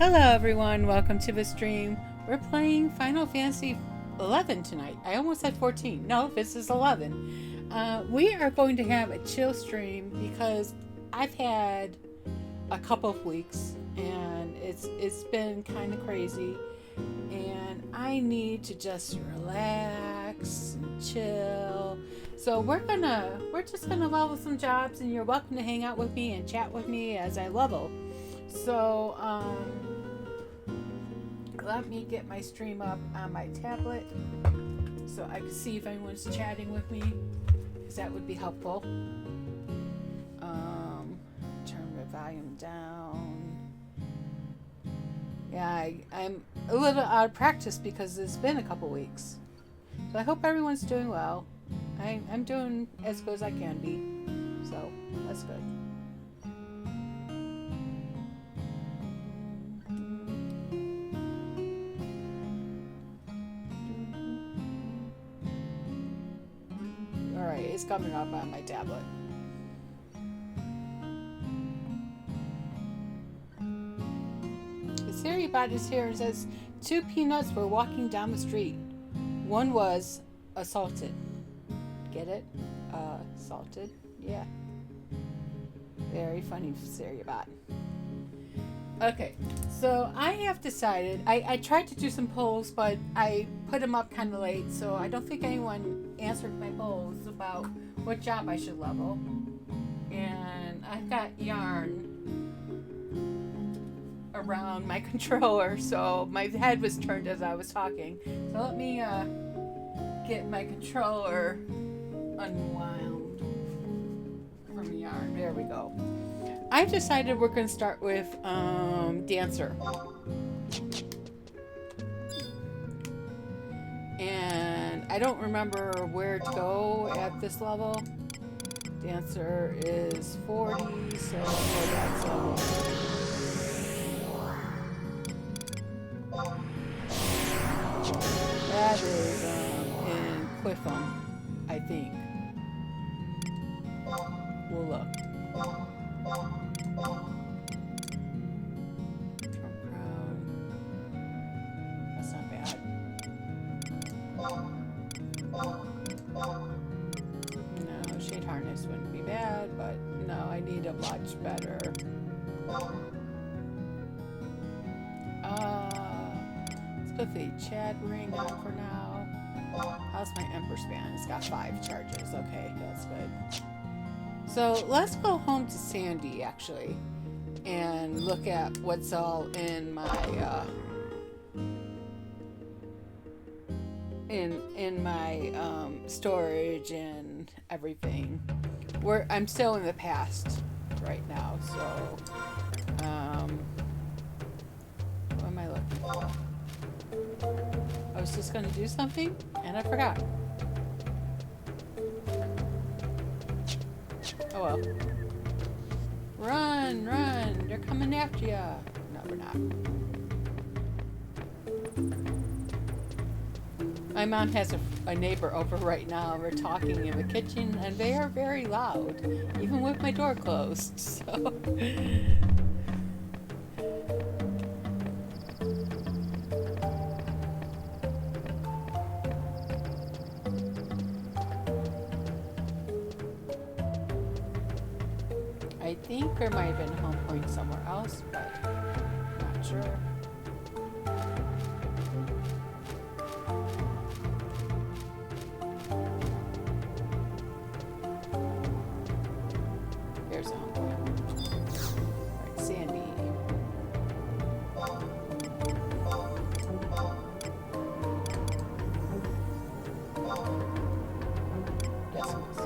Hello everyone, welcome to the stream. We're playing Final Fantasy 11 tonight. I almost said 14. No, this is 11. We are going to have a chill stream because I've had a couple of weeks and it's been kind of crazy and I need to just relax and chill. So we're just gonna level some jobs, and you're welcome to hang out with me and chat with me as I level. So let me get my stream up on my tablet so I can see if anyone's chatting with me, because that would be helpful. Turn the volume down. Yeah, I'm a little out of practice because it's been a couple weeks. So I hope everyone's doing well. I'm doing as good as I can be, so that's good. Alright, it's coming up on my tablet. The Siri bot is here and says 2 peanuts were walking down the street. One was assaulted. Get it? Assaulted? Yeah. Very funny, Siri bot. Okay, so I have decided, I tried to do some polls, but I put them up kind of late, so I don't think anyone answered my polls about what job I should level. And I've got yarn around my controller, so my head was turned as I was talking. So let me get my controller unwound from yarn. There we go. I've decided we're going to start with Dancer. And I don't remember where to go at this level. Dancer is 40, so that's level. That is in Quiffum, I think. We'll look. That's not bad. No, Shade Harness wouldn't be bad, but no, I need a much better. Let's put the Chad ring on for now. How's my Emperor Span? It's got 5 charges. Okay, that's good. So let's go home to Sandy, actually, and look at what's all in my in my storage and everything. I'm still in the past right now, so what am I looking for? I was just gonna do something and I forgot. Oh well. Run, run! They're coming after ya! No, we're not. My mom has a neighbor over right now. We're talking in the kitchen, and they are very loud, even with my door closed, so... I think there might have been a home point somewhere else, but not sure. There's a home point. Alright, Sandy. Decimals.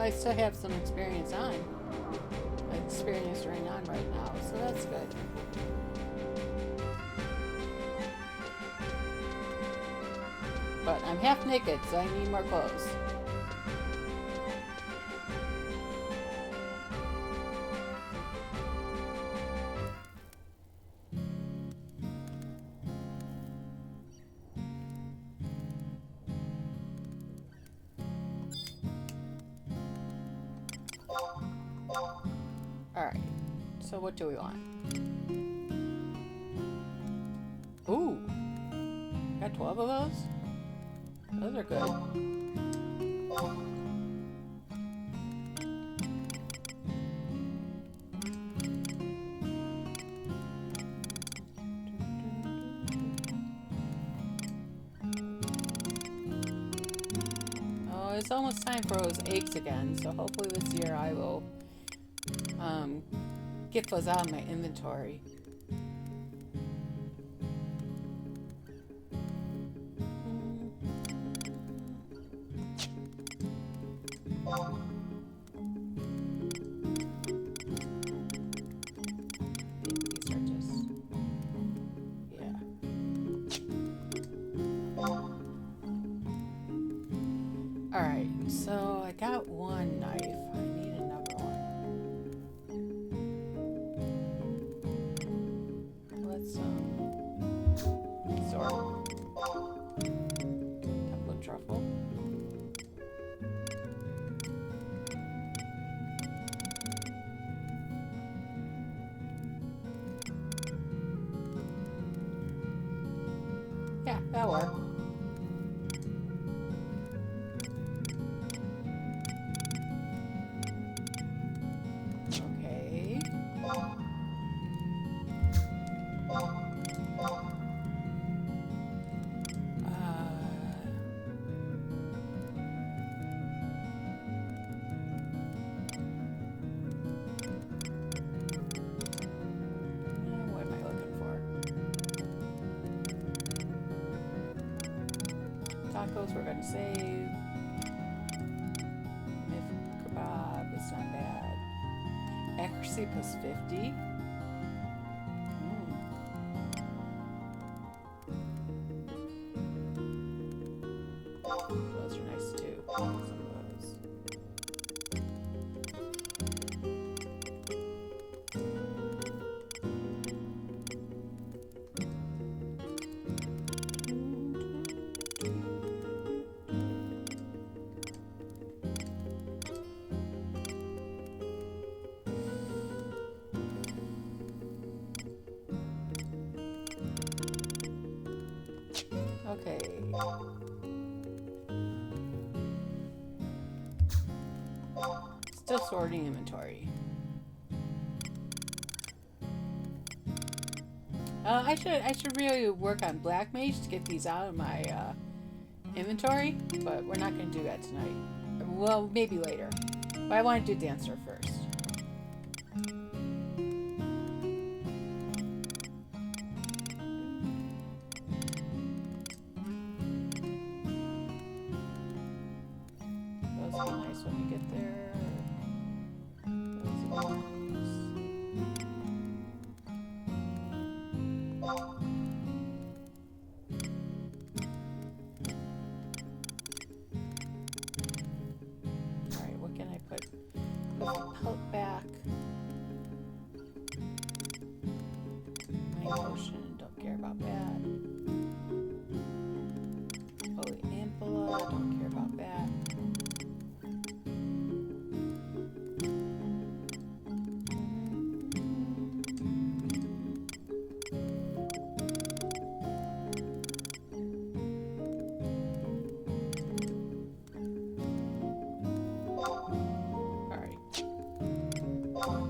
I still have some experience going on right now, so that's good. But I'm half naked, so I need more clothes. So what do we want? Ooh. Got 12 of those? Those are good. Oh, it's almost time for those eggs again, so hopefully this year I will get those out of my inventory. These are just, yeah. Alright, so I got one knife. I need another one. Let's sort. Temple truffle. Yeah, that'll work. Okay. What am I looking for? Tacos we're gonna save. If kebab, it's not bad. Accuracy plus 50. Those are nice too. Some of those. Okay. Still sorting inventory. I should really work on Black Mage to get these out of my inventory, but we're not going to do that tonight. Well, maybe later. But I want to do Dancer first. Those will be nice when you get there. Those will be nice. Alright, what can I put? Put the pelt back. My potion, don't care about that. Holy Amphila, don't care about that.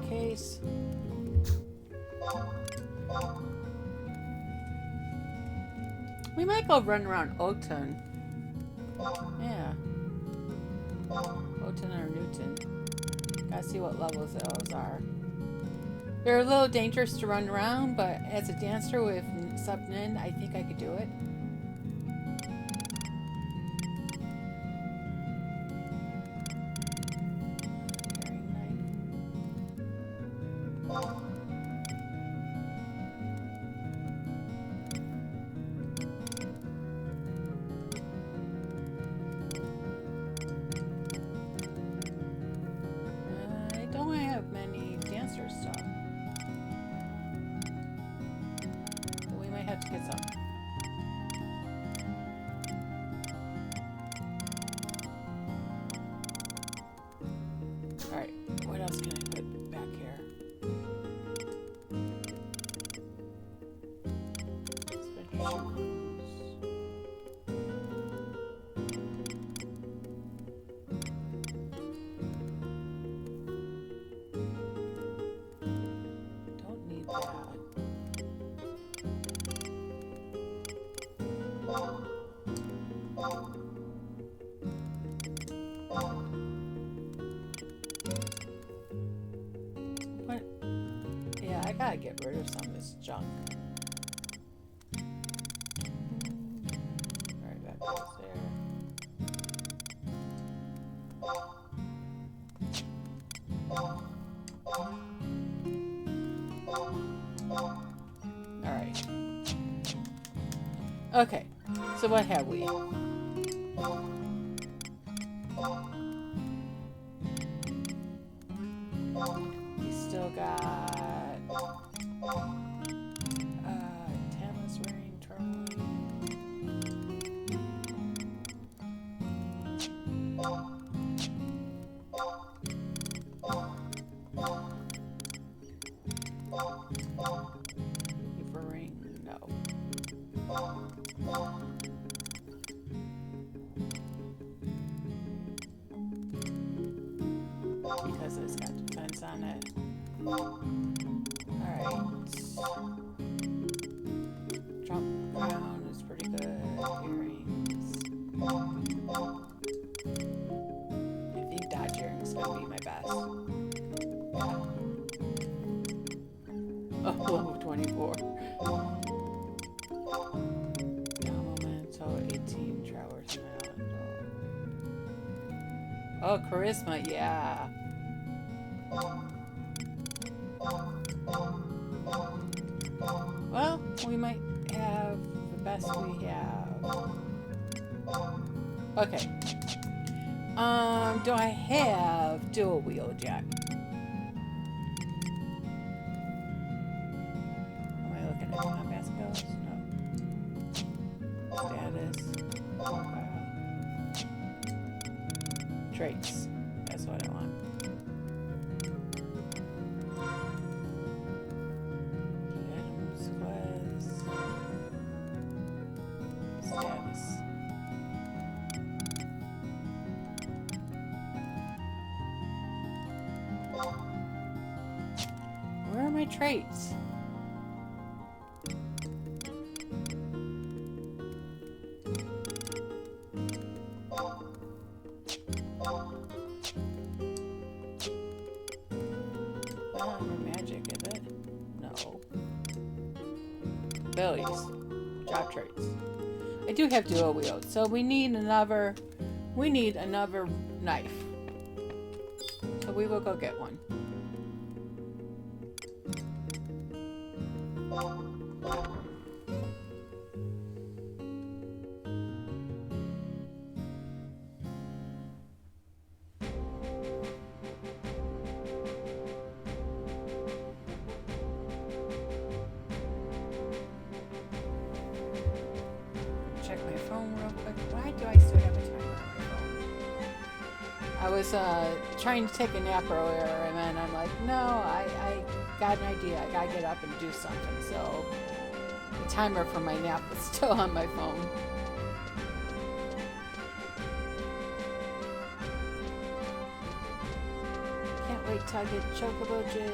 Case. We might go run around Oldton. Yeah. Oldton or Newton. Gotta see what levels those are. They're a little dangerous to run around, but as a dancer with sub-nin, I think I could do it. I don't have many dancer stuff. We might have to get some. get rid of some of this junk. Alright, that goes there. Alright. Okay, so what have we? We still got Tamas ring, tourmaline. Keep a ring, no. Because it's got defense on it. Alright. Trump crown is pretty good. Earrings. I think Dodge earrings gonna be my best. Oh, level 24. Momento 18 Travers Island. Oh, charisma, yeah. Well, we might have the best we have. Okay. Do I have dual wield yet? Am I looking at combat skills? No. Status. Profile. Traits. That's what I want. Where are my traits? Under magic, is it? No. Abilities. Job traits. I do have dual wield, so we need another knife. So we will go get one. Check my phone real quick. Why do I still have a timer on my phone? I was trying to take a nap earlier, and then I'm like, no, I got an idea. I gotta get up and do something. So the timer for my nap was still on my phone. Can't wait till I get Chocobo Jig.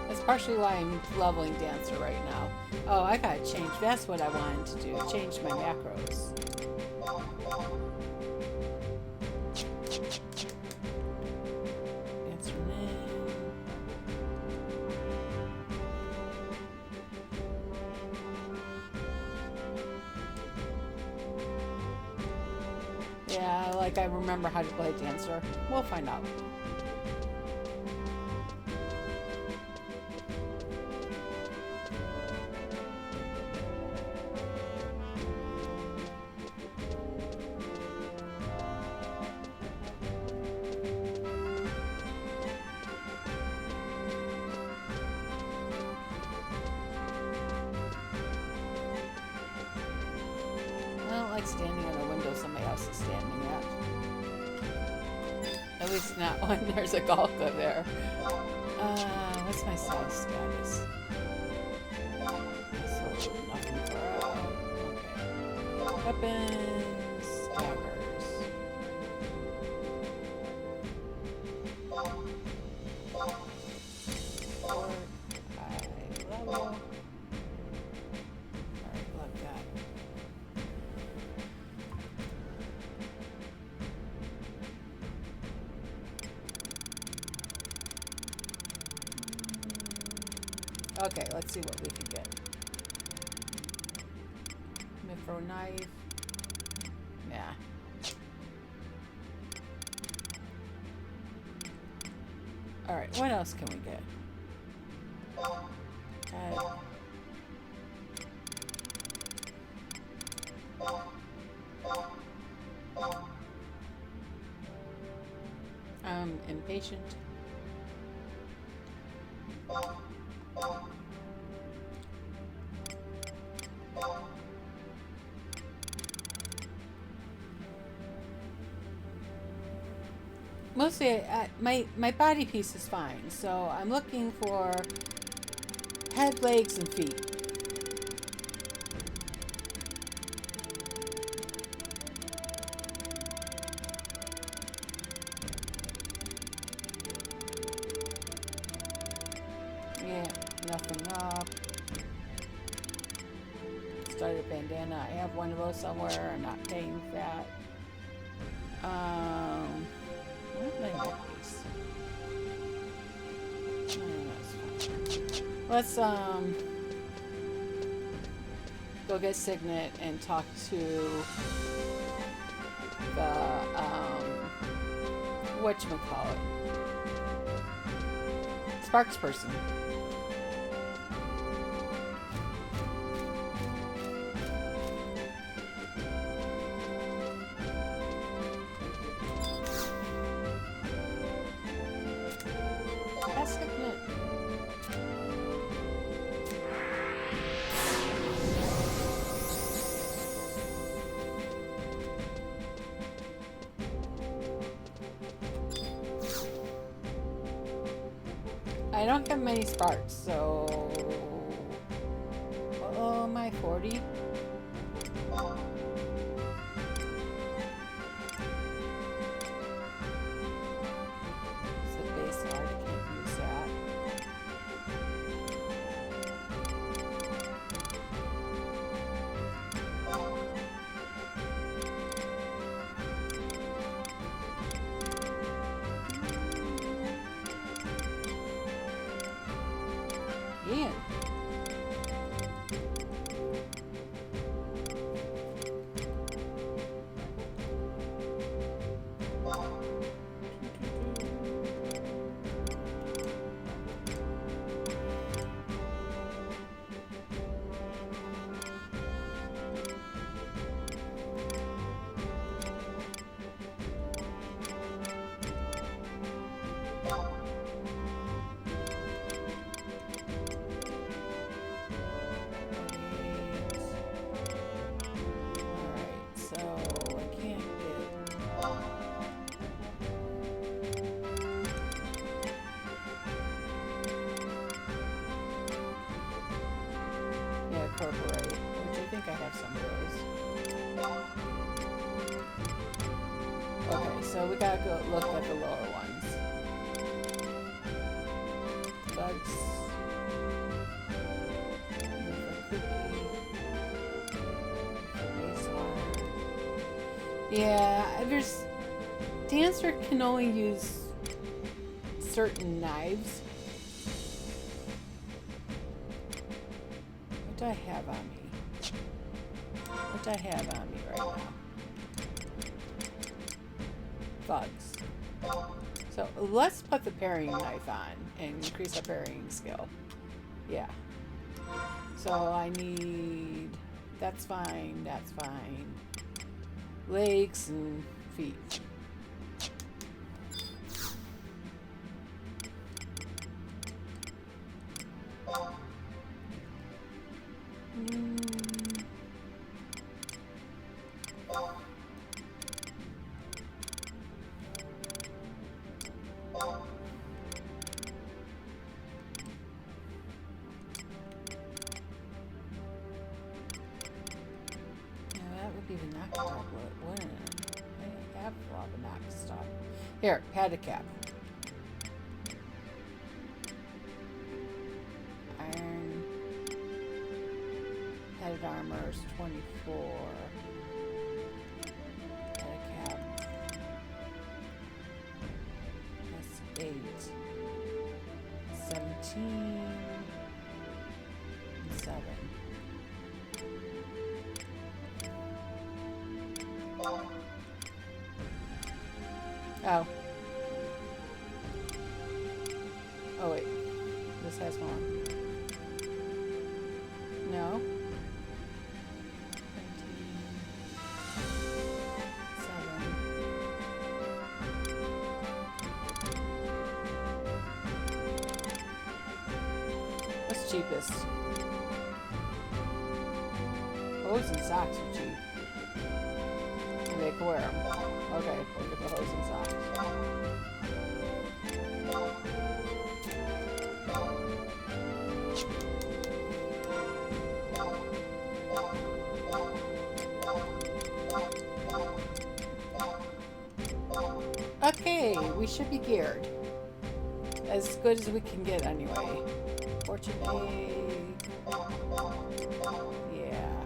That's partially why I'm leveling Dancer right now. Oh, I gotta change. That's what I wanted to do. Change my macros. Dancer name. Yeah, like I remember how to play Dancer. We'll find out. Standing in a window somebody else is standing at. At least not when there's a Galka there. What's my sales status? So nothing for okay. Weapons, daggers. 4, 5 level. Alright, love that. Okay, let's see what we can get. Micro knife. Yeah. Alright, what else can we get? Impatient. Mostly, my body piece is fine, so I'm looking for head, legs, and feet. Yeah, nothing up. Started bandana. I have one of those somewhere. I'm not paying for that. Where's my neck piece? Oh, that's fine. Let's go get Signet and talk to the whatchamacallit? Sparks person. That's Signet. I don't have many sparks, so... Oh, am I 40? It's a base card, I can't use that. Ian. Incorporate, which I think I have some of those. Okay, so we gotta go look at the lower ones. Bugs. Yeah, there's... Dancer can only use certain knives. What do I have on me? What do I have on me right now? Bugs. So let's put the parrying knife on and increase our parrying skill. Yeah. So I need... That's fine, that's fine. Legs and feet. Here, Padicap. Iron. Padded armor is 24. Padicap. That's 8. 17. Oh. Oh wait. This has more. No. 7. What's cheapest? Hose and socks are cheap. And they can wear them. Okay, we'll get the hose and socks. Okay, we should be geared. As good as we can get anyway. Fortune egg. Yeah.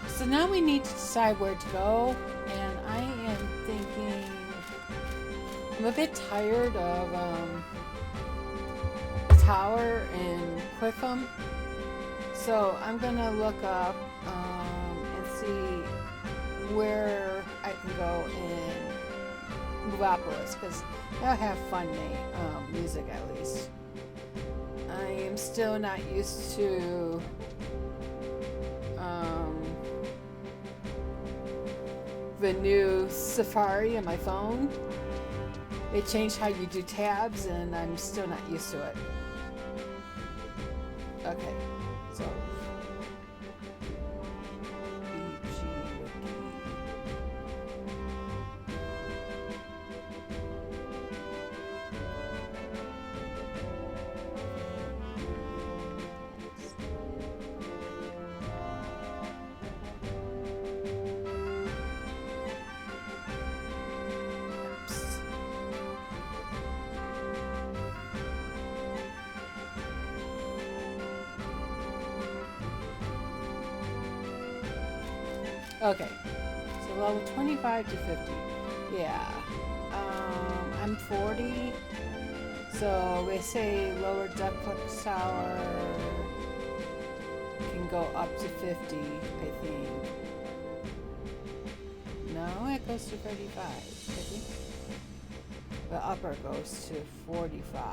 So now we need to decide where to go, and I am thinking I'm a bit tired of the tower in Quiffham, so I'm gonna look up and see where I can go in Movalpolos, because they'll have fun music at least. I am still not used to the new Safari on my phone. They changed how you do tabs, and I'm still not used to it. Okay, so okay, so level 25 to 50. Yeah. I'm 40. So they say lower Delkfutt tower can go up to 50, I think. No, it goes to 35, I think. The upper goes to 45.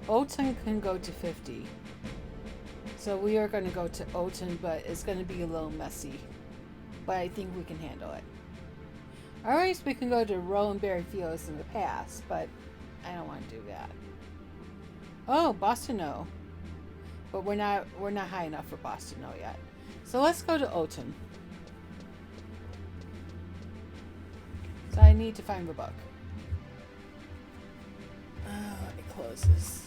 Oldton can go to 50. So we are going to go to Oldton, but it's going to be a little messy. But I think we can handle it. Alright, so we can go to Rollenberry Fields in the past, but I don't want to do that. Oh, Bostineaux. But we're not high enough for Bostineaux yet. So let's go to Oldton. So I need to find the book. Let me close this.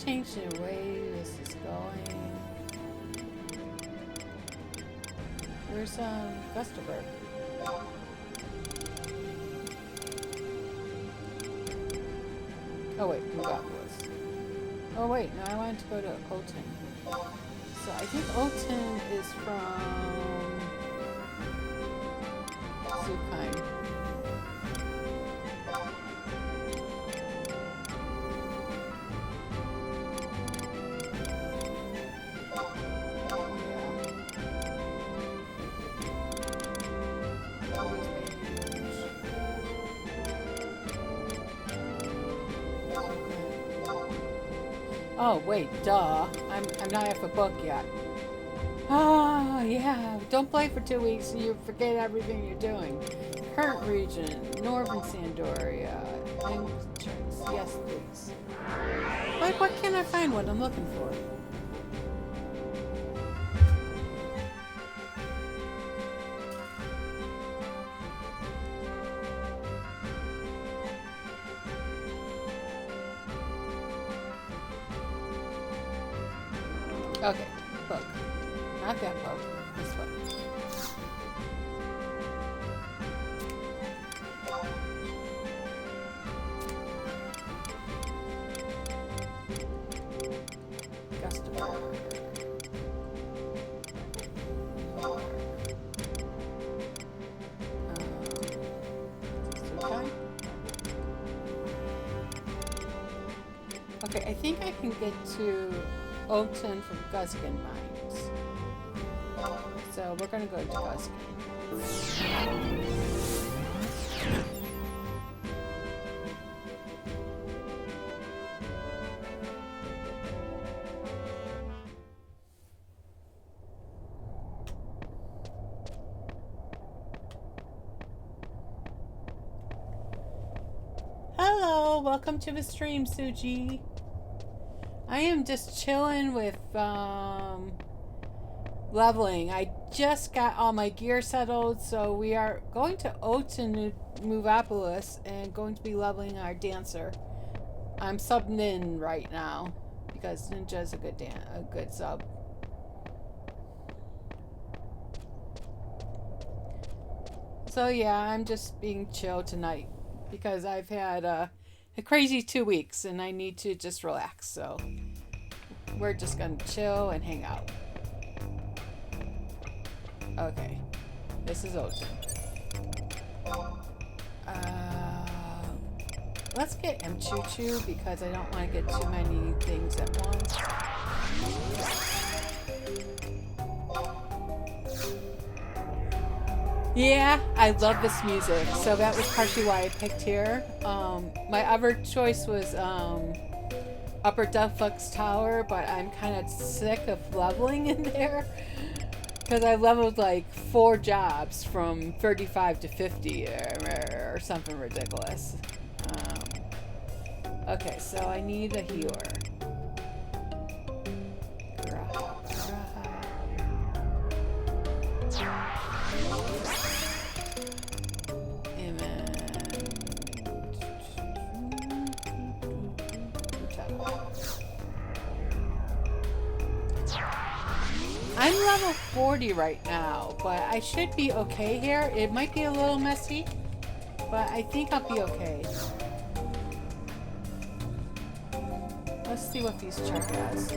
Change the way this is going. Where's Gustavert? Oh wait, Movalpolos. Oh wait, no, I wanted to go to Oldton. So I think Oldton is from Zukain. Oh wait, duh. I'm not at the book yet. Oh yeah. Don't play for 2 weeks and you forget everything you're doing. Current region, Northern Sandoria. Entrance. Yes, please. Like, what can I find what I'm looking for? Okay, book. Not that book. This one. Okay, I think I can get to Oldton from Guskin Mines. So we're gonna go to Guskin. Hello, welcome to the stream, Suji. I am just chilling with leveling. I just got all my gear settled, so we are going to Oldton Movalpolos and going to be leveling our dancer. I'm subbing in right now because Ninja's a good sub. So yeah, I'm just being chill tonight because I've had a crazy 2 weeks and I need to just relax. So we're just gonna chill and hang out. Okay, this is Oldton. Let's get M Choo Choo because I don't want to get too many things at once. Yeah, I love this music, so that was partially why I picked here. My other choice was Upper Delkfutt Tower, but I'm kind of sick of leveling in there because I leveled like 4 jobs from 35 to 50 or something ridiculous. Okay, so I need a healer. I'm level 40 right now, but I should be okay here. It might be a little messy, but I think I'll be okay. Let's see what these check as.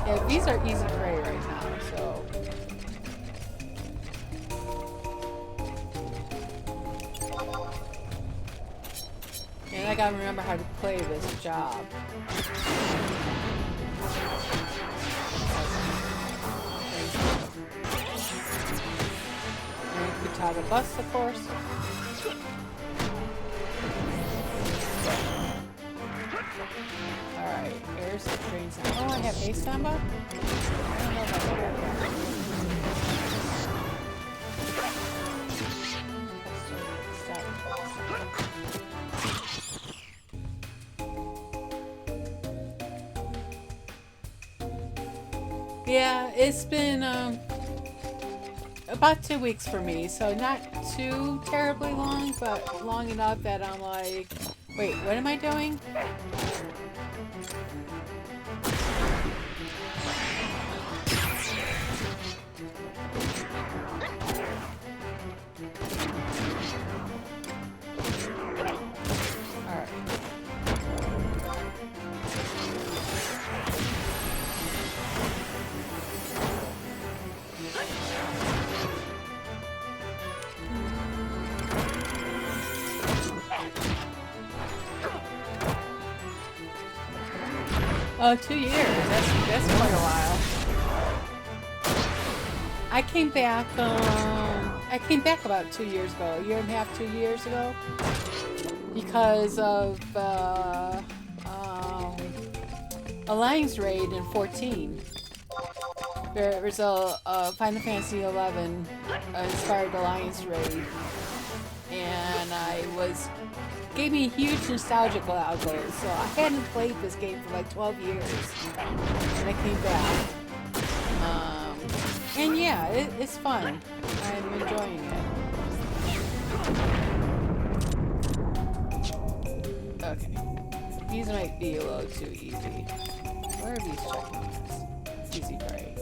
Yeah, these are easy prey right now, so. And I gotta remember how to play this job. And the bus, of course. Alright, here's the train sound. Oh, I have a samba? I don't know about that. Yeah, it's been about 2 weeks for me, so not too terribly long, but long enough that I'm like, wait, what am I doing? Oh, 2 years. That's quite a while. I came back about 2 years ago, a year and a half, 2 years ago, because of Alliance raid in 14. There was a Final Fantasy 11 inspired Alliance raid, and gave me a huge nostalgical outgo. So I hadn't played this game for like 12 years, and I came back. And yeah, it's fun. I'm enjoying it. Okay, these might be a little too easy. Where are these check marks? Easy trade.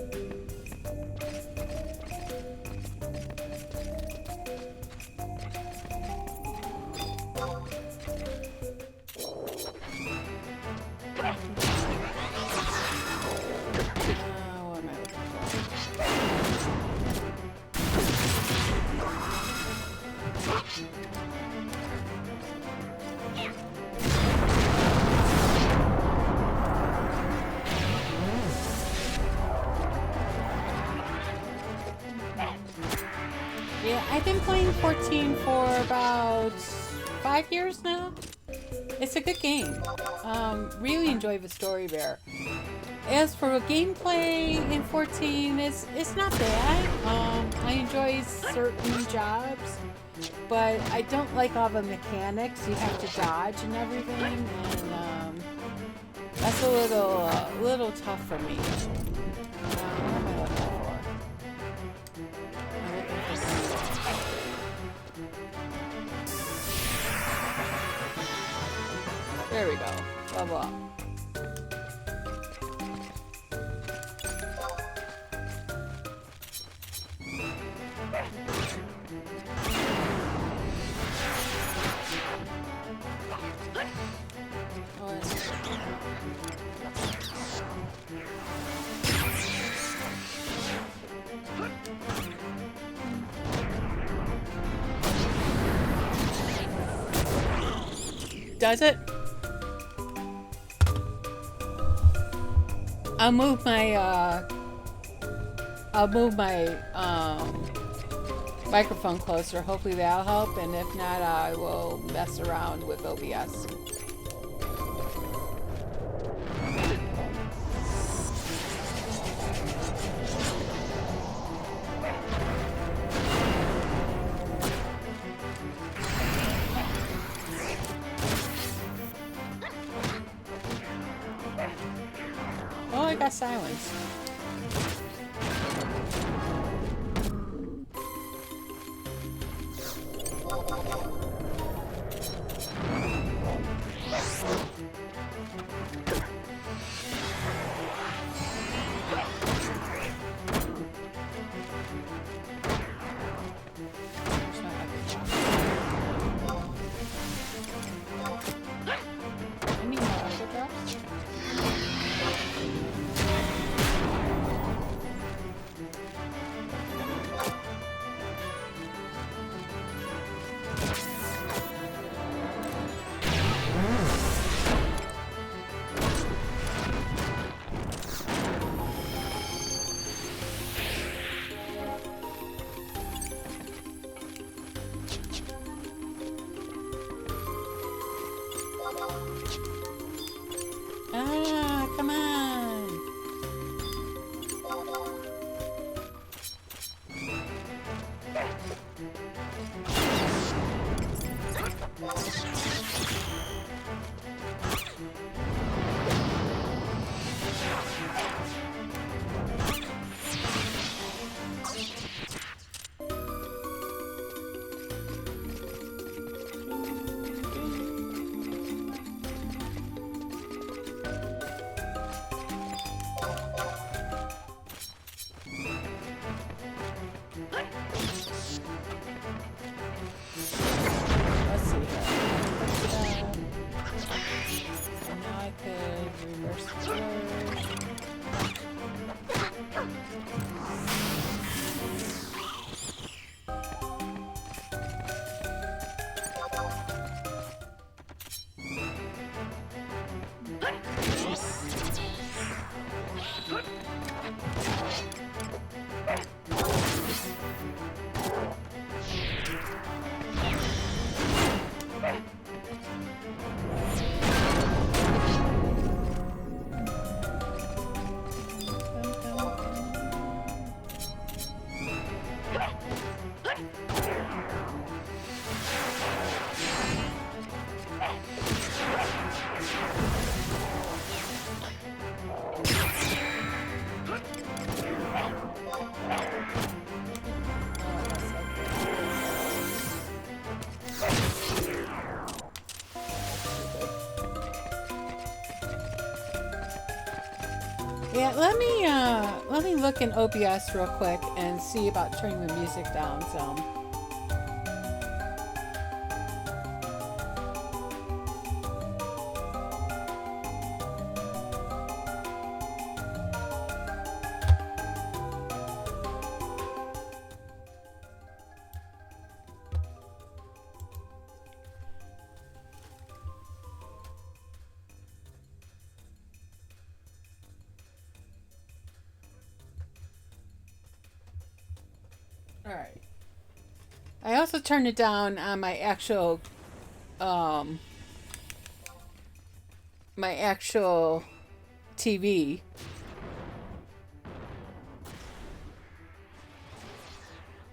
What am I looking Yeah, I've been playing 14 for about 5 years now. It's a good game. Really enjoy the story there. As for gameplay in 14, it's not bad. I enjoy certain jobs, but I don't like all the mechanics. You have to dodge and everything, and that's a little tough for me. What am I looking for? I'm looking for something. There we go. Level up. Does it? I'll move my microphone closer. Hopefully that'll help, and if not, I will mess around with OBS. Oh, I got silence. let me look in OBS real quick and see about turning the music down some. Alright. I also turned it down on my actual TV.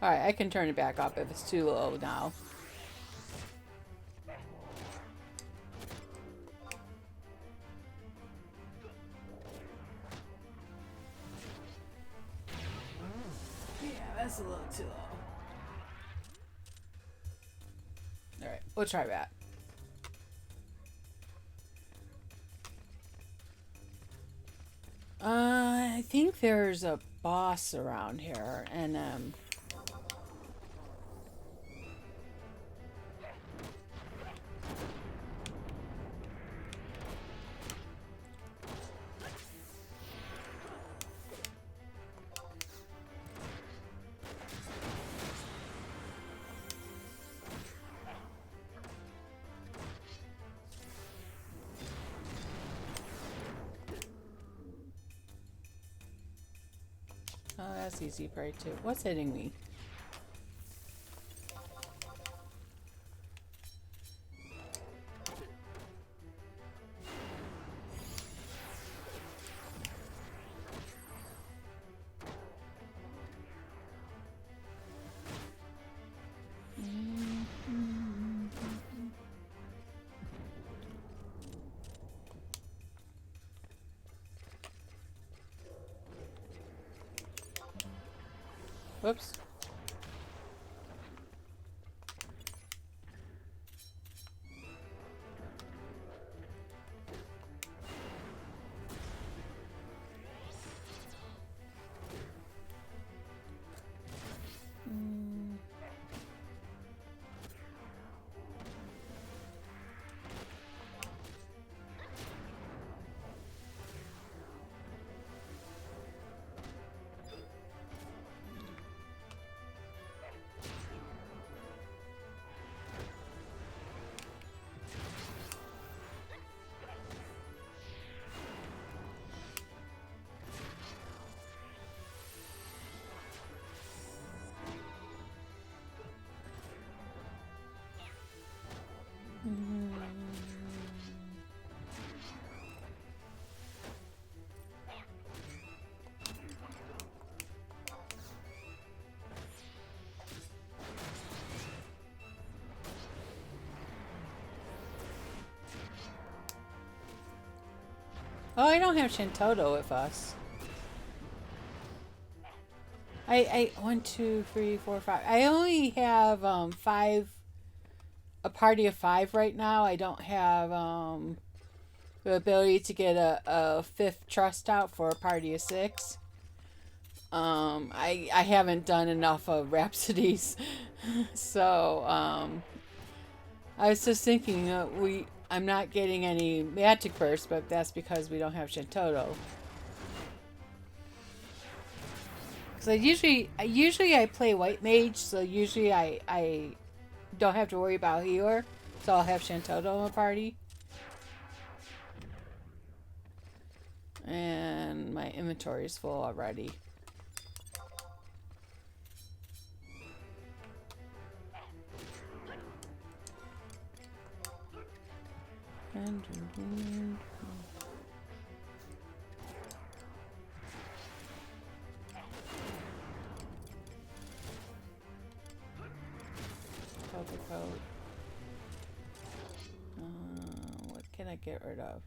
Alright, I can turn it back up if it's too low now. Yeah, that's a little too low. Alright, we'll try that. I think there's a boss around here, and oh, that's easy right too. What's hitting me? Whoops. Oh, I don't have Shintoto with us. I 1, 2, 3, 4, 5. I only have 5, a party of 5 right now. I don't have the ability to get a 5th trust out for a party of 6. I haven't done enough of Rhapsodies, so I was just thinking I'm not getting any magic bursts, but that's because we don't have Shintoto. Because usually I play White Mage, so usually I don't have to worry about healer, so I'll have Shintoto in my party. And my inventory is full already. What can I get rid of?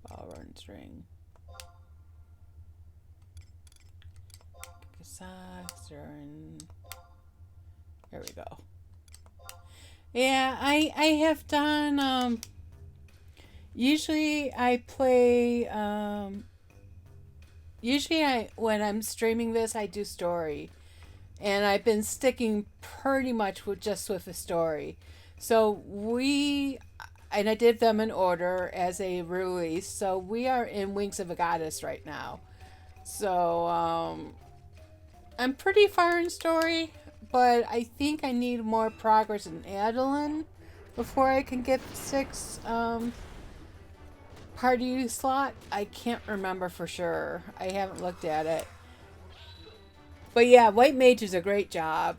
Ball run string. Socks and there we go. Yeah, I have done Usually I play, when I'm streaming this, I do story. And I've been sticking pretty much with the story. So and I did them in order as a release. So we are in Wings of a Goddess right now. So I'm pretty far in story, but I think I need more progress in Adeline before I can get the 6 party slot. I can't remember for sure. I haven't looked at it. But yeah, White Mage is a great job.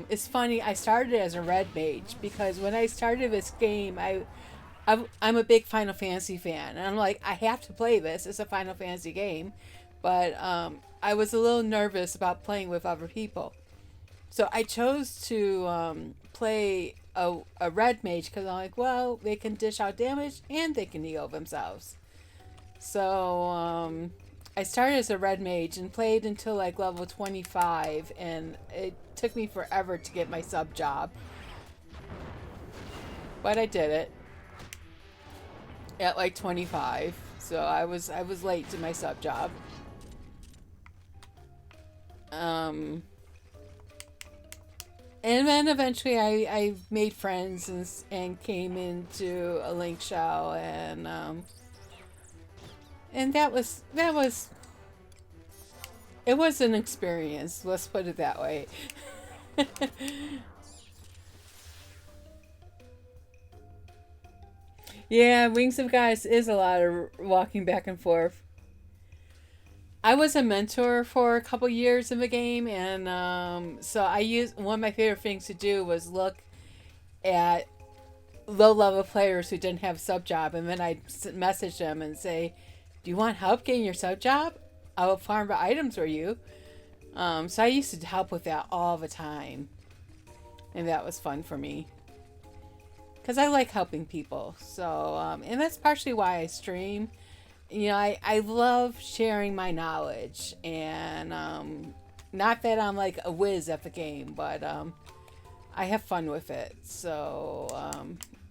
It's funny, I started as a Red Mage because when I started this game, I'm a big Final Fantasy fan. And I'm like, I have to play this. It's a Final Fantasy game. But I was a little nervous about playing with other people. So I chose to play a Red Mage because I'm like, well, they can dish out damage and they can heal themselves. So I started as a Red Mage and played until like level 25, and it took me forever to get my sub job. But I did it at like 25, so I was late to my sub job. And then eventually I made friends and came into a Link Shell, and that was it was an experience, let's put it that way. Yeah, Wings of Goddess is a lot of walking back and forth. I was a mentor for a couple years in the game, and so I used one of my favorite things to do was look at low level players who didn't have a sub job, and then I'd message them and say, "Do you want help getting your sub job? I will farm the items for you." So I used to help with that all the time, and that was fun for me because I like helping people. So and that's partially why I stream. You know, I love sharing my knowledge, and not that I'm like a whiz at the game, but I have fun with it. So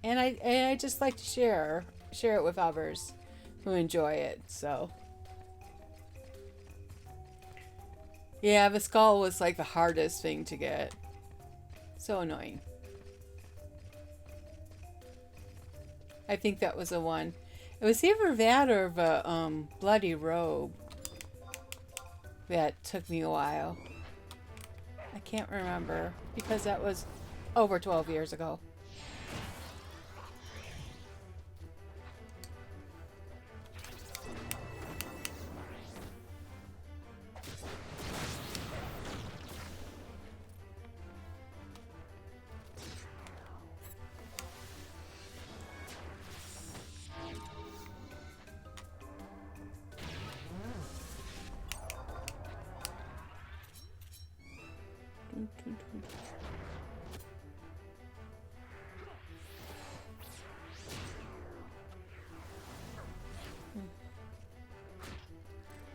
and I just like to share it with others who enjoy it. So yeah, the skull was like the hardest thing to get. So annoying. I think that was the one. It was either that or the bloody robe that took me a while. I can't remember because that was over 12 years ago.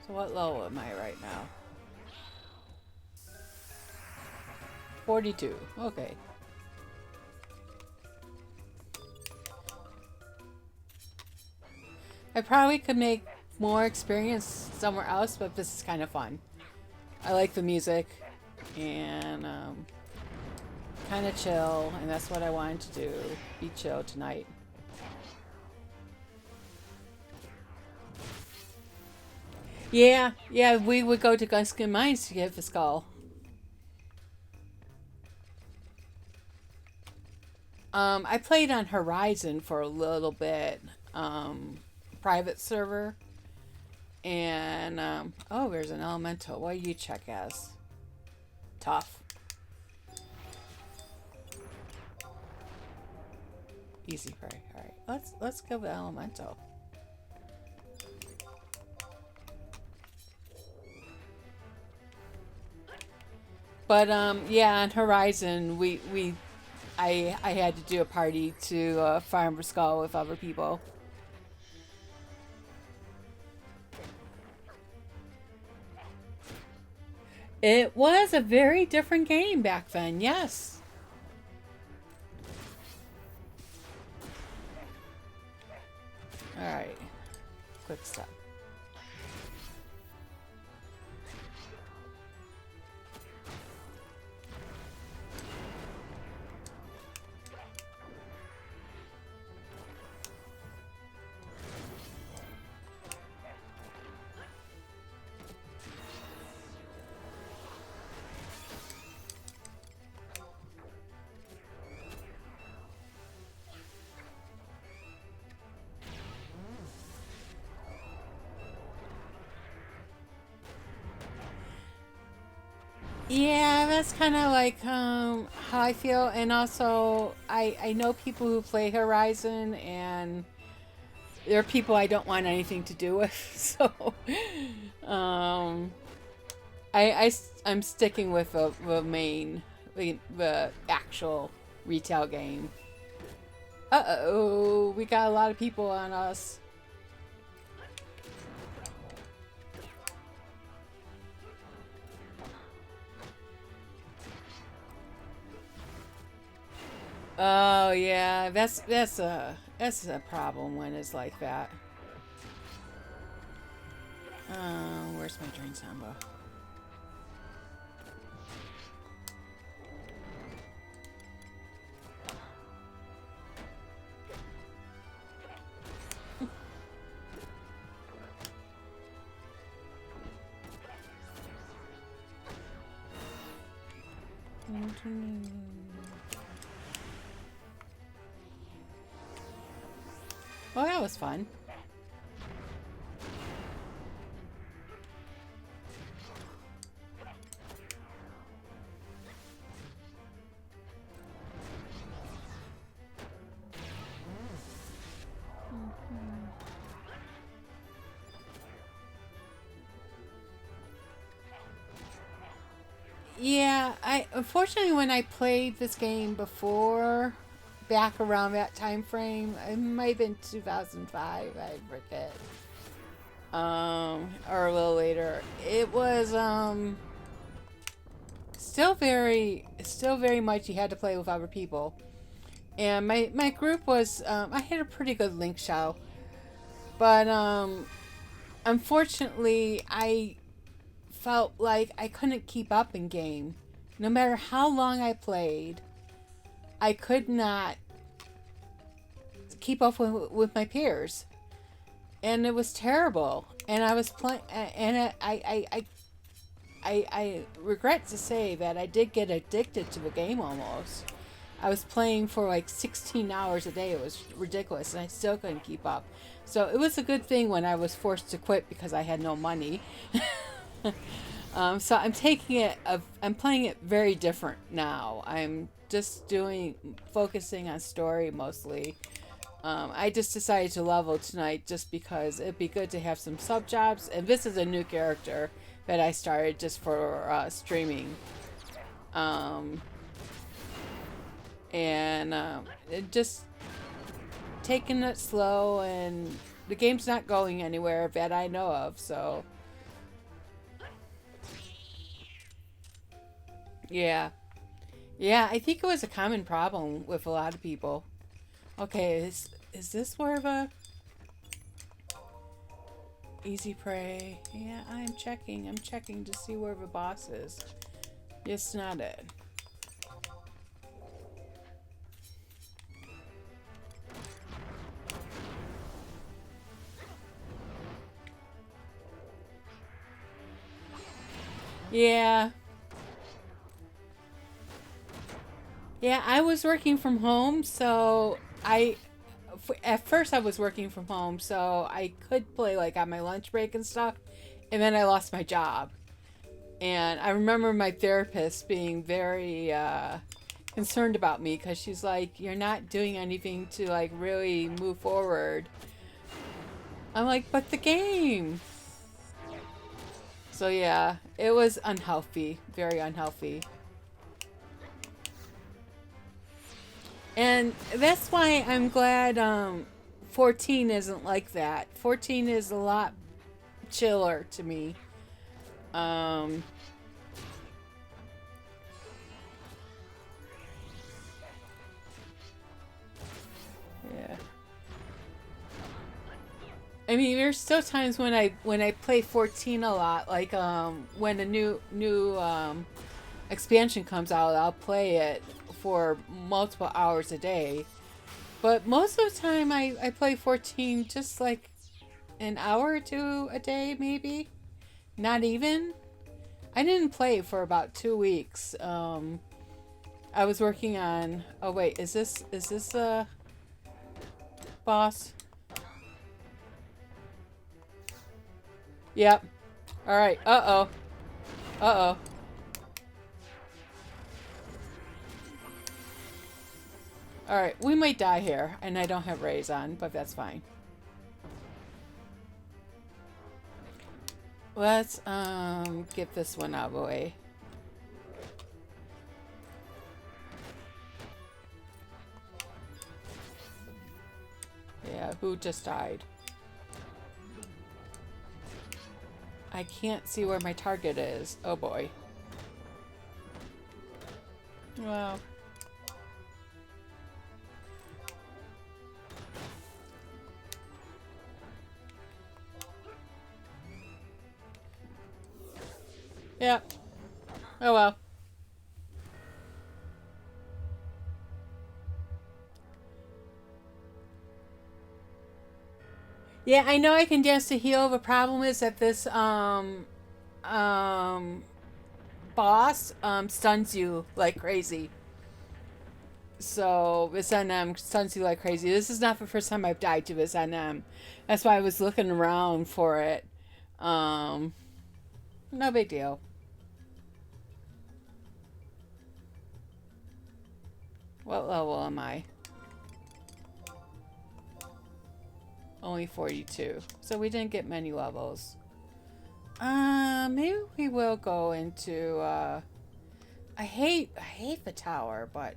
So what level am I right now? 42. Okay. I probably could make more experience somewhere else, but this is kind of fun. I like the music, and kind of chill, and that's what I wanted to do. Be chill tonight. Yeah, we would go to Gunskin Mines to get the skull. I played on Horizon for a little bit, private server, and oh, there's an elemental. What do you check as? Tough. Easy prey. All right, let's go with elemental. But yeah, on Horizon, I had to do a party to farm for skull with other people. It was a very different game back then, yes. quick step. Yeah, that's kind of like how I feel, and also I know people who play Horizon, and there are people I don't want anything to do with. So, um, I'm sticking with the main, the actual retail game. Uh-oh, we got a lot of people on us. Oh yeah, that's a problem when it's like that. Where's my drink samba? Oh, that was fun. Yeah, I unfortunately when I played this game before, back around that time frame, it might have been 2005, I forget. Or a little later. It was still very much you had to play with other people. And my group was I had a pretty good link show. But unfortunately I felt like I couldn't keep up in game. No matter how long I played, I could not keep up with my peers. And it was terrible. And I was playing, and I regret to say that I did get addicted to the game almost. I was playing for like 16 hours a day. It was ridiculous, and I still couldn't keep up. So it was a good thing when I was forced to quit because I had no money. So I'm playing it very different now. I'm just focusing on story mostly. I just decided to level tonight just because it'd be good to have some sub jobs, and this is a new character that I started just for streaming. Just taking it slow, and the game's not going anywhere that I know of, so yeah. Yeah, I think it was a common problem with a lot of people. Okay, is this where the easy prey? Yeah, I'm checking to see where the boss is. It's not it. Yeah. Yeah, I was working from home, so at first I was working from home, so I could play like on my lunch break and stuff, and then I lost my job. And I remember my therapist being very concerned about me because she's like, "You're not doing anything to like really move forward." I'm like, "But the game." So yeah, it was unhealthy, very unhealthy. And that's why I'm glad 14 isn't like that. 14 is a lot chiller to me. Um, yeah. I mean, there's still times when I play 14 a lot, like when a new expansion comes out, I'll play it for multiple hours a day. But most of the time, I play 14 just like an hour or two a day, maybe. Not even. I didn't play for about 2 weeks. I was working on. Oh wait, is this a boss? Yep. All right. Uh oh. Uh oh. All right. We might die here, and I don't have rays on, but that's fine. Let's get this one out of the way. Yeah, who just died? I can't see where my target is. Oh boy. Well. Yeah. Oh well. Yeah, I know I can dance to heal. The problem is that this boss stuns you like crazy. So this NM stuns you like crazy. This is not the first time I've died to this NM. That's why I was looking around for it. No big deal. What level am I? Only 42. So we didn't get many levels. Maybe we will go into I hate the tower, but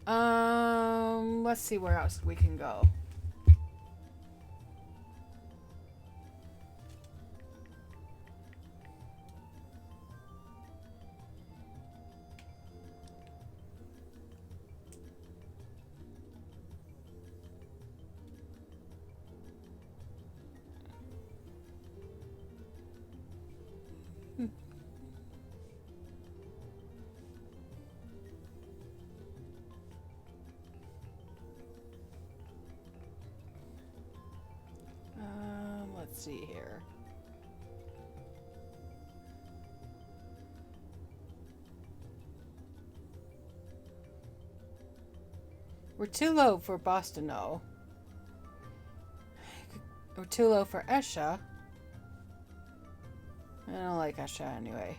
let's see where else we can go. Let's see here. We're too low for Bostineaux. We're too low for Esha. I don't like Esha anyway.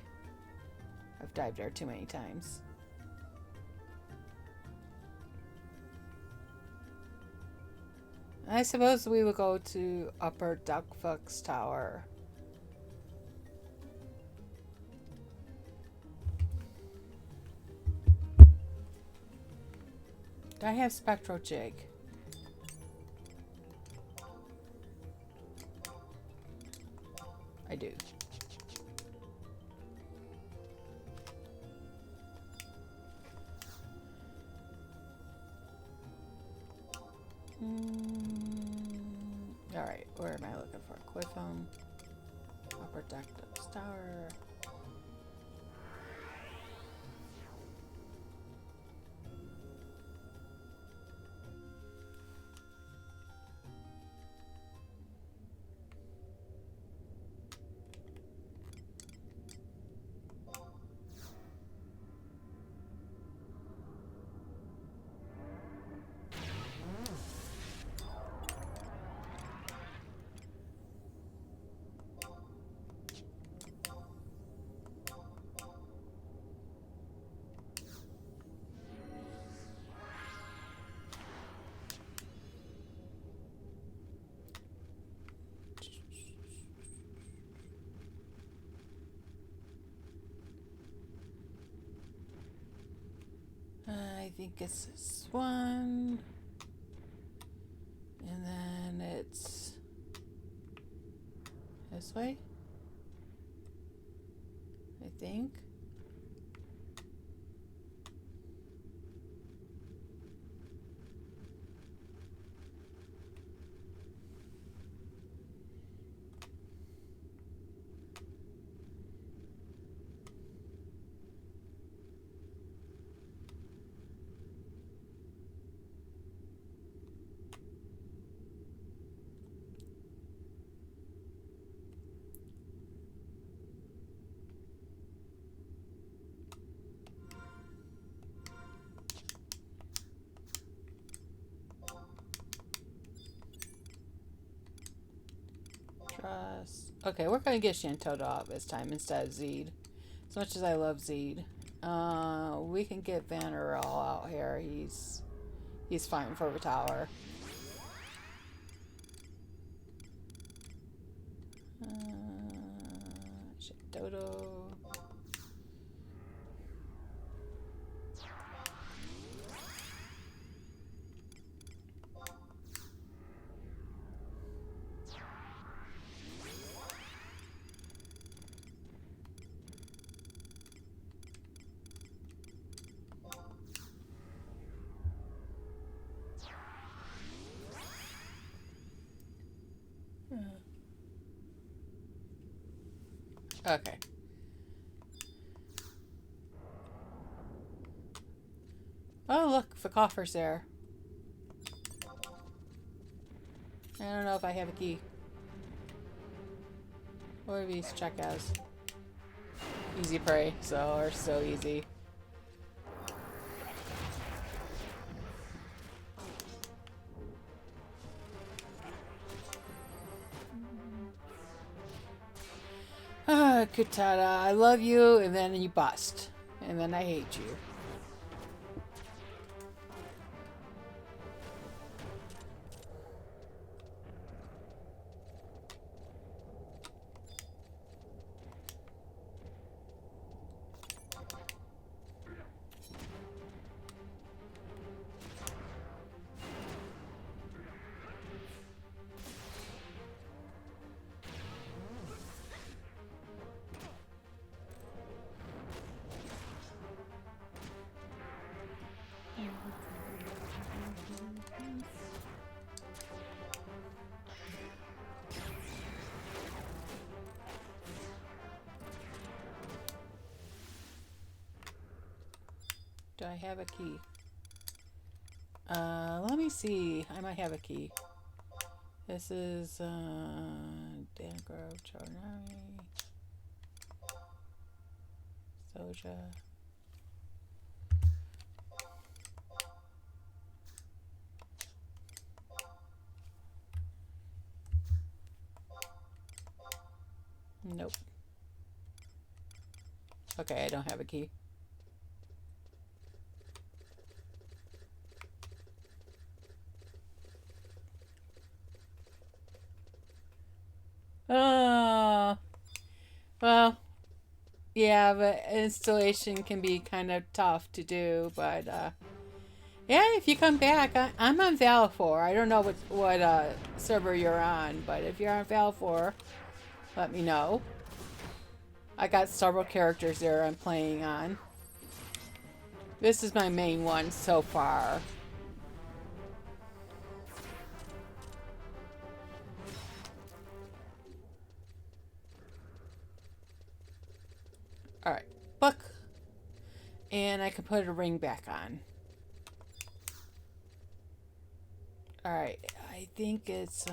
I've dived there too many times. I suppose we will go to Upper Delkfutt's Tower. Do I have Spectral Jig? I do. Alright, where am I looking for? Cliffham. Upper Delkfutt's Tower. I think it's this one. And then it's this way. I think. Okay, we're gonna get Shantoto out this time instead of Zeed. As much as I love Zeed. We can get Vanderell out here. He's fighting for the tower. Shantoto. Okay. Oh, look, the coffer's there. I don't know if I have a key. What do these check as? Easy prey, so easy. Ah, Kutada, I love you, and then you bust. And then I hate you. Do I have a key? Let me see. I might have a key. This is, Dangrove, Charnari, Soja. Nope. Okay, I don't have a key. Well, yeah, but installation can be kind of tough to do, but, yeah, if you come back, I'm on Val 4. I don't know what server you're on, but if you're on Val 4, let me know. I got several characters there I'm playing on. This is my main one so far. Alright, book. And I can put a ring back on. Alright, I think it's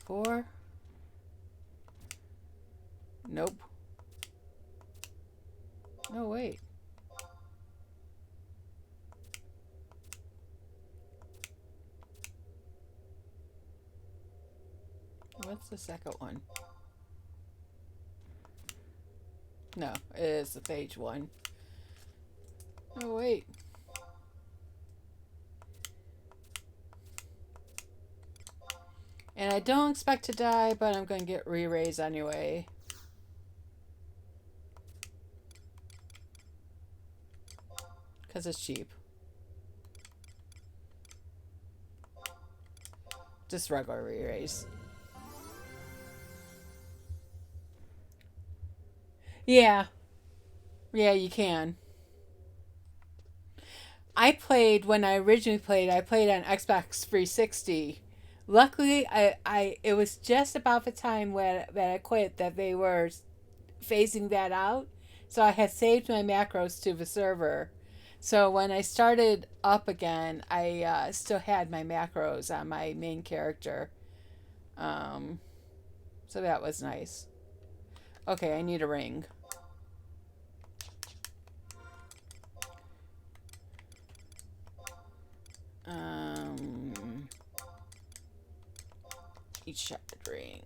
4. Nope. No, wait. What's the second one? No, it is the page 1. Oh, wait. And I don't expect to die, but I'm going to get re-raised anyway. Because it's cheap. Just regular re-raise. Yeah. Yeah, you can. I played, when I originally played, I played on Xbox 360. Luckily, it was just about the time that I quit that they were phasing that out. So I had saved my macros to the server. So when I started up again, I still had my macros on my main character. So that was nice. Okay, I need a ring. Each shot ring.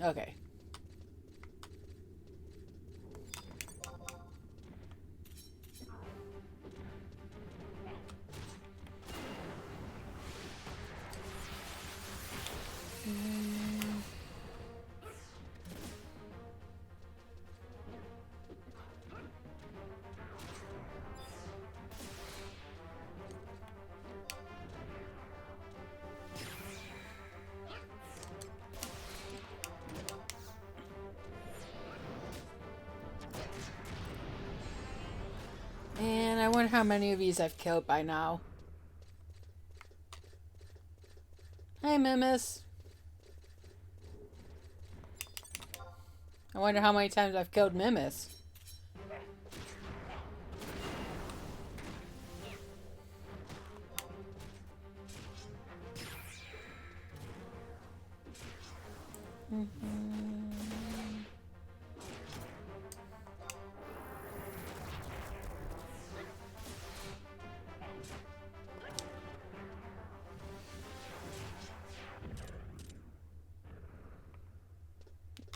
Okay. And I wonder how many of these I've killed by now. Hi, Mimus. I wonder how many times I've killed Mimus.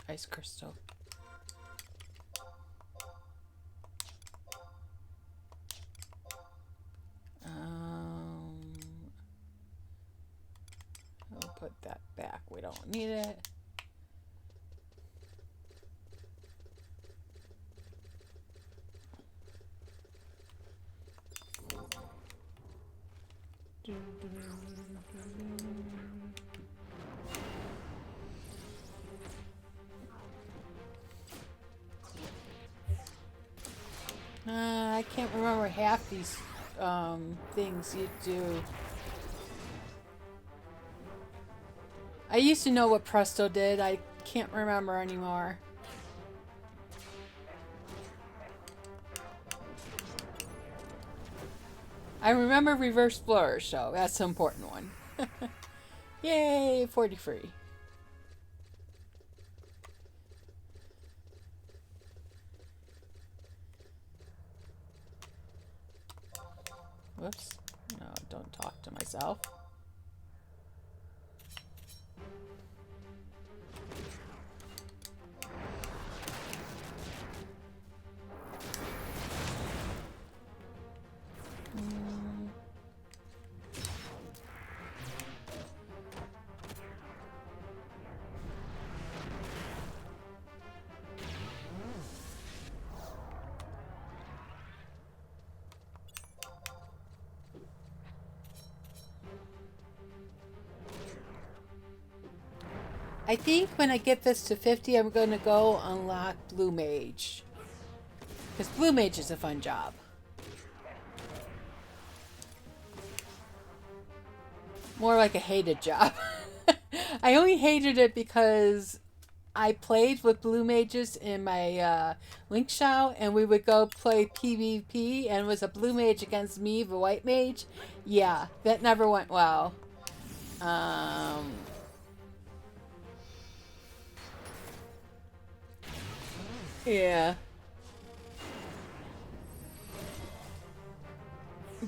Ice crystal. I'll put that back. We don't need it. I can't remember half these things you do. I used to know what Presto did. I can't remember anymore. I remember Reverse Flourish, so that's the important one. Yay, 43. Whoops. No, don't talk to myself. I think when I get this to 50, I'm going to go unlock Blue Mage. Because Blue Mage is a fun job. More like a hated job. I only hated it because I played with Blue Mages in my Link Shao, and we would go play PvP, and it was a Blue Mage against me, the White Mage. Yeah, that never went well. Yeah.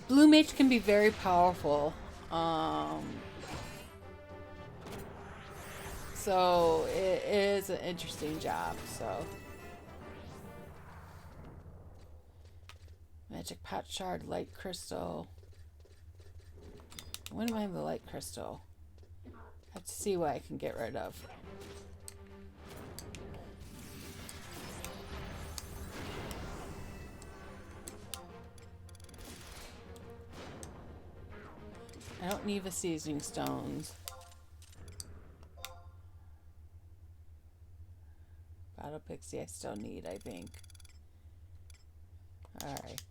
Blue Mage can be very powerful. So it is an interesting job. So Magic Pot Shard, Light Crystal. What am I in the Light Crystal? I have to see what I can get rid of. I don't need the seasoning stones. Bottle Pixie I still need, I think. Alright.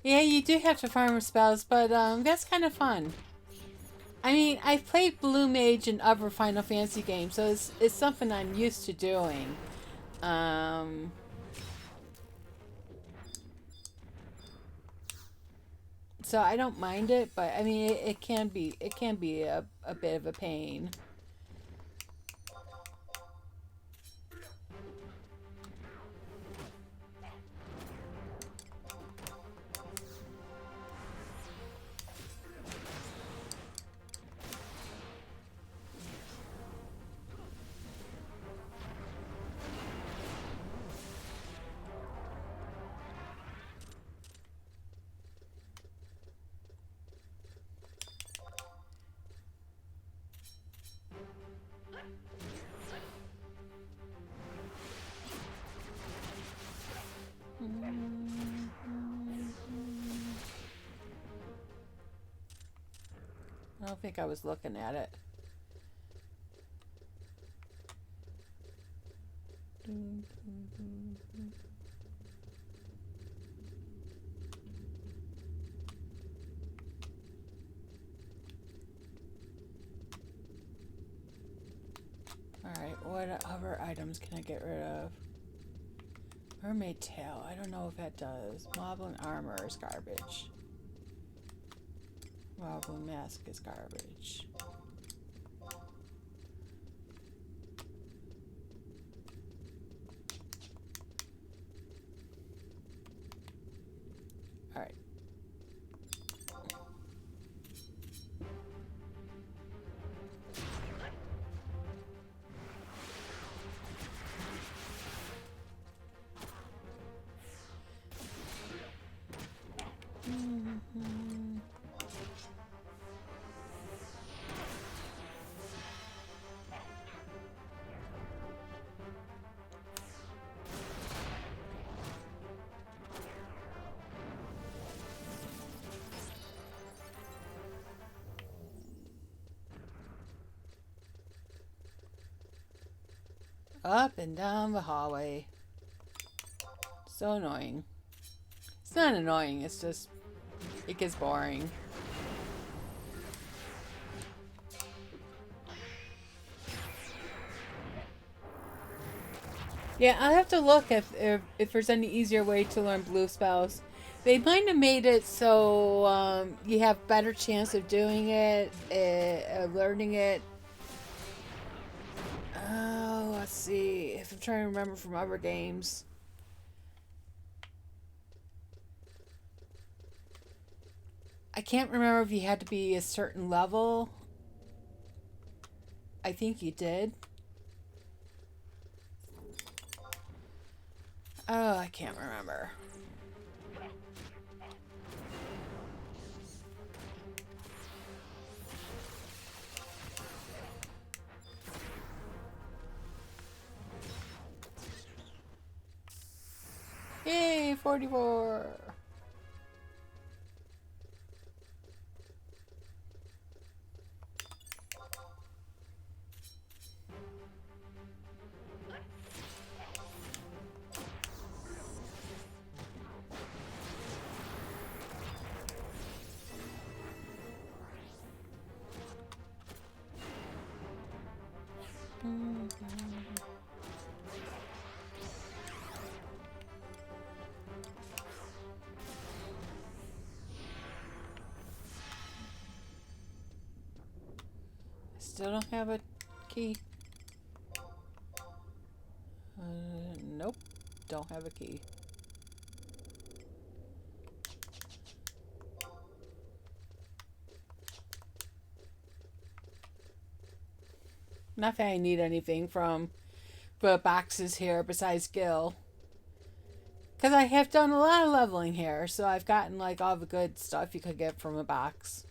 Yeah, you do have to farm spells, but that's kind of fun. I mean, I've played Blue Mage in other Final Fantasy games, so it's something I'm used to doing. So I don't mind it, but I mean, it can be a bit of a pain. don't think I was looking at it. Alright, what other items can I get rid of? Mermaid tail. I don't know if that does. Moblin armor is garbage. Moblin mask is garbage. Alright. Up and down the hallway. So annoying. It's not annoying, it's just, it gets boring. Yeah, I'll have to look if there's any easier way to learn blue spells. They might have made it so you have better chance of doing it, learning it. Oh, let's see if I'm trying to remember from other games. I can't remember if you had to be a certain level. I think you did. Oh, I can't remember. Yay, 44. Still don't have a key. Nope, don't have a key. Not that I need anything from the boxes here besides skill. Because I have done a lot of leveling here, so I've gotten like all the good stuff you could get from a box.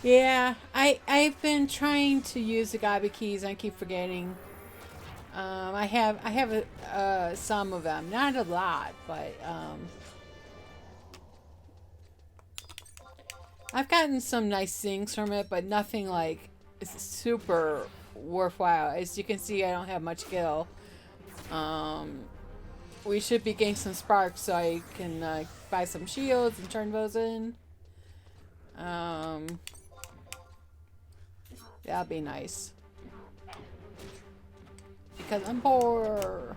Yeah, I've been trying to use the gobby keys. I keep forgetting. I have some of them, not a lot, but I've gotten some nice things from it, but nothing like super worthwhile. As you can see, I don't have much skill. We should be getting some sparks so I can buy some shields and turn those in. That'll be nice. Because I'm poor.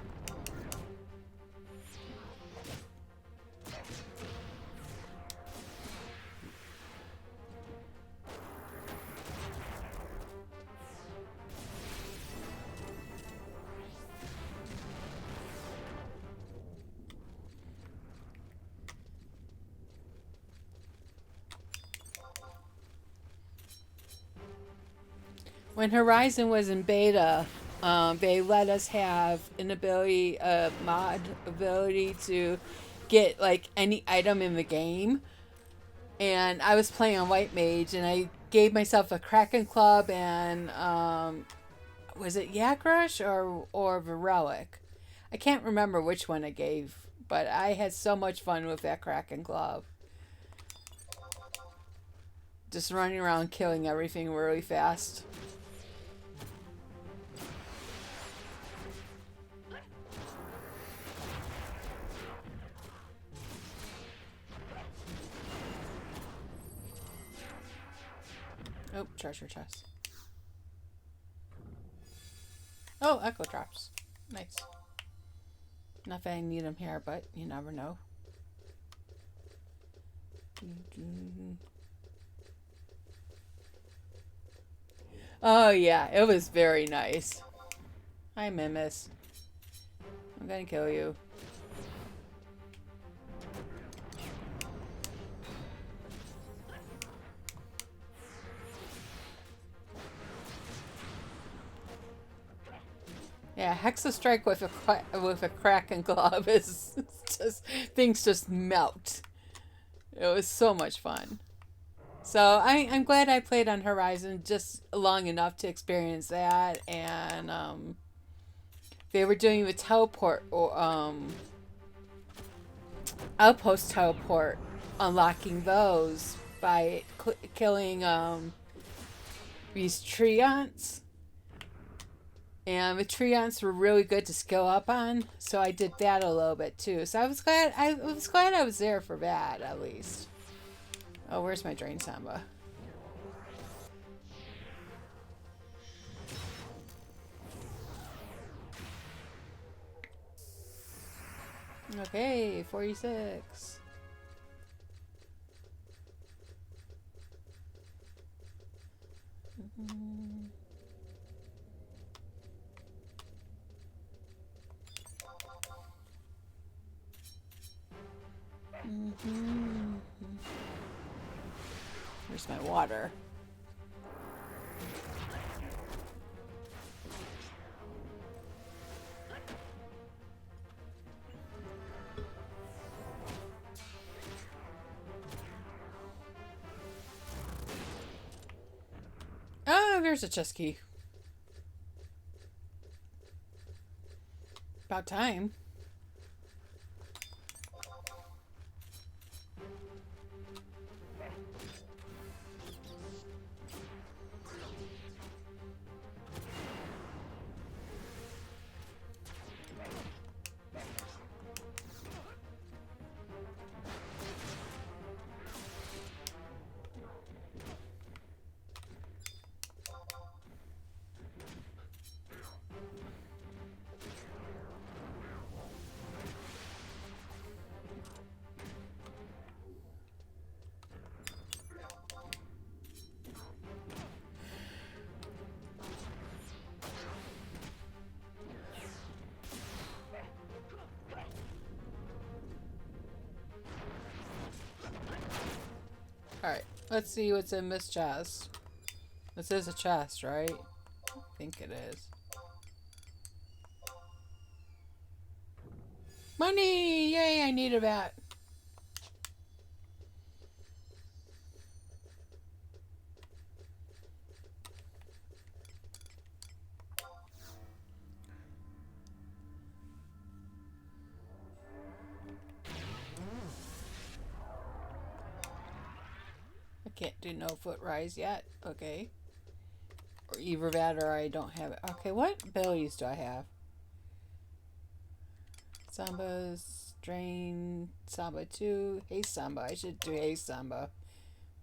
When Horizon was in beta, they let us have an ability, mod ability to get like any item in the game. And I was playing on White Mage, and I gave myself a Kraken Club and was it Yak Rush or the Relic? I can't remember which one I gave, but I had so much fun with that Kraken Club. Just running around killing everything really fast. Oh, treasure chest. Oh, echo drops. Nice. Not that I need them here, but you never know. Oh yeah, it was very nice. Hi, Mimus. I'm gonna kill you. Yeah, Hexa Strike with a Kraken Glove is just, things just melt. It was so much fun. So I'm glad I played on Horizon just long enough to experience that, and they were doing the teleport or outpost teleport, unlocking those by killing these Treants. And the Treants were really good to skill up on, so I did that a little bit too. So I was glad I was there for that at least. Oh, where's my Drain Samba? Okay, 46. Where's my water? Oh, there's a chest key. About time. Alright, let's see what's in this chest. This is a chest, right? I think it is. Money! Yay, I need a bat. Can't do no foot rise yet. Okay. Or either that or I don't have it. Okay, what abilities do I have? Zambas, Drain Samba 2. Haste Samba. I should do Haste Samba.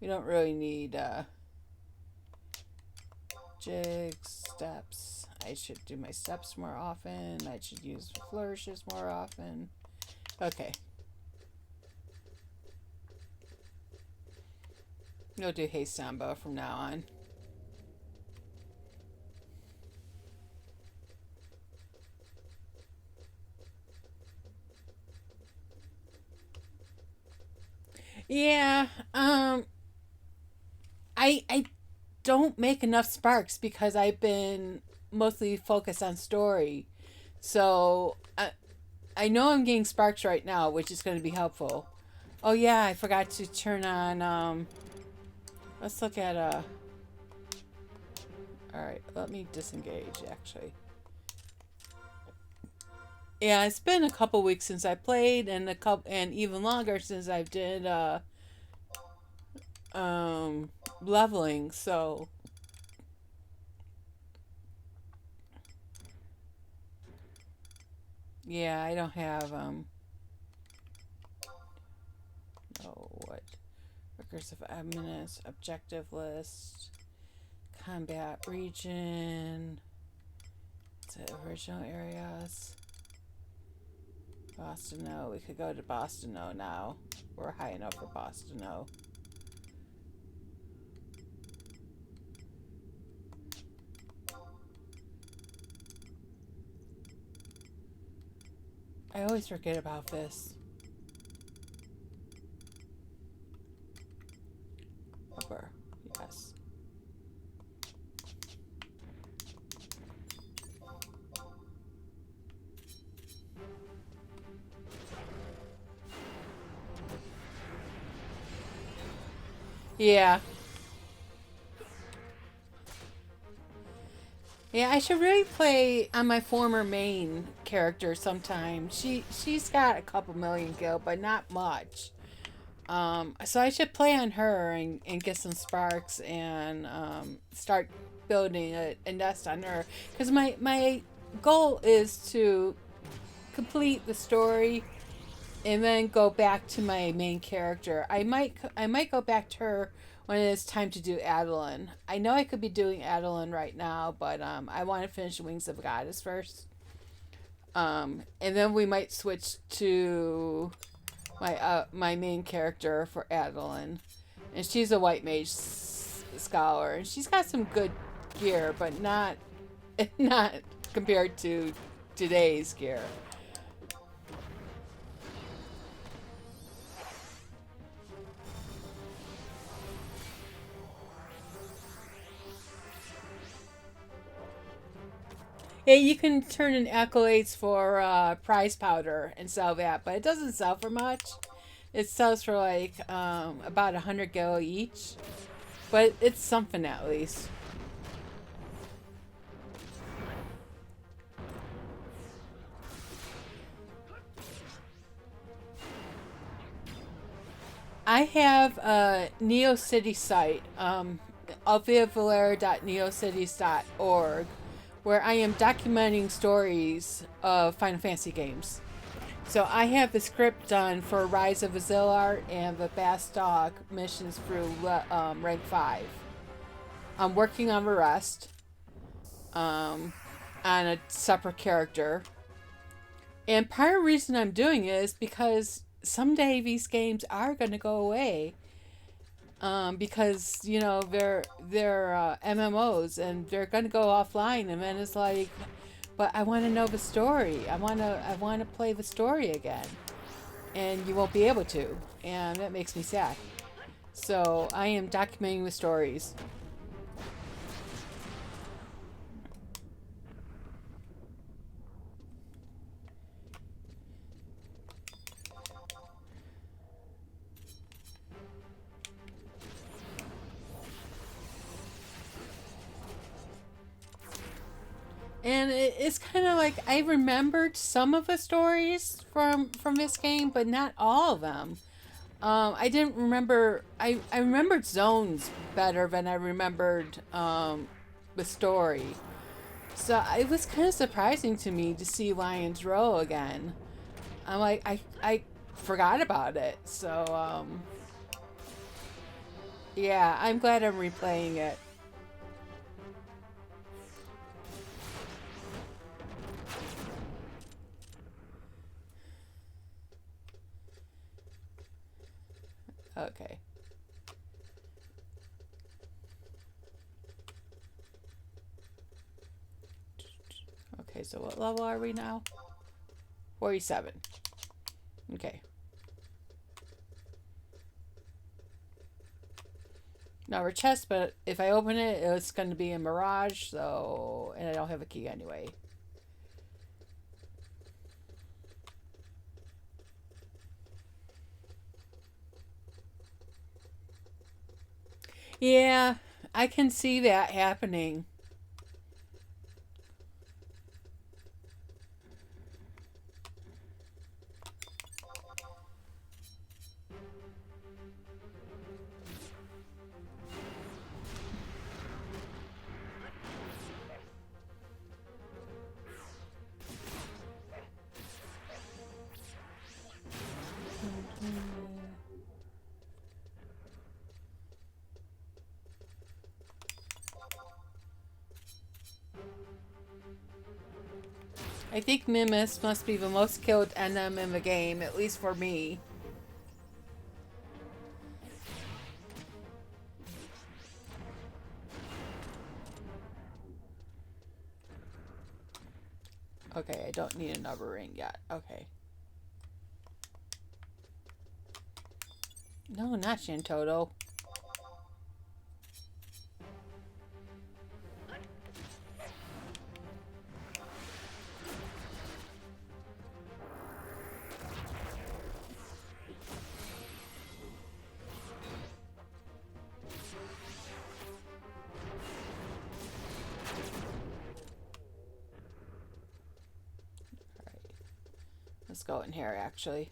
We don't really need jigs, steps. I should do my steps more often. I should use flourishes more often. Okay. No do Haste Samba from now on. Yeah, I don't make enough sparks because I've been mostly focused on story. So I know I'm getting sparks right now, which is going to be helpful. Oh yeah, I forgot to turn on. Let's look at All right, let me disengage. Actually, yeah, it's been a couple weeks since I played, and and even longer since I did leveling. So yeah, I don't have no what recursive eminence, objective list, combat region, the original areas. Bostineaux. We could go to Bostineaux now. We're high enough for Bostineaux. I always forget about this. Upper. Yes. Yeah. Yeah, I should really play on my former main character sometime. She's got a couple million gil, but not much. So I should play on her and get some sparks and start building a nest on her. Because my goal is to complete the story and then go back to my main character. I might go back to her when it's time to do Adeline. I know I could be doing Adeline right now, but I want to finish Wings of Goddess first. And then we might switch to my main character for Adeline. And she's a white mage scholar, and she's got some good gear, but not compared to today's gear. Yeah, you can turn in accolades for prize powder and sell that, but it doesn't sell for much. It sells for like about 100 gil each, but it's something at least. I have a NeoCity site, altheavalara.neocities.org, where I am documenting stories of Final Fantasy games. So I have the script done for Rise of Azilart and the Bastok missions through rank 5. I'm working on the rest on a separate character. And part of the reason I'm doing it is because someday these games are going to go away. Because they're MMOs and they're gonna go offline, and then it's like, but I want to know the story. I want to play the story again, and you won't be able to, and that makes me sad. So I am documenting the stories. And it's kind of like I remembered some of the stories from this game, but not all of them. I didn't remember. I remembered zones better than I remembered the story. So it was kind of surprising to me to see Lion's Row again. I'm like, I forgot about it. So, yeah, I'm glad I'm replaying it. Okay. Okay, so what level are we now? 47. Okay. Now we're chest, but if I open it, it's going to be a mirage, so... And I don't have a key anyway. Yeah, I can see that happening. I think Mimus must be the most killed NM in the game, at least for me. Okay, I don't need another ring yet. Okay. No, not Shantoto. Let's go in here, actually.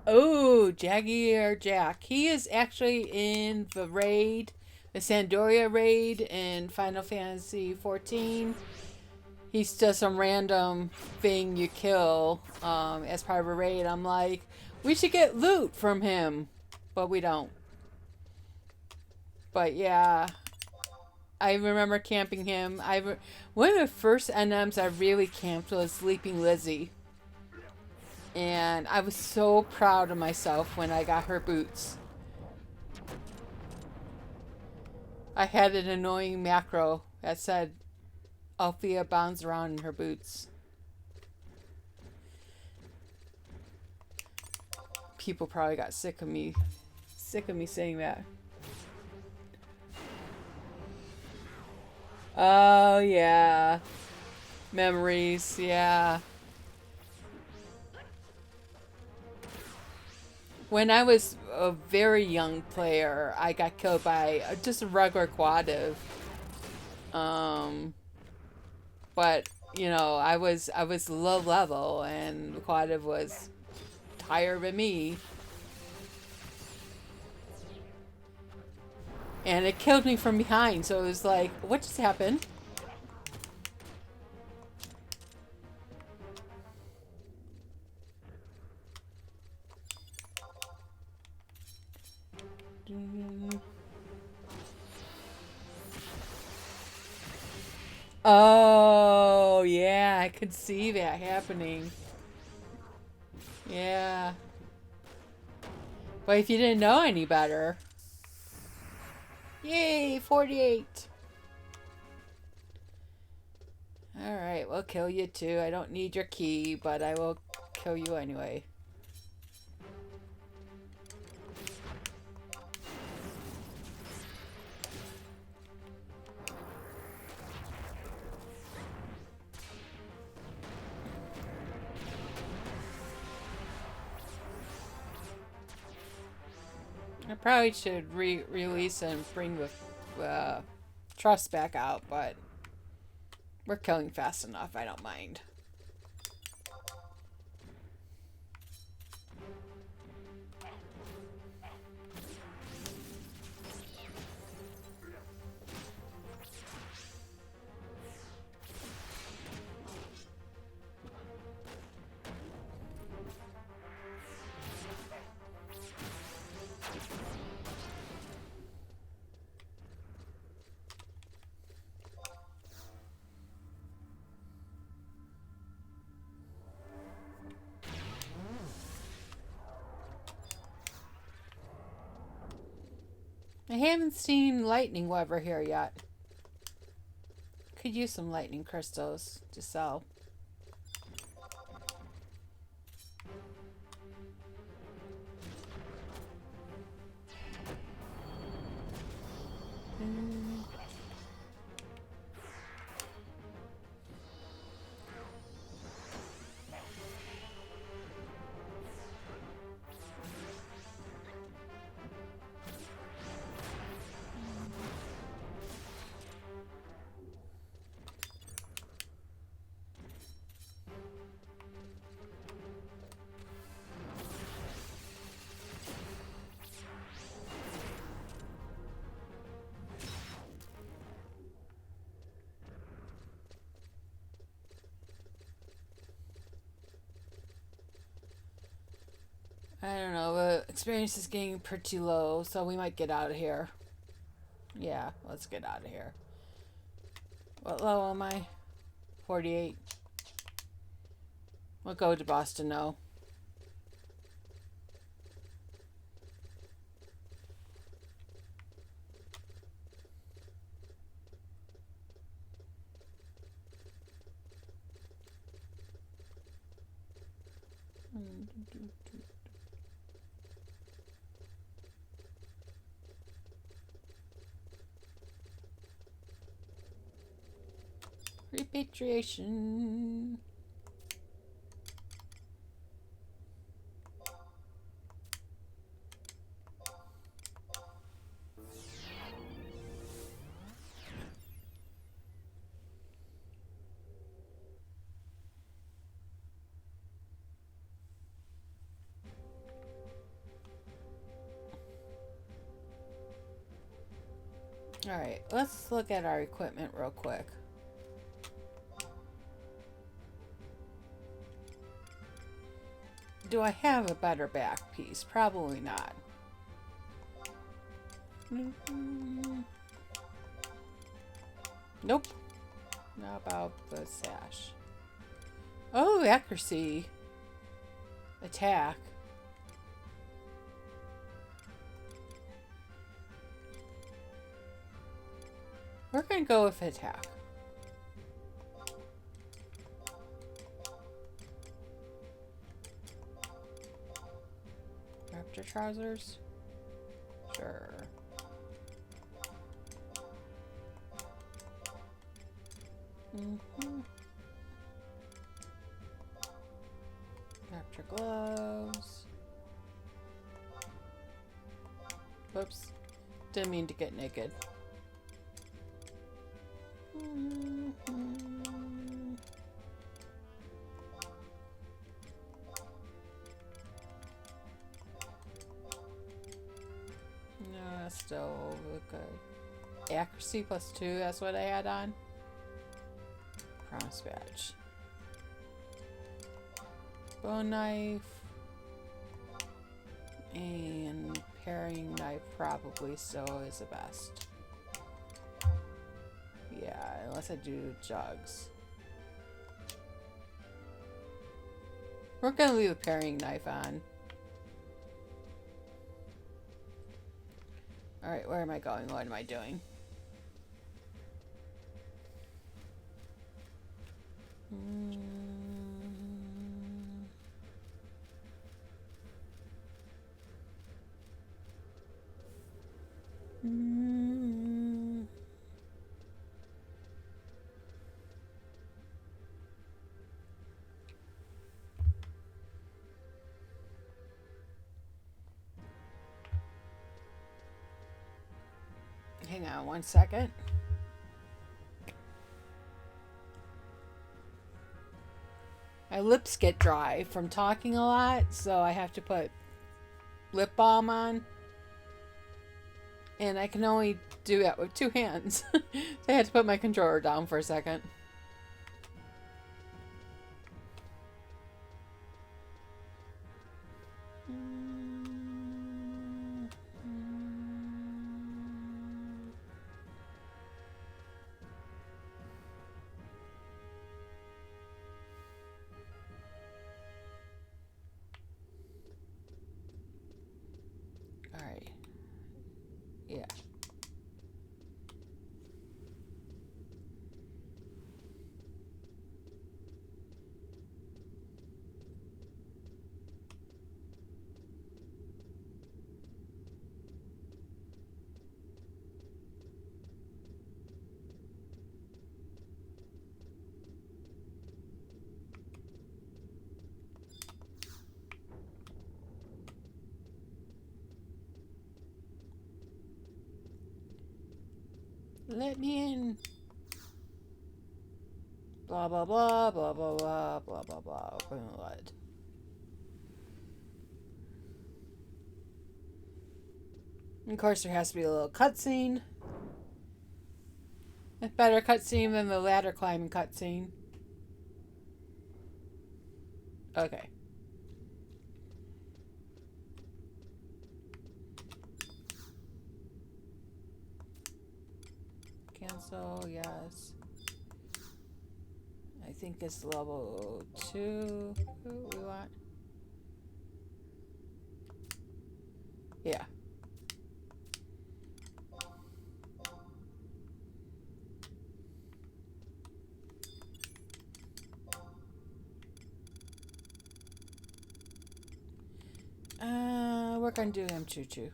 Oh, Jaguar Jack. He is actually in the raid, the Sandoria raid in Final Fantasy 14. He's just some random thing you kill as part of a raid. I'm like, we should get loot from him, but we don't. But yeah, I remember camping him. One of the first NMs I really camped was Sleeping Lizzie. And I was so proud of myself when I got her boots. I had an annoying macro that said Althea bounds around in her boots. People probably got sick of me saying that. Oh yeah. Memories, yeah. When I was a very young player, I got killed by just a regular quadiv. But you know, I was low level, and the quadiv was higher than me, and it killed me from behind. So it was like, what just happened? Oh, yeah, I could see that happening. Yeah. But if you didn't know any better. Yay, 48. Alright, we'll kill you too. I don't need your key, but I will kill you anyway. I probably should release and bring the trust back out, but we're killing fast enough. I don't mind. I haven't seen lightning weather here yet. Could use some lightning crystals to sell. I don't know, the experience is getting pretty low, so we might get out of here. Yeah, let's get out of here. What level am I? 48. We'll go to Bostineaux. Repatriation. All right, let's look at our equipment real quick. Do I have a better back piece? Probably not. Nope. How about the sash? Oh, accuracy. Attack. We're gonna go with attack. Raptor trousers? Sure. Raptor gloves. Whoops. Didn't mean to get naked. No, that's still good. Accuracy +2, that's what I had on. Promise badge. Bone knife. And paring knife probably still is the best. Yeah, unless I do jugs. We're gonna leave a paring knife on. Alright, where am I going? What am I doing? Hang on 1 second. My lips get dry from talking a lot, so I have to put lip balm on. And I can only do that with 2 hands. So I had to put my controller down for a second. Alright. Yeah. Let me in. Blah, blah, blah, blah, blah, blah, blah, blah, blah. What? Of course, there has to be a little cutscene. A better cutscene than the ladder climbing cutscene. Okay. Cancel, yes. I think it's level 2 we want. Yeah. We're gonna do him choo-choo.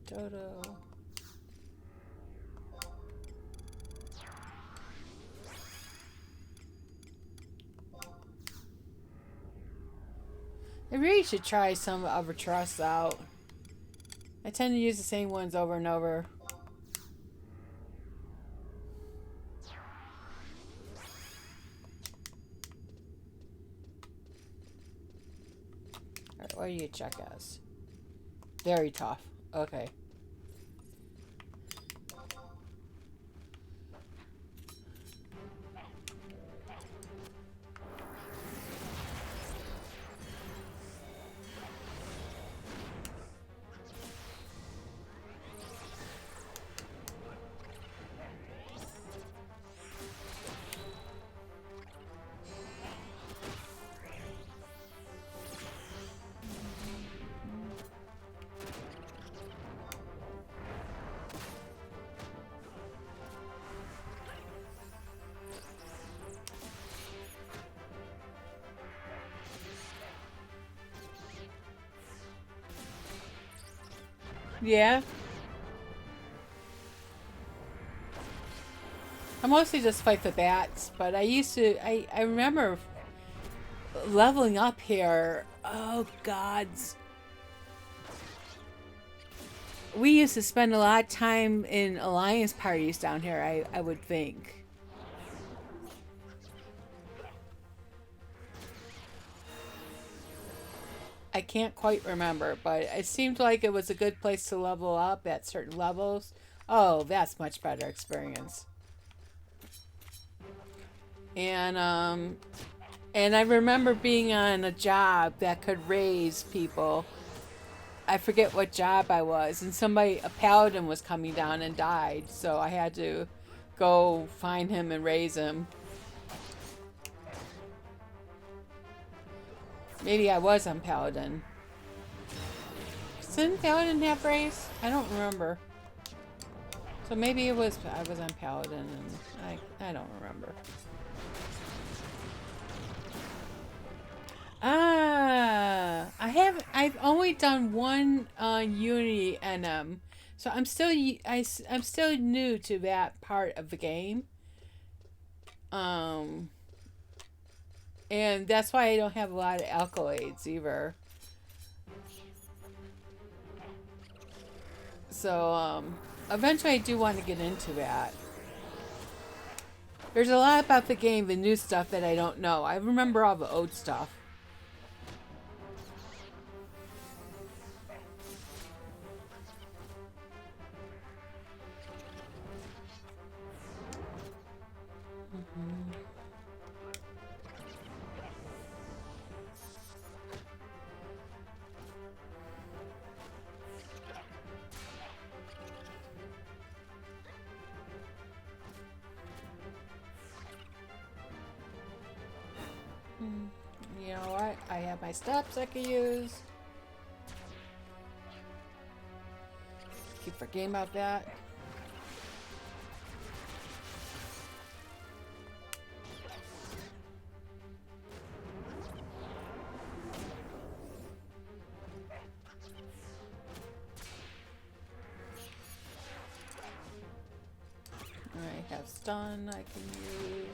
Toto. I really should try some other trusts out. I tend to use the same ones over and over. Alright, what do you check as? Very tough. Okay. Yeah. I mostly just fight the bats, but I remember leveling up here. Oh, gods. We used to spend a lot of time in alliance parties down here, I would think. I can't quite remember, but it seemed like it was a good place to level up at certain levels. Oh, that's much better experience. And I remember being on a job that could raise people. I forget what job I was, and a paladin was coming down and died, so I had to go find him and raise him. Maybe I was on paladin. Didn't paladin have raise? I don't remember. So maybe I was on paladin, and I don't remember. I've only done one Unity NM, so I'm still new to that part of the game. And that's why I don't have a lot of accolades either. So eventually I do want to get into that. There's a lot about the game, the new stuff that I don't know. I remember all the old stuff. You know what? I have my steps I can use. Keep forgetting about that. I have stun I can use.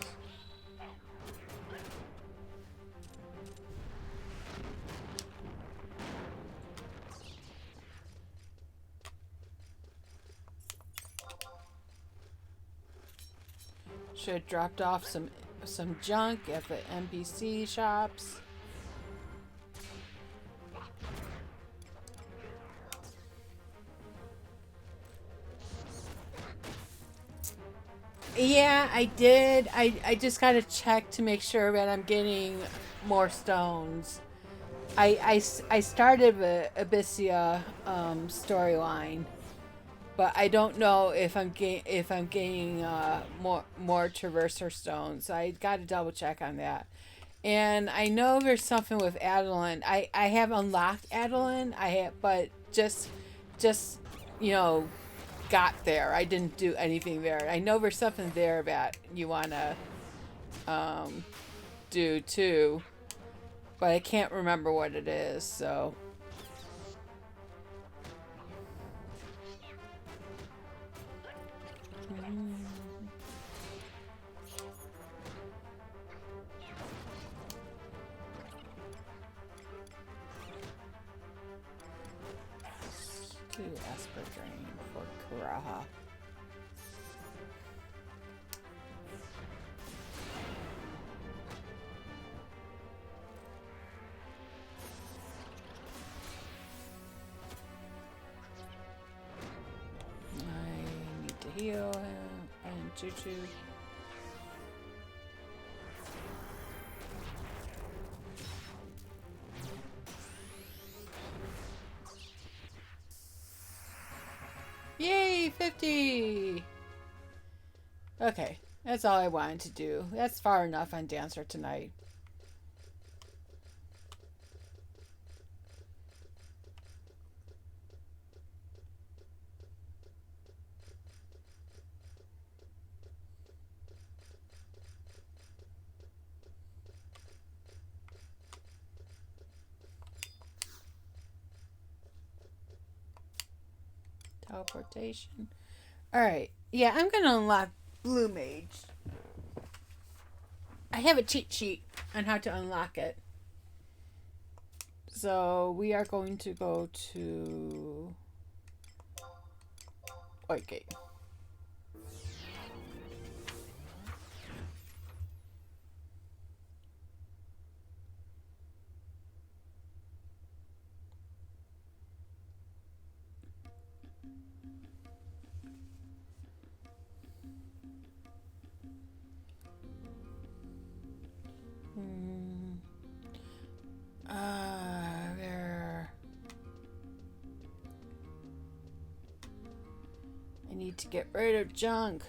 Should have dropped off some junk at the NPC shops. Yeah, I did. I just gotta check to make sure that I'm getting more stones. I started the Abyssia storyline, but I don't know if I'm gaining more traverser stones. So I got to double check on that. And I know there's something with Adeline. I have unlocked Adeline. But just you know, got there. I didn't do anything there. I know there's something there that you wanna do too, but I can't remember what it is. So. Do Esper Drain for Karaha. I need to heal him and Choo-Choo. Yay, 50! Okay, that's all I wanted to do. That's far enough on Dancer tonight. Teleportation. Alright. Yeah, I'm going to unlock Blue Mage. I have a cheat sheet on how to unlock it. So we are going to go to Whitegate. There. I need to get rid of junk.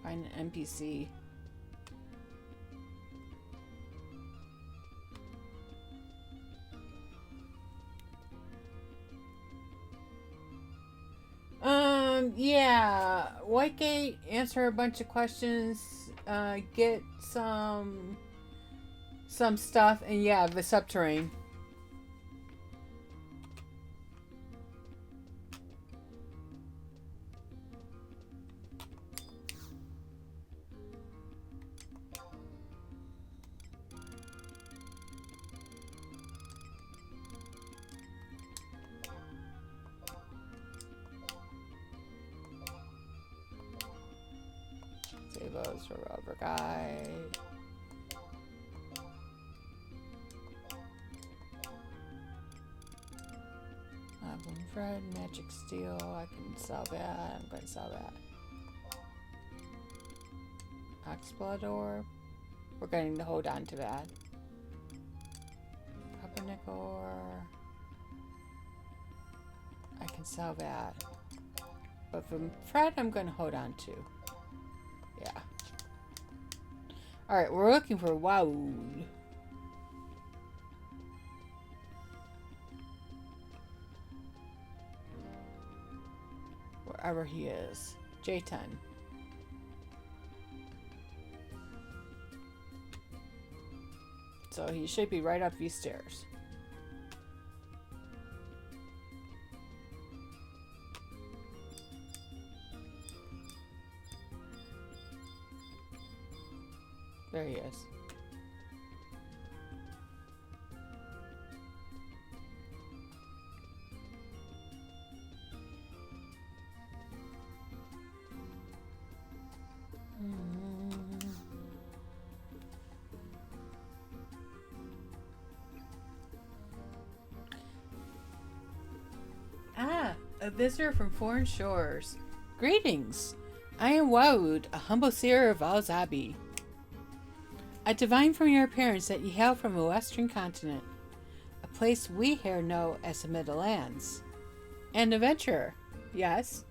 Find an NPC. Yeah, Whitegate, answer a bunch of questions, get some stuff, and yeah, the subterrane. Save those for Rubber Guy. Boom Thread, Magic Steel, I can sell that. I'm going to sell that. Oxblood Orb. We're going to hold on to that. Copper Nickel Ore. I can sell that. But from Fred, I'm going to hold on to. Yeah. Alright, we're looking for Woud. Wherever he is. J10. So he should be right up these stairs. There he is. A visitor from foreign shores. Greetings. I am Waoud, a humble seer of Al-Zabi. I divine from your appearance that ye hail from a western continent, a place we here know as the Middle Lands. An adventurer, yes?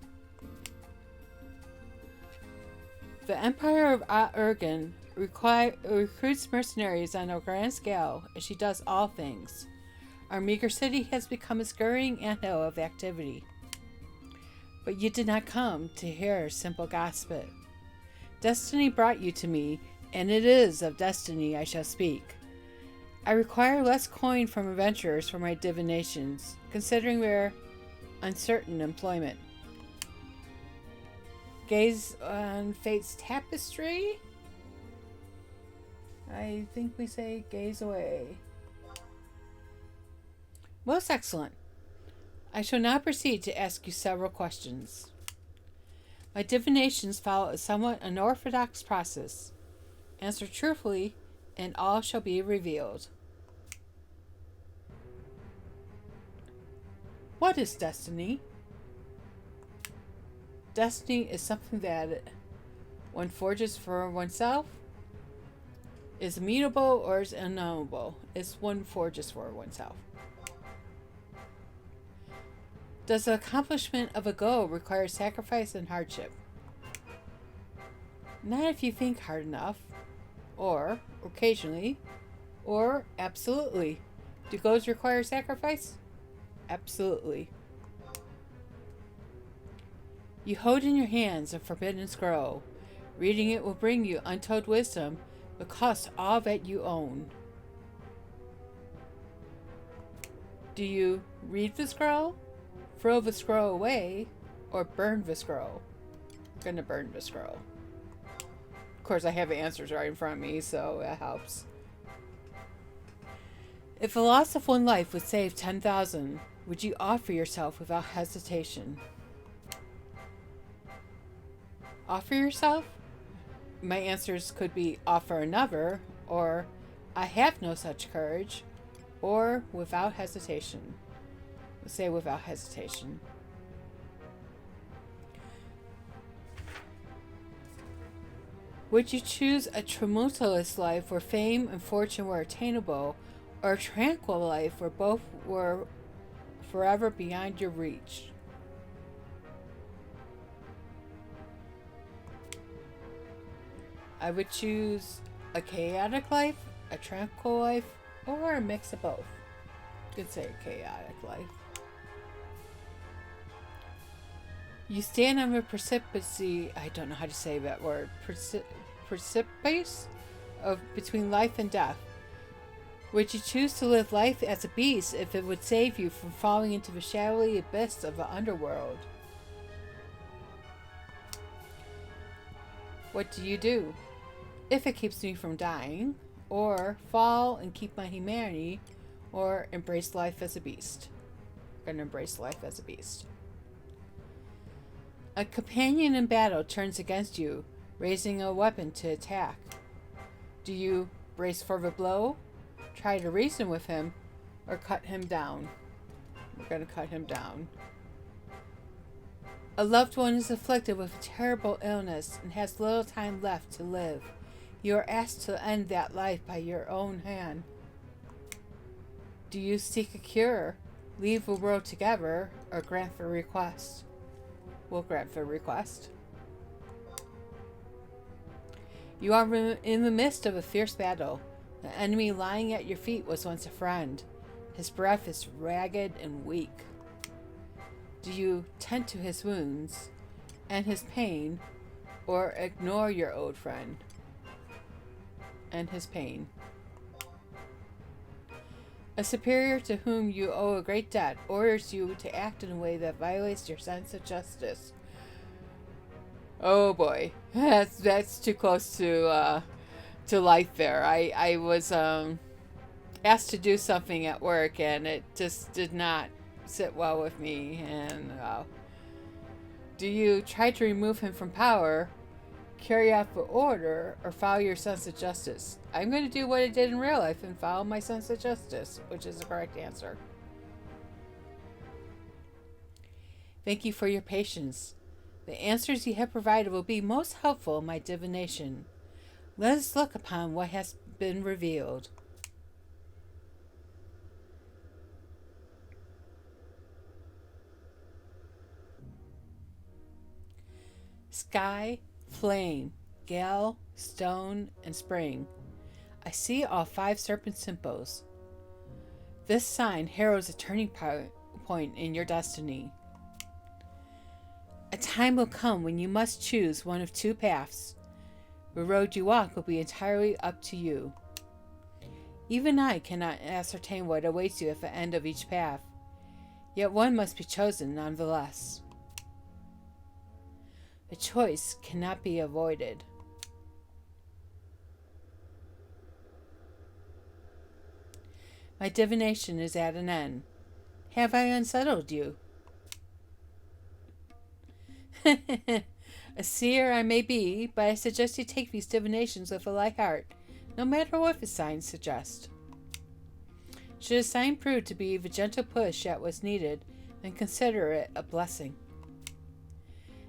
The Empire of Urgan recruits mercenaries on a grand scale, as she does all things. Our meager city has become a scurrying anthill of activity. But you did not come to hear simple gossip. Destiny brought you to me, and it is of destiny I shall speak. I require less coin from adventurers for my divinations, considering their uncertain employment. Gaze on fate's tapestry? I think we say gaze away. Most excellent. I shall now proceed to ask you several questions. My divinations follow a somewhat unorthodox process. Answer truthfully, and all shall be revealed. What is destiny? Destiny is something that one forges for oneself, is immutable or is unknowable. It's one forges for oneself. Does the accomplishment of a goal require sacrifice and hardship? Not if you think hard enough, or occasionally, or absolutely. Do goals require sacrifice? Absolutely. You hold in your hands a forbidden scroll. Reading it will bring you untold wisdom, but cost all that you own. Do you read the scroll, throw the scroll away, or burn the scroll? I'm gonna burn the scroll. Of course, I have the answers right in front of me, so that helps. If the loss of one life would save 10,000, would you offer yourself without hesitation? Offer yourself? My answers could be offer another, or I have no such courage, or without hesitation. We'll say without hesitation. Would you choose a tumultuous life where fame and fortune were attainable, or a tranquil life where both were forever beyond your reach? I would choose a chaotic life, a tranquil life, or a mix of both. You could say a chaotic life. You stand on the precipice, I don't know how to say that word, precipice of between life and death. Would you choose to live life as a beast if it would save you from falling into the shadowy abyss of the underworld? What do you do? If it keeps me from dying, or fall and keep my humanity, or embrace life as a beast. I'm going to embrace life as a beast. A companion in battle turns against you, raising a weapon to attack. Do you brace for the blow, try to reason with him, or cut him down? We're going to cut him down. A loved one is afflicted with a terrible illness and has little time left to live. You are asked to end that life by your own hand. Do you seek a cure, leave the world together, or grant the request? We'll grant the request. You are in the midst of a fierce battle. The enemy lying at your feet was once a friend. His breath is ragged and weak. Do you tend to his wounds and his pain, or ignore your old friend and his pain? A superior to whom you owe a great debt orders you to act in a way that violates your sense of justice. Oh boy, that's too close to life there. I was asked to do something at work, and it just did not sit well with me. And do you try to remove him from power, carry out the order, or follow your sense of justice? I'm going to do what I did in real life and follow my sense of justice, which is the correct answer. Thank you for your patience. The answers you have provided will be most helpful in my divination. Let us look upon what has been revealed. Sky, flame, gale, stone, and spring. I see all 5 serpent symbols. This sign heralds a turning point in your destiny. A time will come when you must choose one of 2 paths. The road you walk will be entirely up to you. Even I cannot ascertain what awaits you at the end of each path, yet one must be chosen nonetheless. The choice cannot be avoided. My divination is at an end. Have I unsettled you? A seer I may be, but I suggest you take these divinations with a light heart, no matter what the signs suggest. Should a sign prove to be the gentle push that was needed, then consider it a blessing.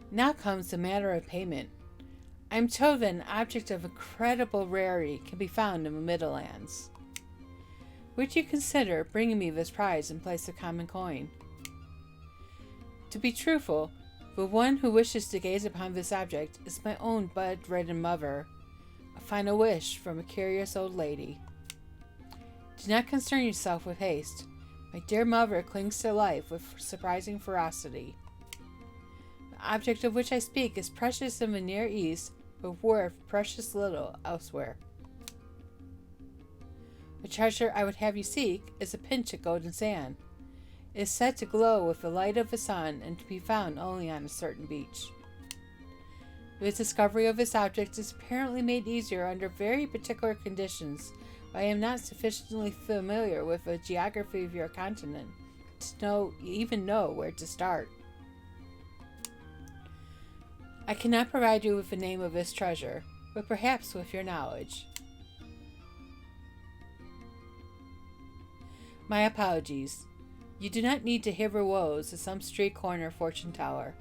Now comes the matter of payment. I am told that an object of incredible rarity can be found in the Middlelands. Would you consider bringing me this prize in place of common coin? To be truthful, the one who wishes to gaze upon this object is my own bedridden mother, a final wish from a curious old lady. Do not concern yourself with haste. My dear mother clings to life with surprising ferocity. The object of which I speak is precious in the Near East, but worth precious little elsewhere. The treasure I would have you seek is a pinch of golden sand. It is said to glow with the light of the sun and to be found only on a certain beach. The discovery of this object is apparently made easier under very particular conditions, but I am not sufficiently familiar with the geography of your continent to even know where to start. I cannot provide you with the name of this treasure, but perhaps with your knowledge. My apologies. You do not need to hear the woes of some street corner fortune teller.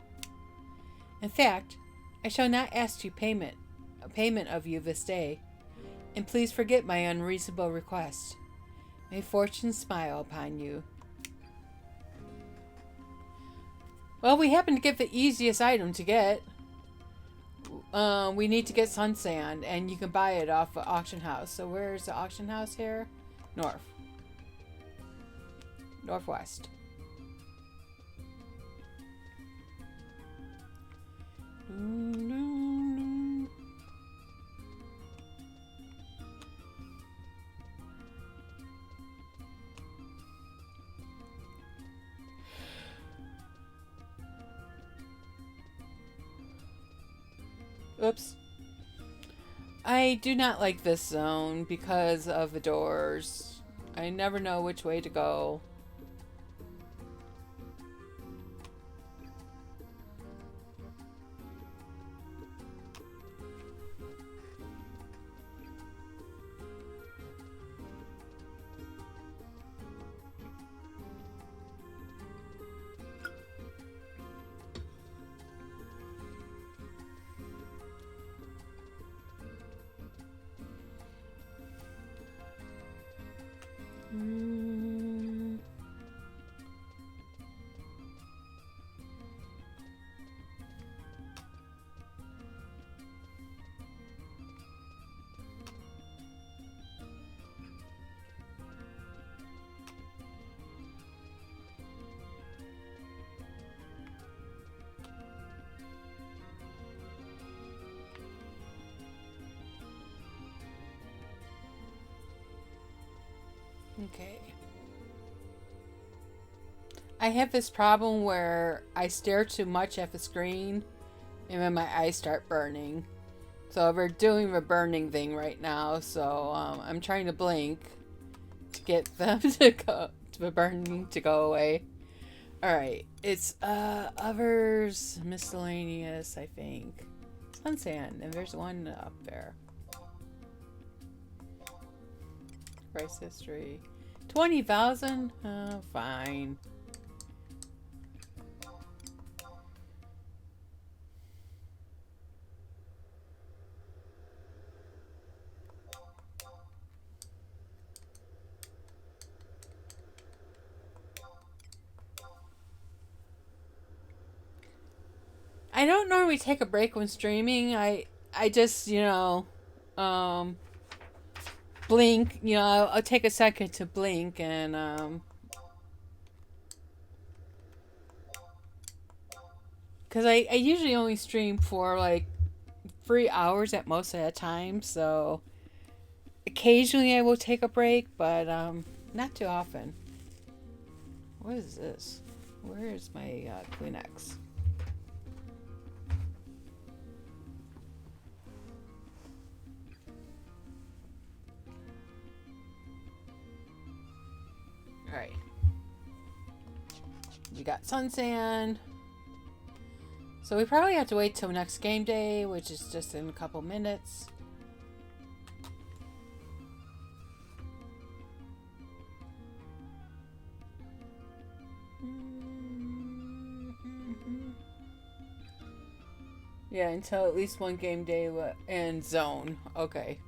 In fact, I shall not ask you payment of you this day, and please forget my unreasonable request. May fortune smile upon you. Well, we happen to get the easiest item to get. We need to get sun sand, and you can buy it off the auction house. So where's the auction house here? Northwest. Oops. I do not like this zone because of the doors. I never know which way to go. Okay. I have this problem where I stare too much at the screen and then my eyes start burning. So we're doing the burning thing right now, so I'm trying to blink to get them to go, to the burning to go away. Alright, it's others, miscellaneous, I think. Sun sand, and there's one up there. Price history. 20,000? Oh, fine. I don't normally take a break when streaming. I just, you know, blink. You know, I'll take a second to blink and because I usually only stream for like 3 hours at most at a time, so occasionally I will take a break, but not too often. What is this? Where is my Kleenex? Alright. We got Sun Sand. So we probably have to wait till next game day, which is just in a couple minutes. Yeah, until at least one game day and zone. Okay.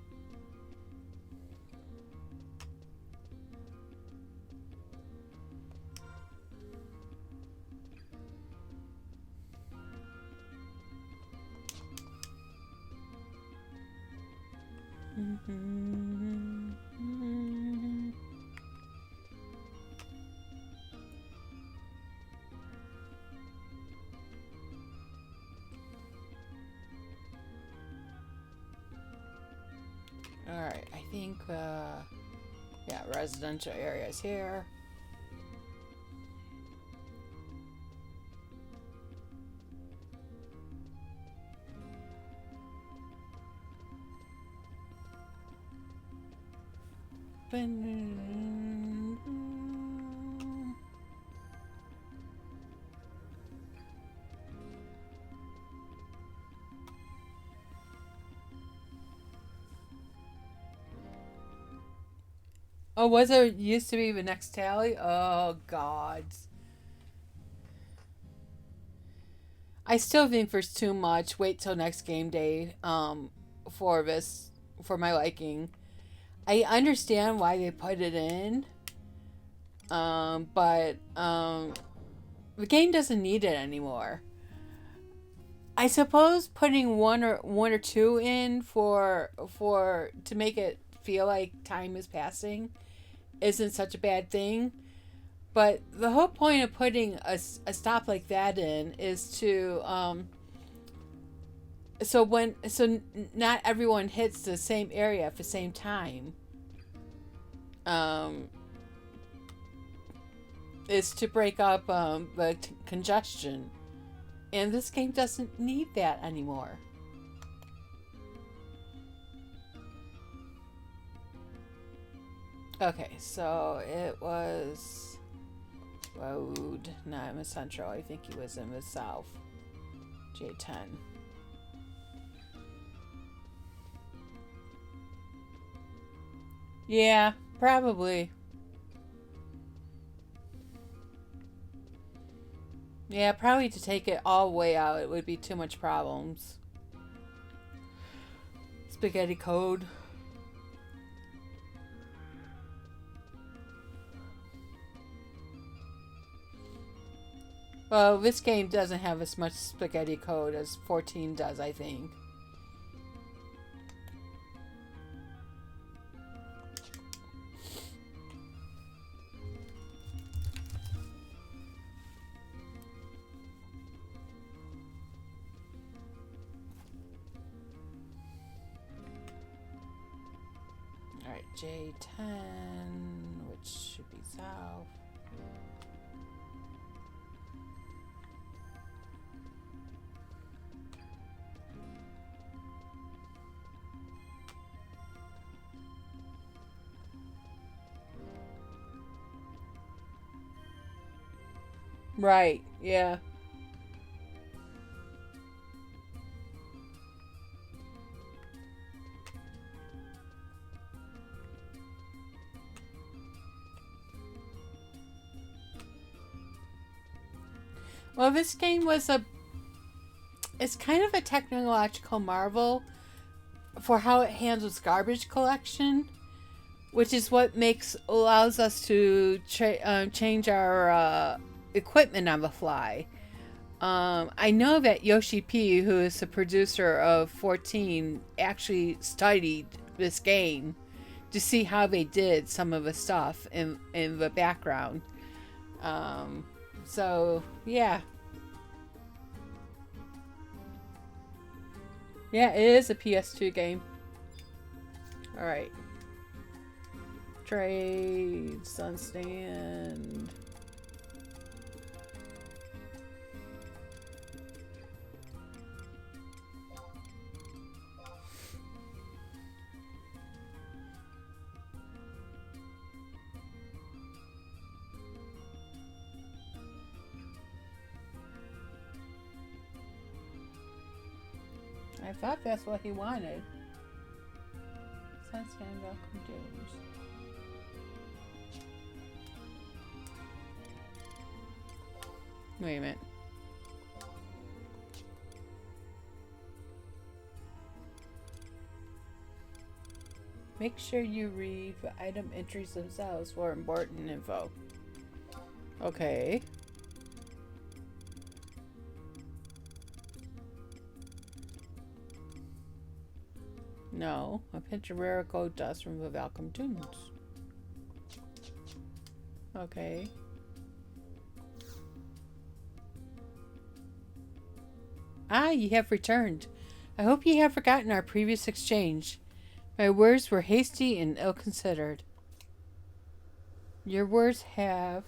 Alright, I think, yeah, residential areas here. Oh, was there used to be the next tally? Oh, God. I still think there's too much. Wait till next game day for this, for my liking. I understand why they put it in, but the game doesn't need it anymore. I suppose putting one or two in for to make it feel like time is passing isn't such a bad thing. But the whole point of putting a stop like that in is to so not everyone hits the same area at the same time. Is to break up the congestion, and this game doesn't need that anymore. Okay, so it was road, not in the central. I think he was in the south. J10. Yeah, probably. Yeah, probably to take it all the way out, it would be too much problems. Spaghetti code. Well, this game doesn't have as much spaghetti code as 14 does, I think. Alright, J10, which should be south. Right, yeah. Well, this game was it's kind of a technological marvel for how it handles garbage collection, which is what allows us to change our equipment on the fly. I know that Yoshi P, who is the producer of 14, actually studied this game to see how they did some of the stuff in the background. So, yeah. Yeah, it is a PS2 game. Alright. Trade, Sunstand. I thought that's what he wanted. Sunstand, welcome dudes. Wait a minute. Make sure you read the item entries themselves for important info. Okay. No, a pinch of rare gold dust from the Valcom Dunes. Okay. Ah, ye have returned. I hope ye have forgotten our previous exchange. My words were hasty and ill-considered. Your words have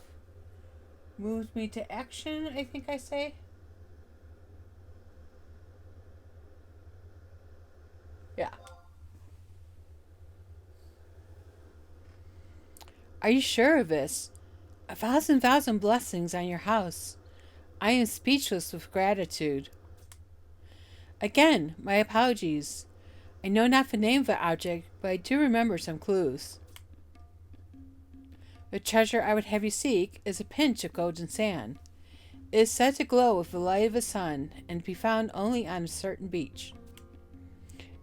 moved me to action, I think I say. Yeah. Are you sure of this? 1,000 blessings on your house. I am speechless with gratitude. Again, my apologies. I know not the name of the object, but I do remember some clues. The treasure I would have you seek is a pinch of golden sand. It is said to glow with the light of the sun and to be found only on a certain beach.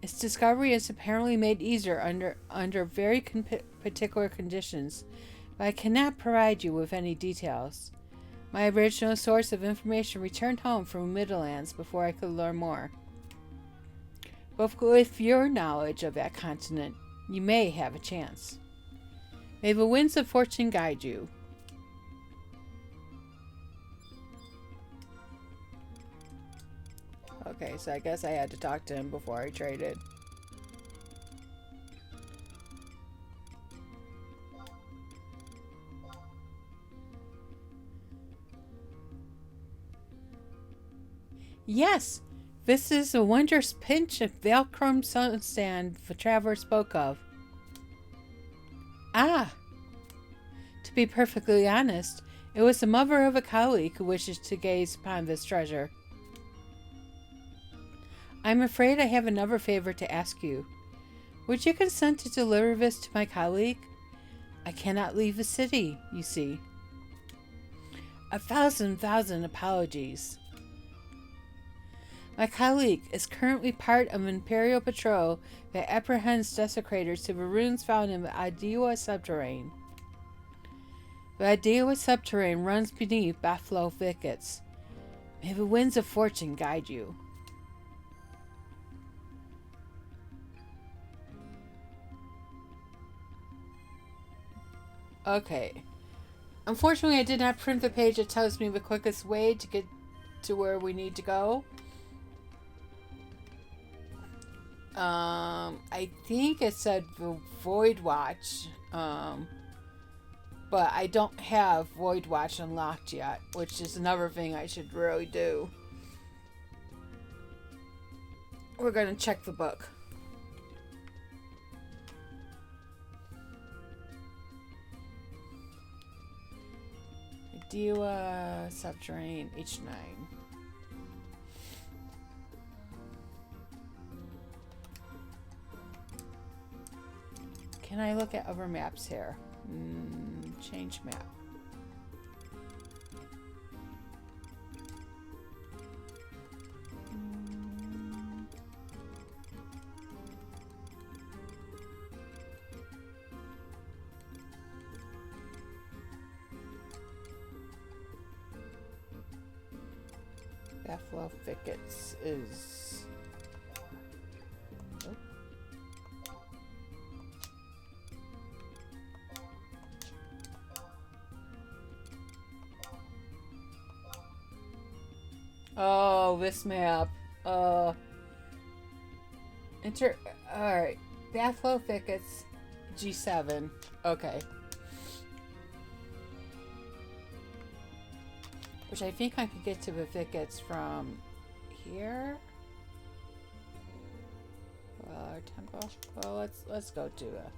Its discovery is apparently made easier under very particular conditions, but I cannot provide you with any details. My original source of information returned home from the Midlands before I could learn more. But with your knowledge of that continent, you may have a chance. May the winds of fortune guide you. Okay, so I guess I had to talk to him before I traded. Yes, this is a wondrous pinch of Valcrum Sunstand the traveler spoke of. Ah! To be perfectly honest, it was the mother of a colleague who wishes to gaze upon this treasure. I'm afraid I have another favor to ask you. Would you consent to deliver this to my colleague? I cannot leave the city, you see. 1,000 apologies. My colleague is currently part of an Imperial patrol that apprehends desecrators to the ruins found in the Adiwa subterrane. The Adiwa subterrane runs beneath Buffalo thickets. May the winds of fortune guide you. Okay. Unfortunately, I did not print the page that tells me the quickest way to get to where we need to go. I think it said Void Watch, but I don't have Void Watch unlocked yet, which is another thing I should really do. We're gonna check the book. Adiwa Subterranean H9. Can I look at other maps here? Change map. Buffalo Thickets is... Oh, this map. Alright. Buffalo Thickets, G7. Okay. Which I think I could get to the thickets from here. Temple. Well, let's go to a...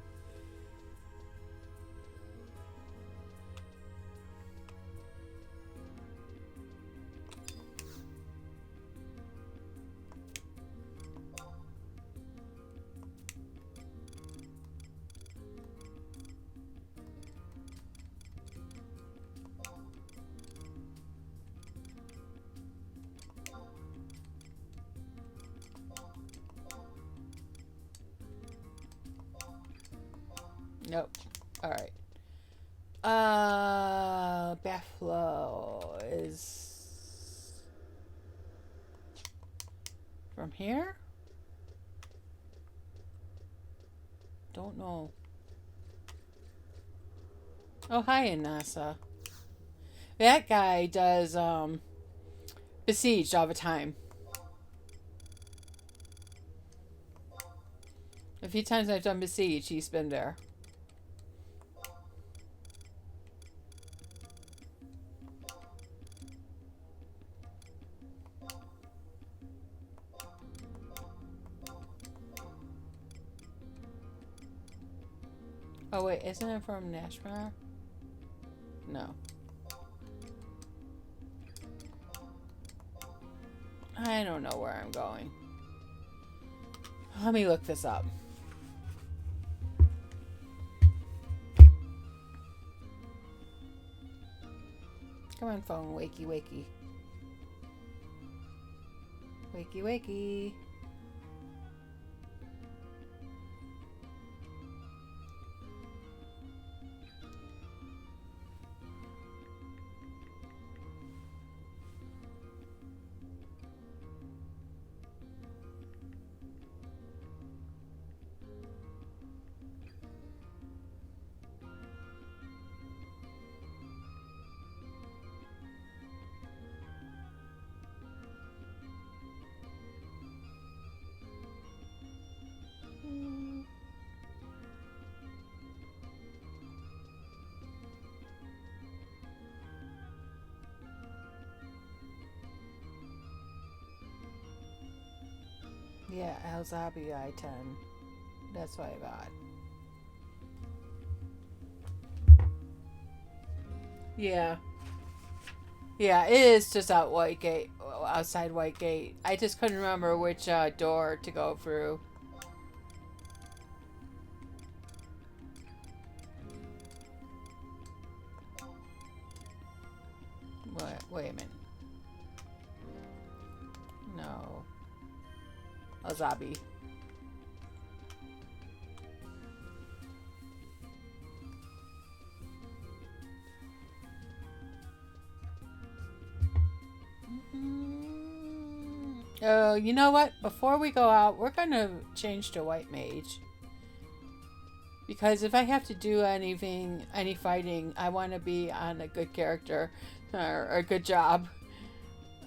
Nope. Alright. Buffalo is from here? Don't know. Oh, hi, NASA. That guy does, Besieged all the time. A few times I've done Besieged, he's been there. Oh wait, isn't it from Nashmar? No. I don't know where I'm going. Let me look this up. Come on, phone. Wakey, wakey. Wakey, wakey. Yeah, Alzabi I-10. That's what I got. Yeah. Yeah, it is just out Whitegate, outside Whitegate. I just couldn't remember which door to go through. Wait a minute. No. Alzabi. Oh, you know what? Before we go out, we're going to change to White Mage. Because if I have to do anything, any fighting, I want to be on a good character or a good job.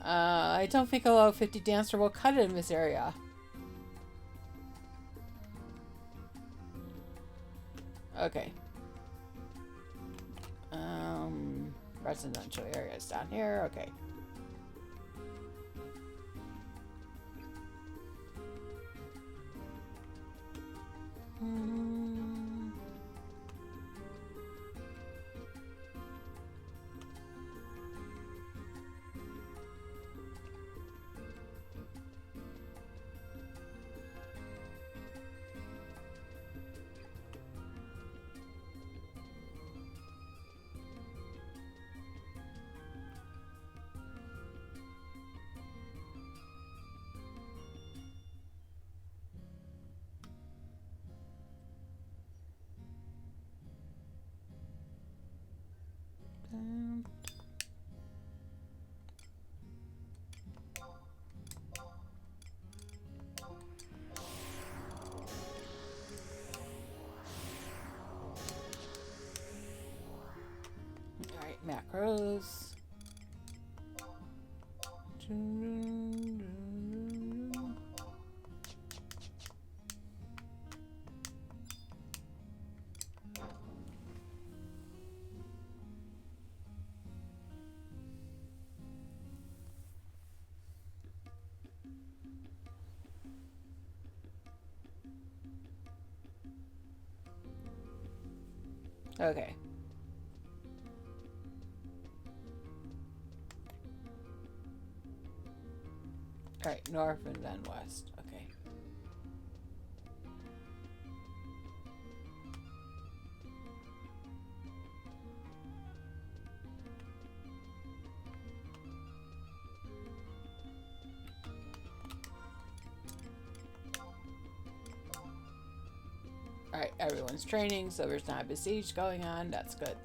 I don't think a low 50 dancer will cut it in this area. Okay. Residential areas down here. Okay. macros. Okay. Alright, north and then west. Okay. Alright, everyone's training, so there's not a besiege going on. That's good.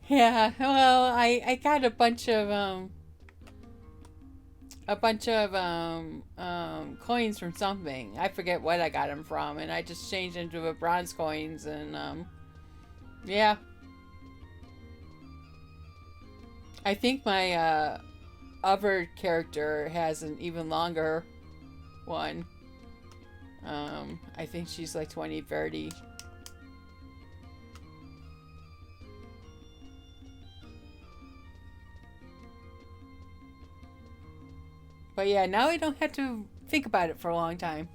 Yeah, well, I got a bunch of coins from something. I forget what I got them from, and I just changed into the bronze coins, and yeah. I think my other character has an even longer one. I think she's like 2030. But yeah, now I don't have to think about it for a long time.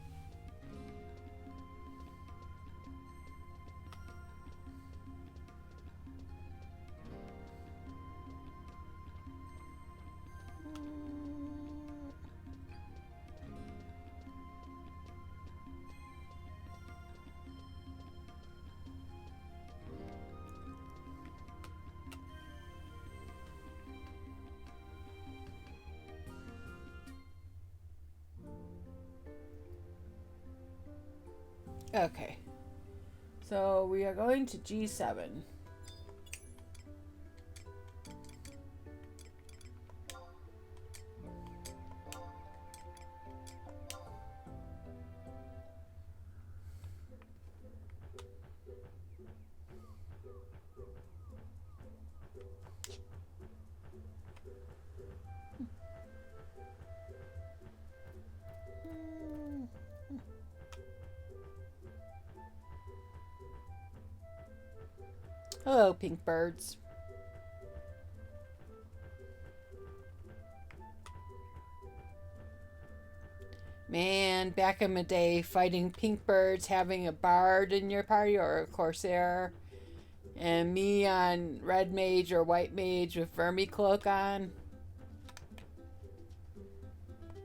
Okay, so we are going to G7. Hello, pink birds. Man, back in the day, fighting pink birds, having a bard in your party or a corsair, and me on red mage or white mage with vermi cloak on.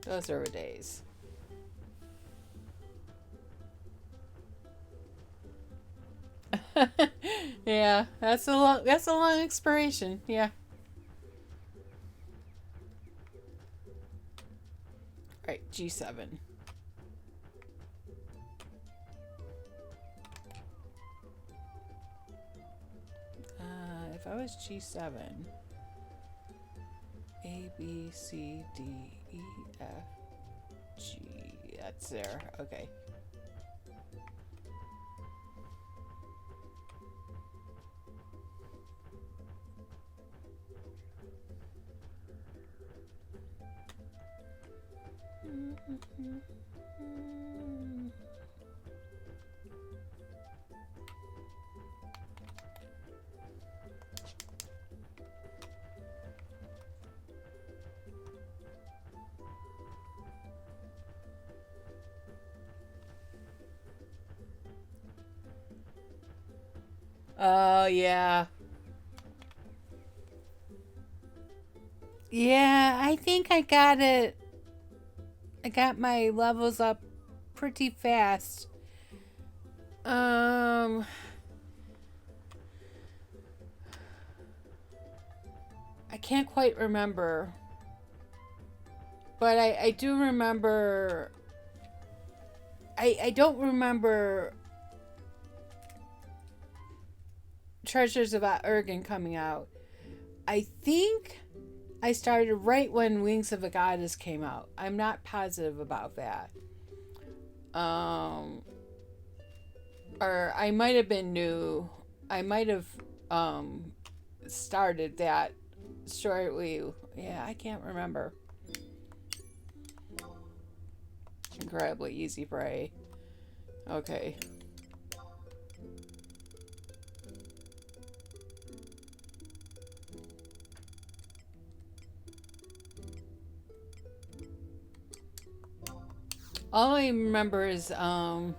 Those are the days. Yeah, that's a long expiration. Yeah. All right, G7. If I was G7, A, B, C, D, E, F, G. That's there. Okay. Oh, yeah. Yeah, I think I got it. I got my levels up pretty fast. I can't quite remember. But I do remember... I don't remember Treasures of Urgan coming out. I think I started right when Wings of a Goddess came out. I'm not positive about that. Or I might have been new. I might have started that shortly. Yeah, I can't remember. Incredibly easy prey. Okay. All I remember is when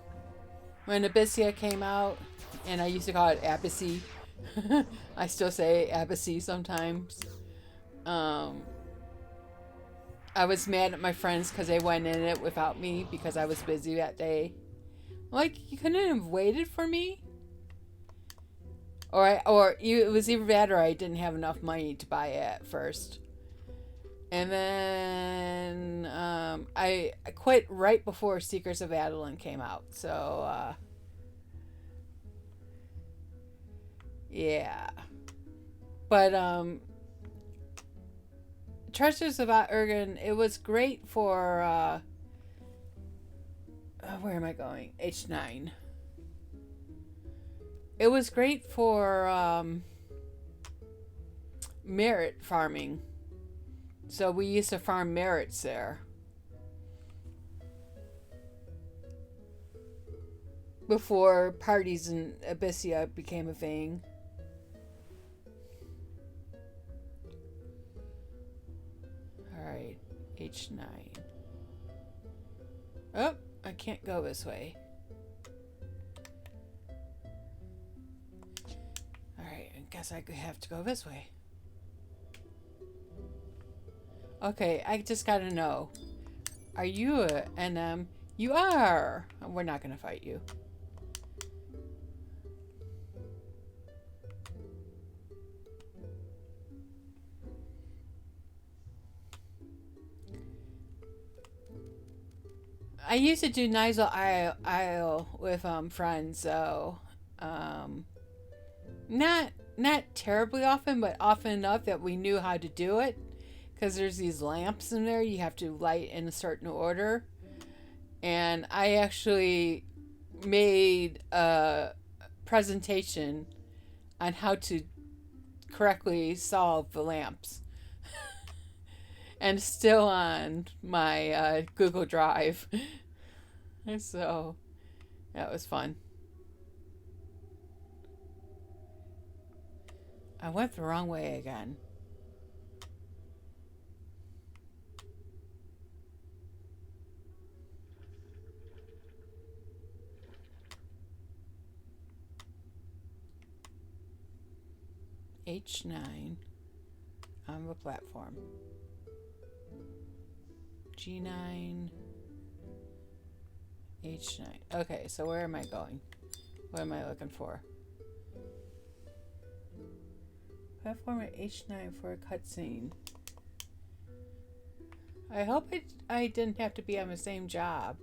Abyssia came out, and I used to call it Abyssy. I still say Abyssy sometimes. I was mad at my friends because they went in it without me because I was busy that day. Like, you couldn't have waited for me? It was either that or I didn't have enough money to buy it at first. And then I quit right before Secrets of Adeline came out. So, yeah. But Treasures of Urgan, it was great for where am I going? H9. It was great for merit farming. So we used to farm merits there. Before parties in Abyssia became a thing. Alright, H9. Oh, I can't go this way. Alright, I guess I have to go this way. Okay, I just gotta know. Are you a NM? You are! We're not gonna fight you. I used to do Nigel Isle with friends, so not terribly often, but often enough that we knew how to do it. Because there's these lamps in there you have to light in a certain order. And I actually made a presentation on how to correctly solve the lamps. And still on my Google Drive. So, that was fun. I went the wrong way again. H9 on the platform. G9, H9. Okay, so where am I going? What am I looking for? Platform at H9 for a cutscene. I hope I didn't have to be on the same job.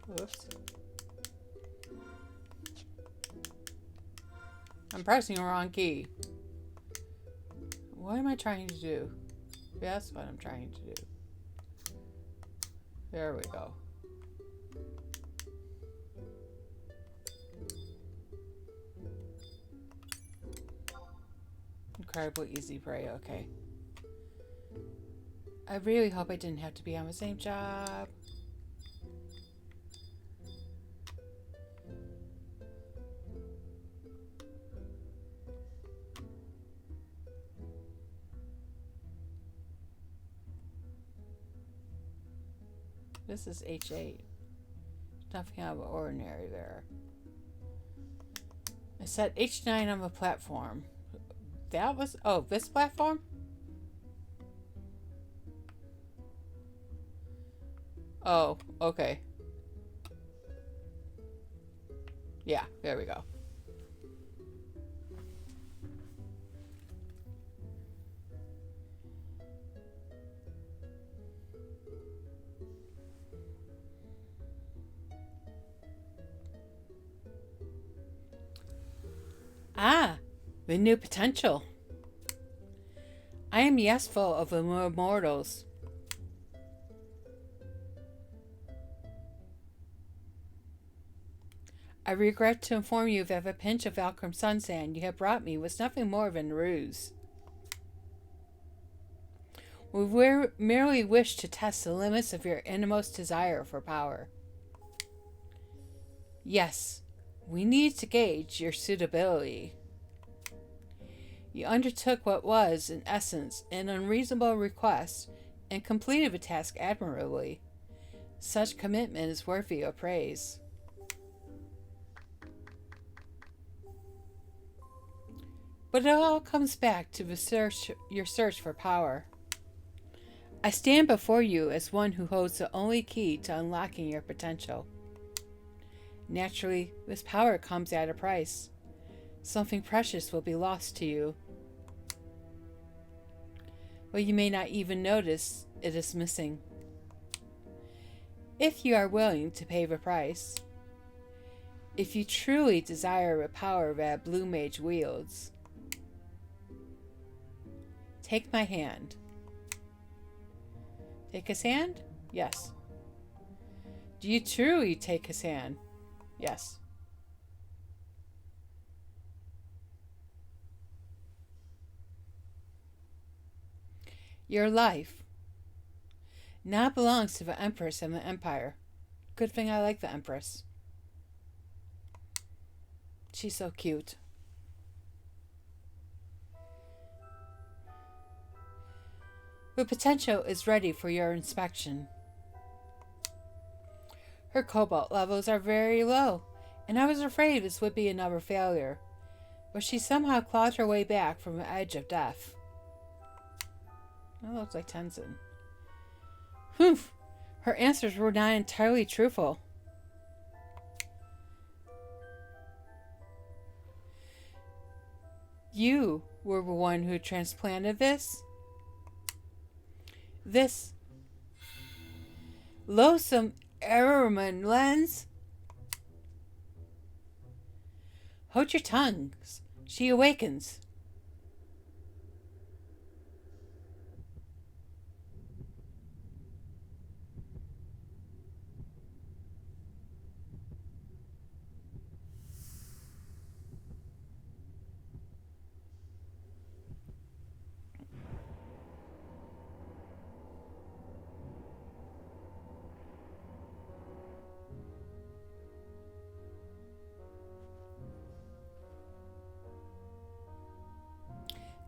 Whoops. I'm pressing the wrong key. What am I trying to do? That's what I'm trying to do. There we go. Incredibly easy prey, okay. I really hope I didn't have to be on the same job. This is H8. Nothing out of the ordinary there. I said H9 on the platform. That was... Oh, this platform? Oh, okay. Yeah, there we go. Ah, the new potential. I am yesful of the immortals. I regret to inform you that the pinch of Alcrum Sunsand you have brought me was nothing more than a ruse. We merely wish to test the limits of your innermost desire for power. Yes, we need to gauge your suitability. You undertook what was, in essence, an unreasonable request and completed the task admirably. Such commitment is worthy of praise. But it all comes back to your search for power. I stand before you as one who holds the only key to unlocking your potential. Naturally, this power comes at a price. Something precious will be lost to you. But you may not even notice it is missing. If you are willing to pay the price, if you truly desire the power that Blue Mage wields, take my hand. Take his hand? Yes. Do you truly take his hand? Yes. Your life now belongs to the Empress and the Empire. Good thing I like the Empress. She's so cute. The potential is ready for your inspection. Her cobalt levels are very low, and I was afraid this would be another failure. But she somehow clawed her way back from the edge of death. That looks like Tenzin. Humph! Her answers were not entirely truthful. You were the one who transplanted this? This loathsome Araman lens? Hold your tongues. She awakens.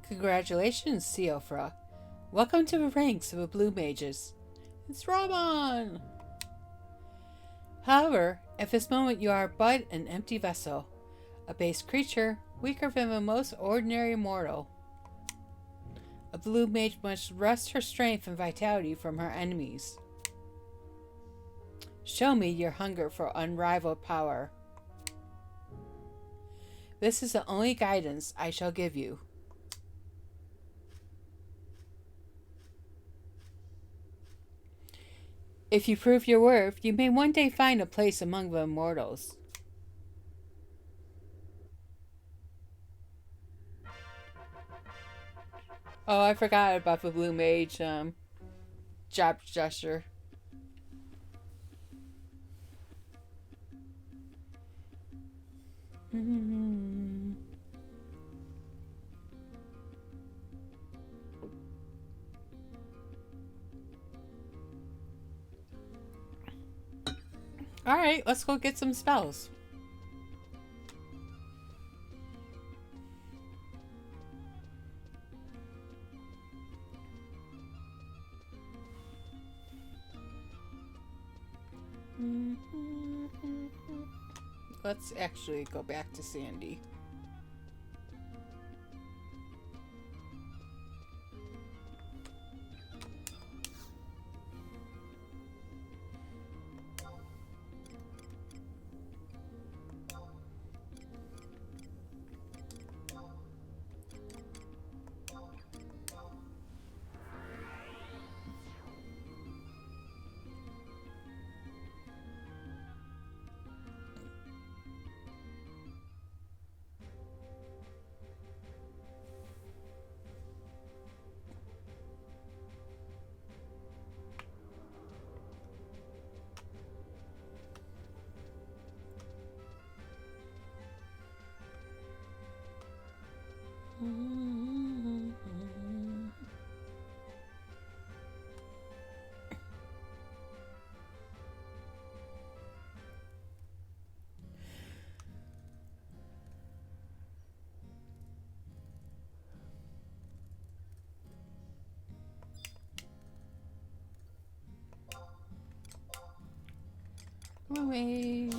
Congratulations, Siofra. Welcome to the ranks of the Blue Mages. It's Raman! However, at this moment you are but an empty vessel, a base creature, weaker than the most ordinary mortal. A Blue Mage must wrest her strength and vitality from her enemies. Show me your hunger for unrivaled power. This is the only guidance I shall give you. If you prove your worth, you may one day find a place among the immortals. Oh, I forgot about the Blue Mage job gesture. Alright, let's go get some spells. Let's actually go back to Sandy. Blue Mage.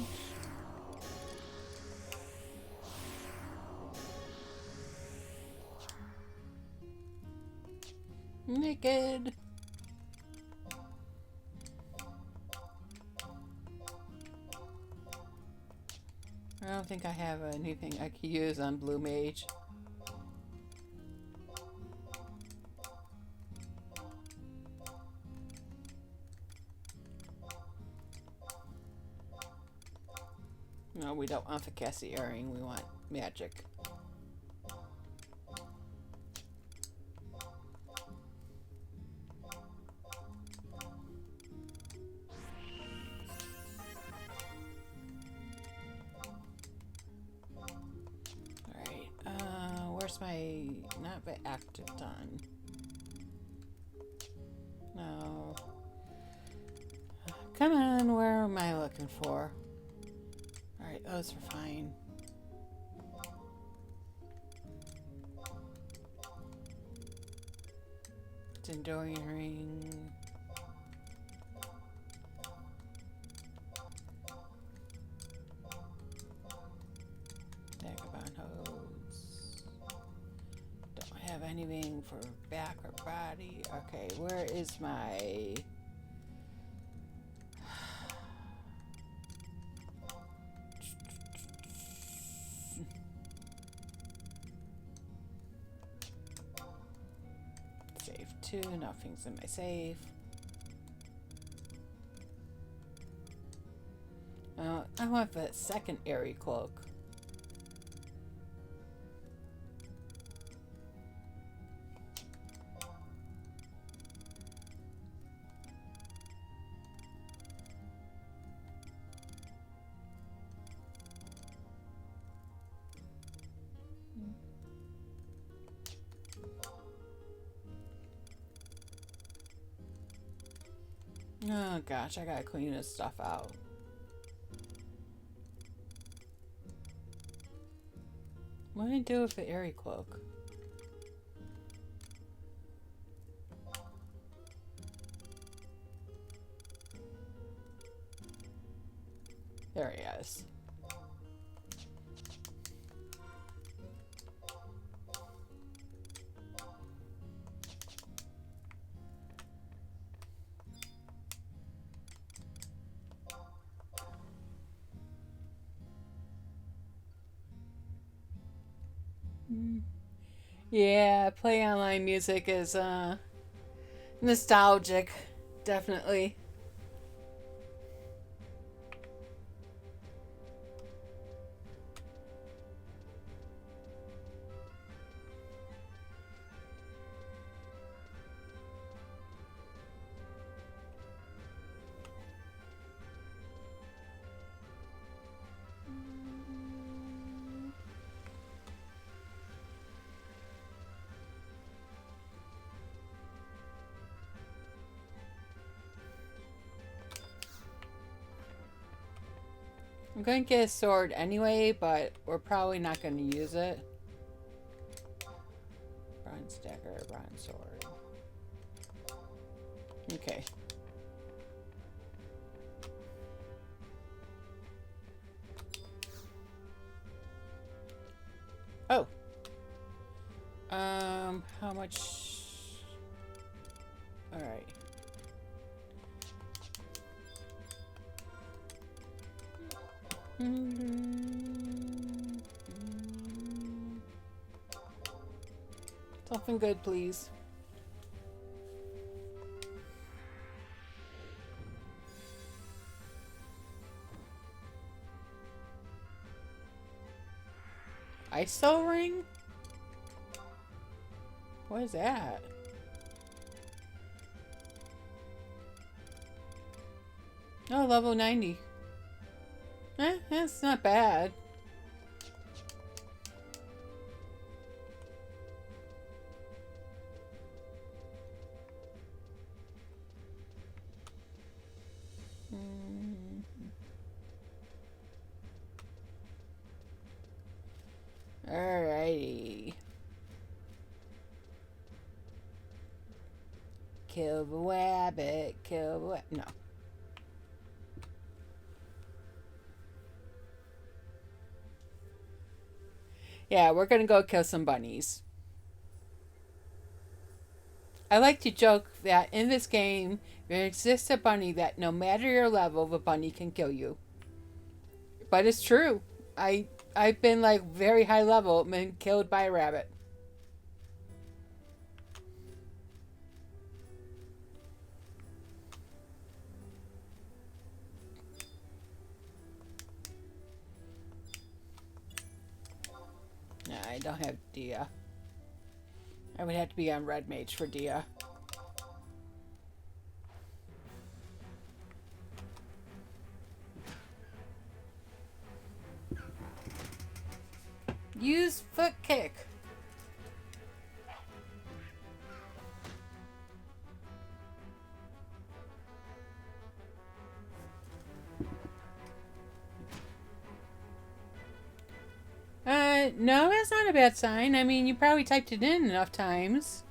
Naked. I don't think I have anything I could use on Blue Mage. No, we don't want the Cassie earring. We want magic. My not the active done. No. Come on, where am I looking for? Alright, those are fine. Enduring ring. Vagabond hose. Don't have anything for back or body. Okay, where is my... Save 2, nothing's in my safe. I want the second airy cloak. Oh gosh, I gotta clean this stuff out. What do I do with the airy cloak? There he is. Yeah, play online music is nostalgic, definitely. I'm going to get a sword anyway, but we're probably not going to use it. Bronze dagger, bronze sword. Okay. Oh. How much? All right. Something good, please. ISO ring? What is that? Oh, level 90. That's not bad. Alrighty. Kill the rabbit, kill the no. Yeah, we're gonna go kill some bunnies. I like to joke that in this game, there exists a bunny that no matter your level, the bunny can kill you. But it's true. I've been like very high level, been killed by a rabbit. Nah, I don't have Dia. I would have to be on Red Mage for Dia. Use foot kick. No, that's not a bad sign. I mean, you probably typed it in enough times.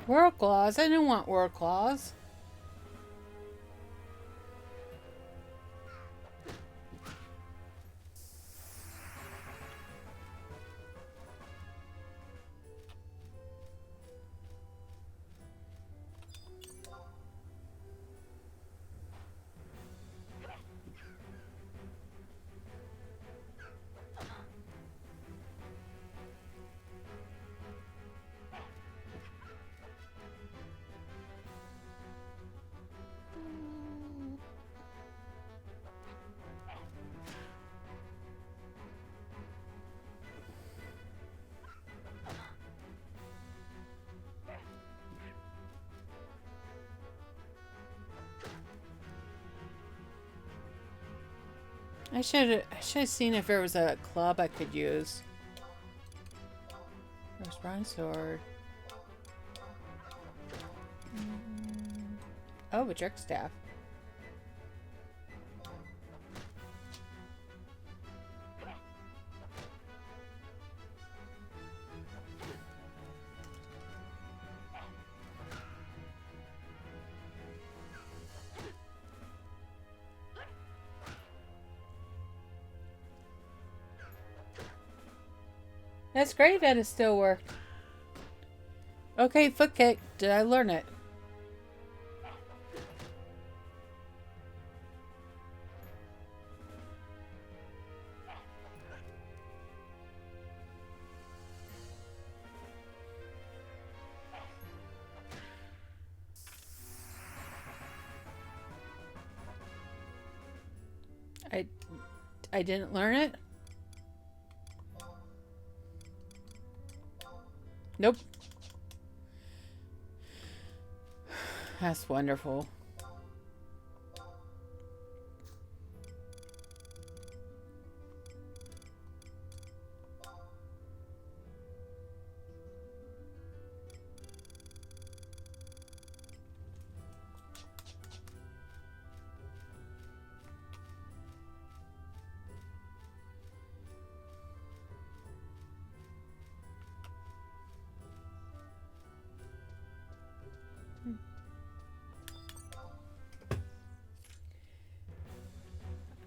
World Claws? I didn't want World Claws. I should have seen if there was a club I could use. There's bronze sword. Oh, a jerk staff. That's great that it still worked. Okay, foot kick. Did I learn it? I didn't learn it? Nope. That's wonderful.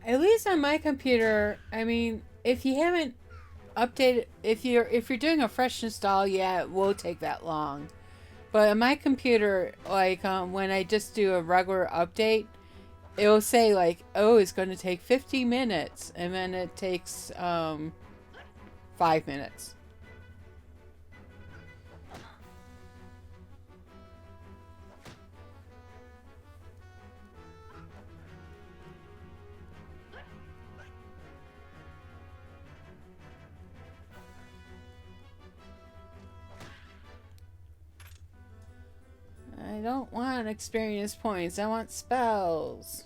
At least on my computer, I mean, if you haven't updated, if you're doing a fresh install, yeah, it will take that long. But on my computer, like when I just do a regular update, it will say like, oh, it's going to take 50 minutes, and then it takes 5 minutes. don't want experience points. I want spells.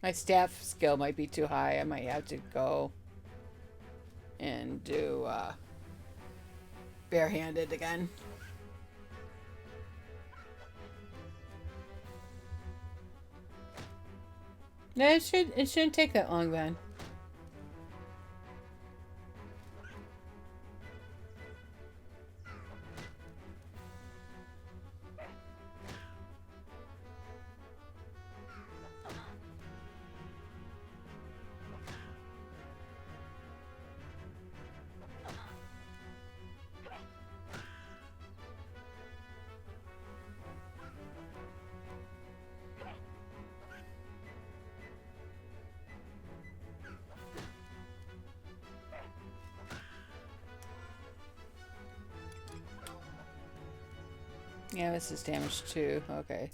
My staff skill might be too high. I might have to go and do barehanded again. No, it shouldn't take that long then. Yeah, this is damage too. Okay.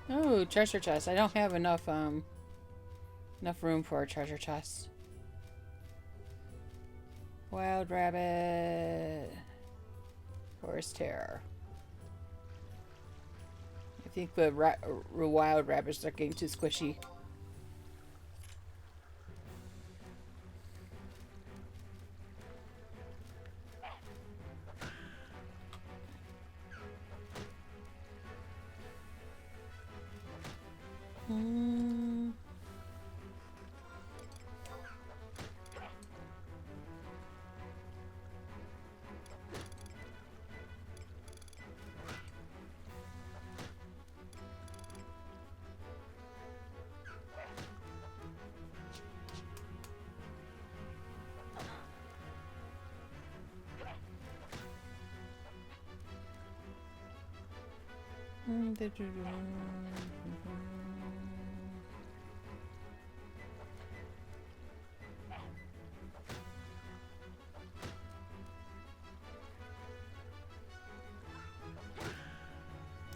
Oh, treasure chest. I don't have enough room for a treasure chest. Wild rabbit. Forest terror. I think the wild rabbits are getting too squishy.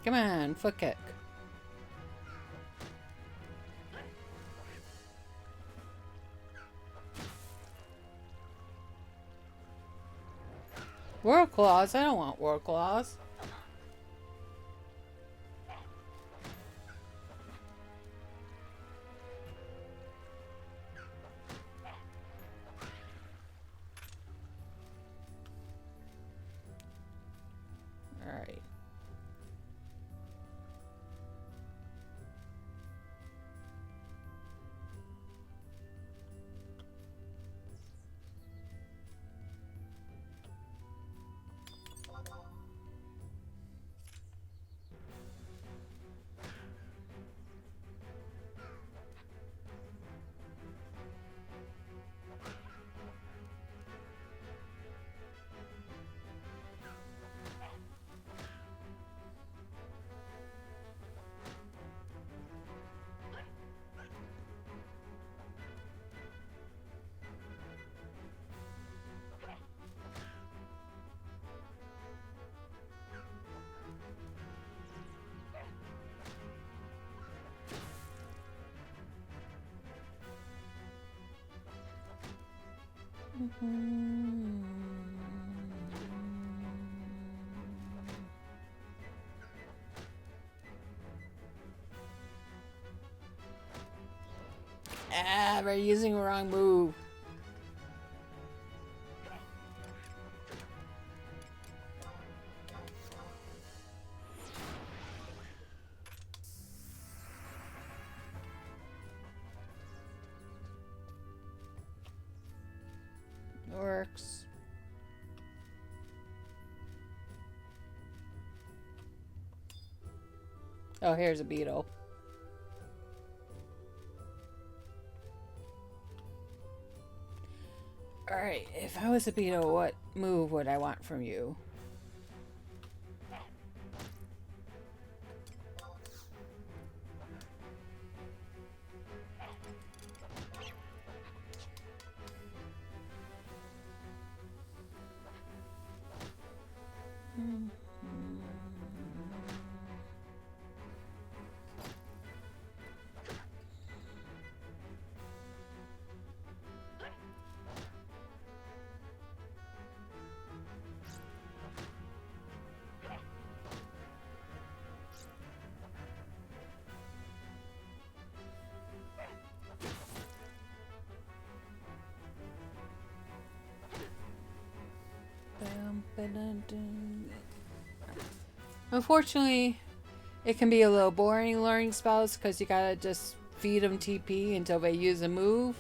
Come on, foot kick. World claws? I don't want world claws. Alright. Ah, we're using the wrong move. Works. Oh, here's a beetle. Alright, if I was a beetle, what move would I want from you? Unfortunately, it can be a little boring learning spells because you gotta just feed them TP until they use a move.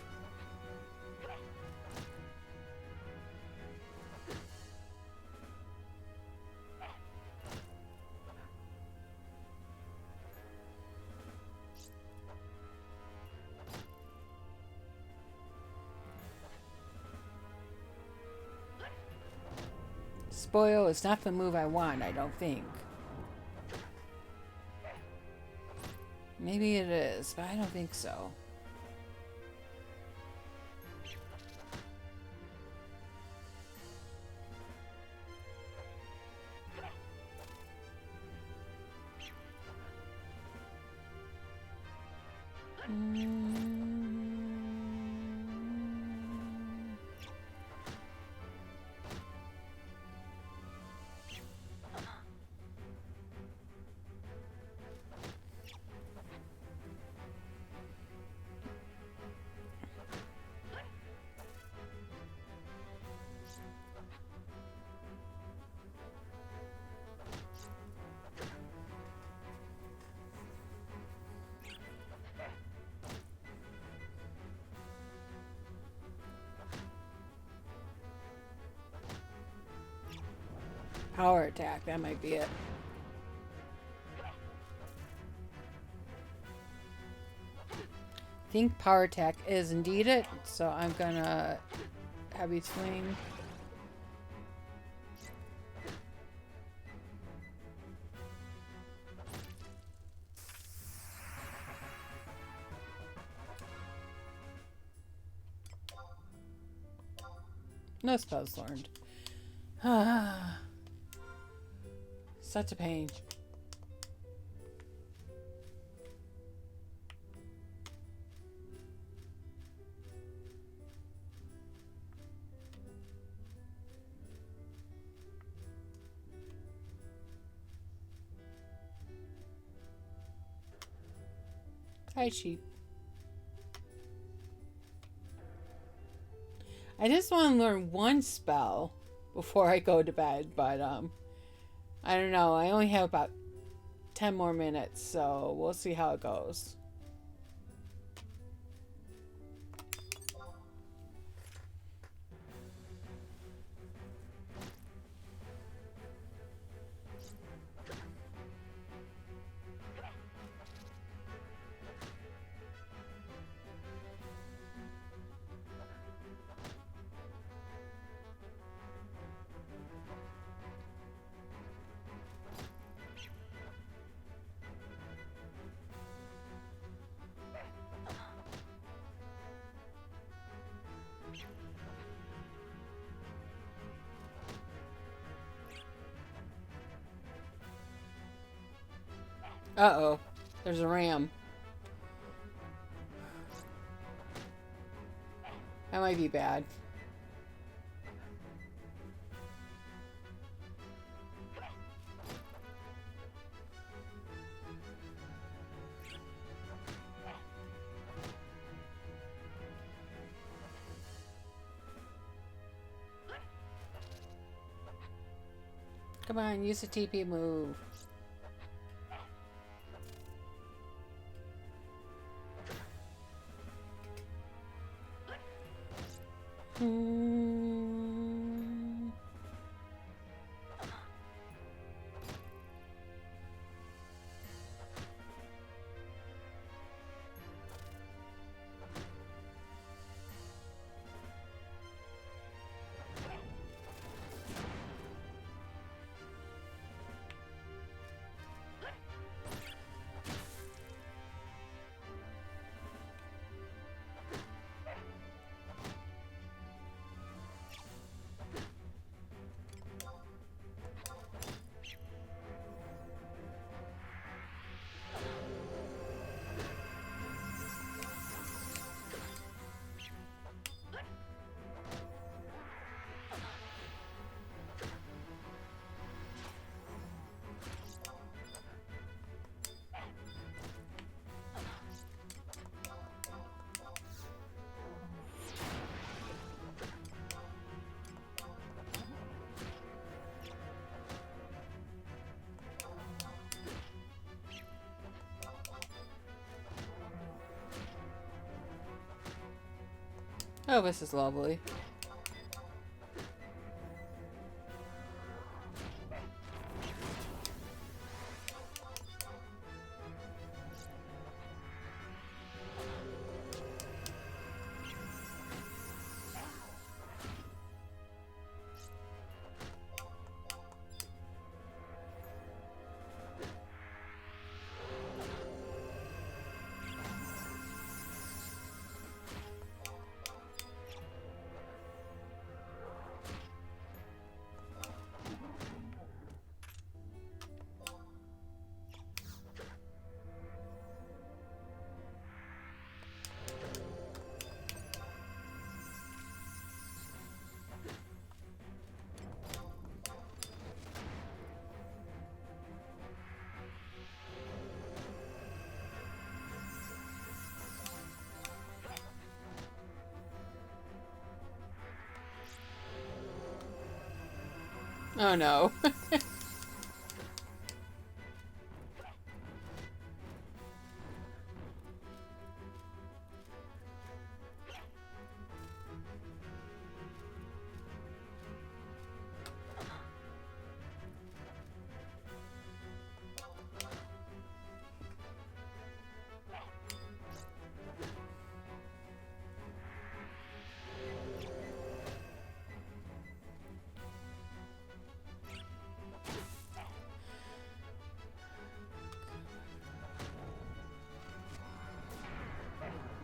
Spoil is not the move I want, I don't think. Maybe it is, but I don't think so. Power attack, that might be it. I think power attack is indeed it, so I'm gonna heavy swing. No spells learned. Such a pain. Hi, sheep. I just want to learn one spell before I go to bed, but I don't know. I only have about 10 more minutes, so we'll see how it goes. Uh-oh. There's a ram. That might be bad. Come on, use the TP move. Oh, this is lovely. Oh no.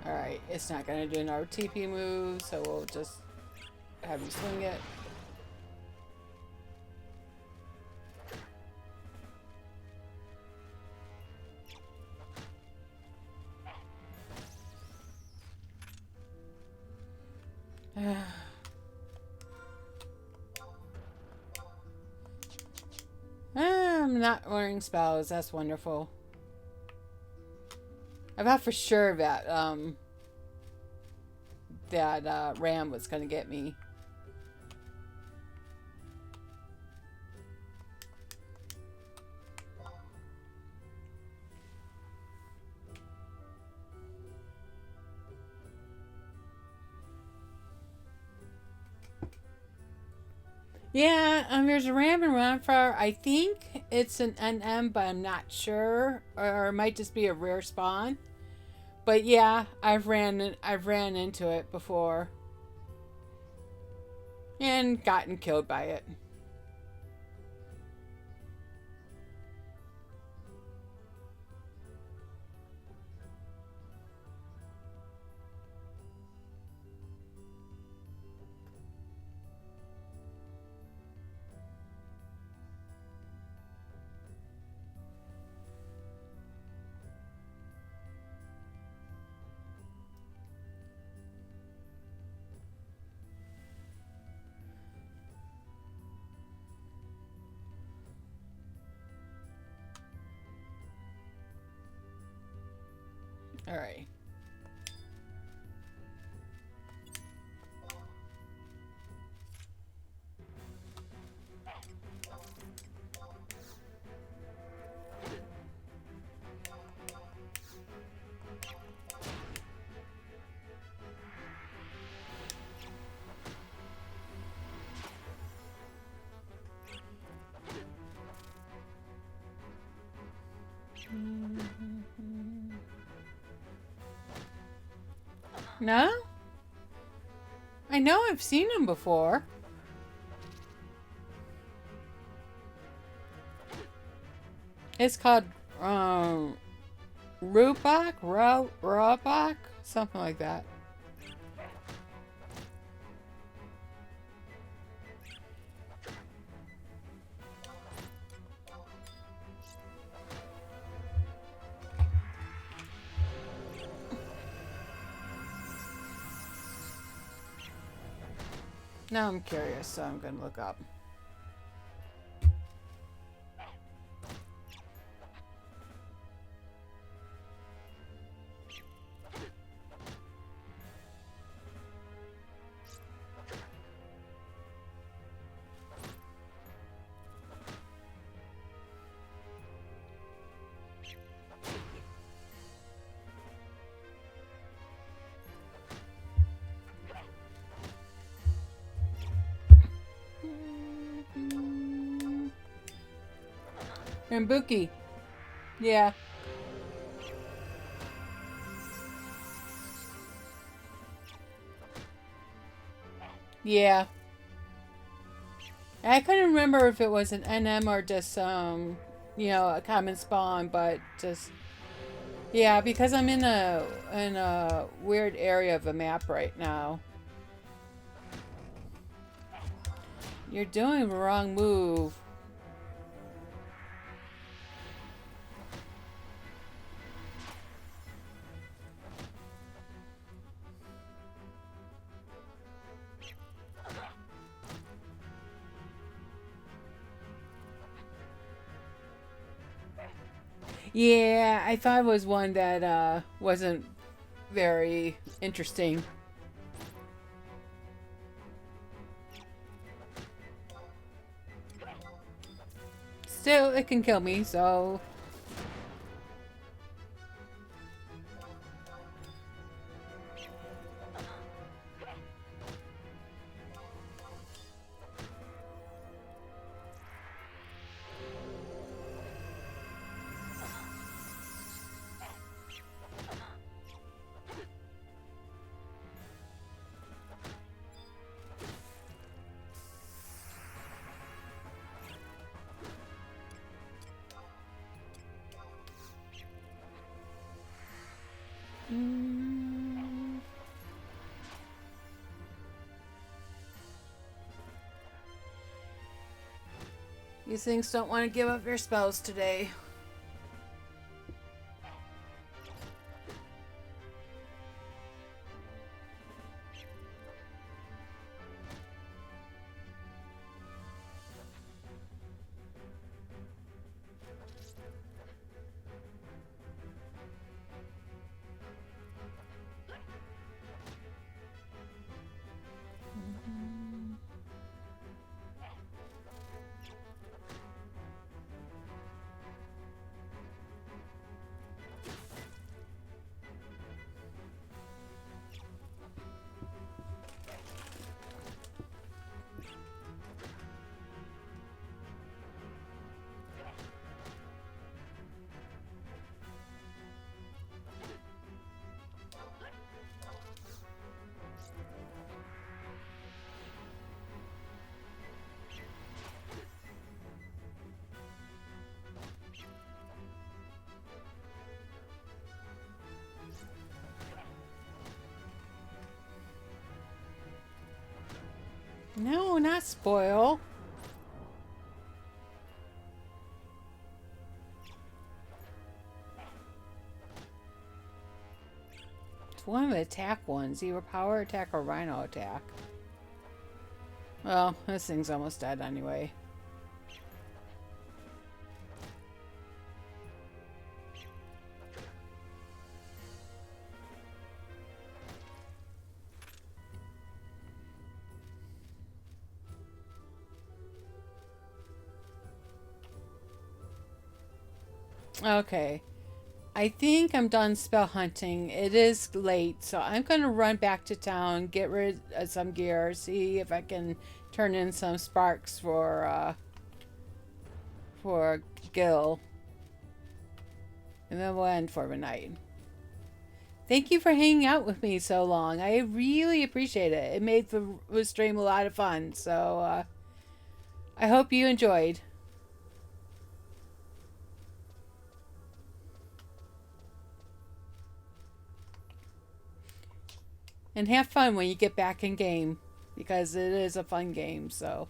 Alright, it's not gonna do an RTP move, so we'll just have you swing it. I'm not learning spells, that's wonderful. I thought for sure that Ram was gonna get me. Yeah, there's a Ram and Ramfire. I think it's an NM, but I'm not sure, or it might just be a rare spawn. But yeah, I've ran into it before and gotten killed by it. All right. No? I know I've seen him before. It's called Rubak, something like that. Now I'm curious, so I'm gonna look up. Rambuki. Yeah. Yeah. I couldn't remember if it was an NM or just a common spawn, but just yeah, because I'm in a weird area of a map right now. You're doing the wrong move. Yeah, I thought it was one that wasn't very interesting. Still, it can kill me, so... These things don't want to give up their spells today. No, not spoil. It's one of the attack ones. Either power attack or rhino attack. Well, this thing's almost dead anyway. Okay. I think I'm done spell hunting. It is late, so I'm going to run back to town, get rid of some gear, see if I can turn in some sparks for Gil. And then we'll end for the night. Thank you for hanging out with me so long. I really appreciate it. It made the stream a lot of fun, so I hope you enjoyed. And have fun when you get back in game, because it is a fun game, so.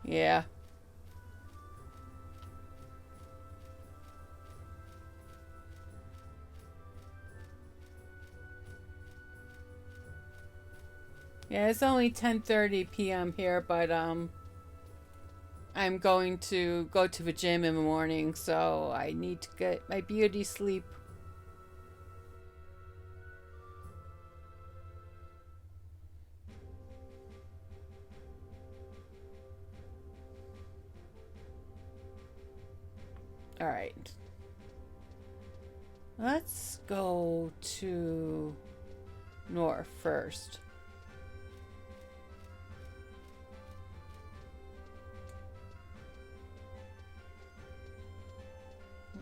Yeah. Yeah, it's only 10:30 p.m. here, but I'm going to go to the gym in the morning, so I need to get my beauty sleep. Alright. Let's go to north first.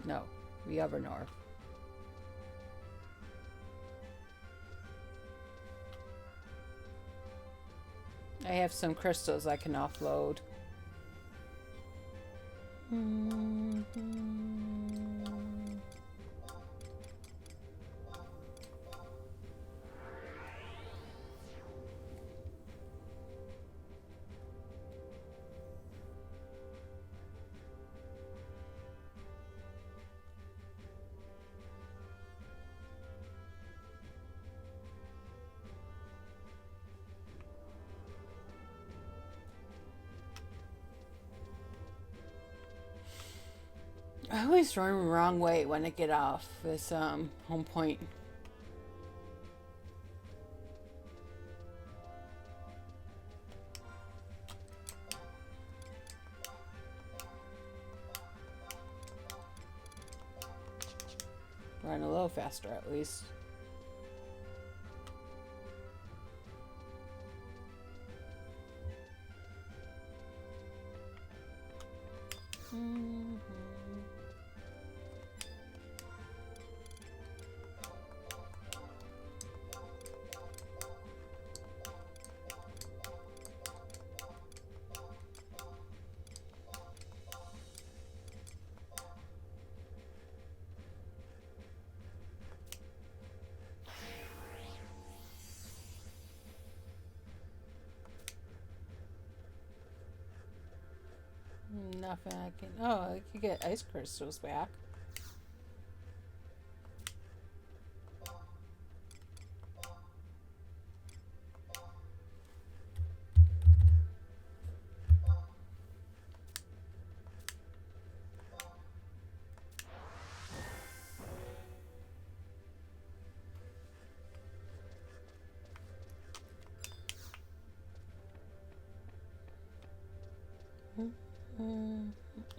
No, the other north. I have some crystals I can offload. I always run the wrong way when I get off this home point. Run a little faster at least. Nothing I can. Oh, I could get ice crystals back.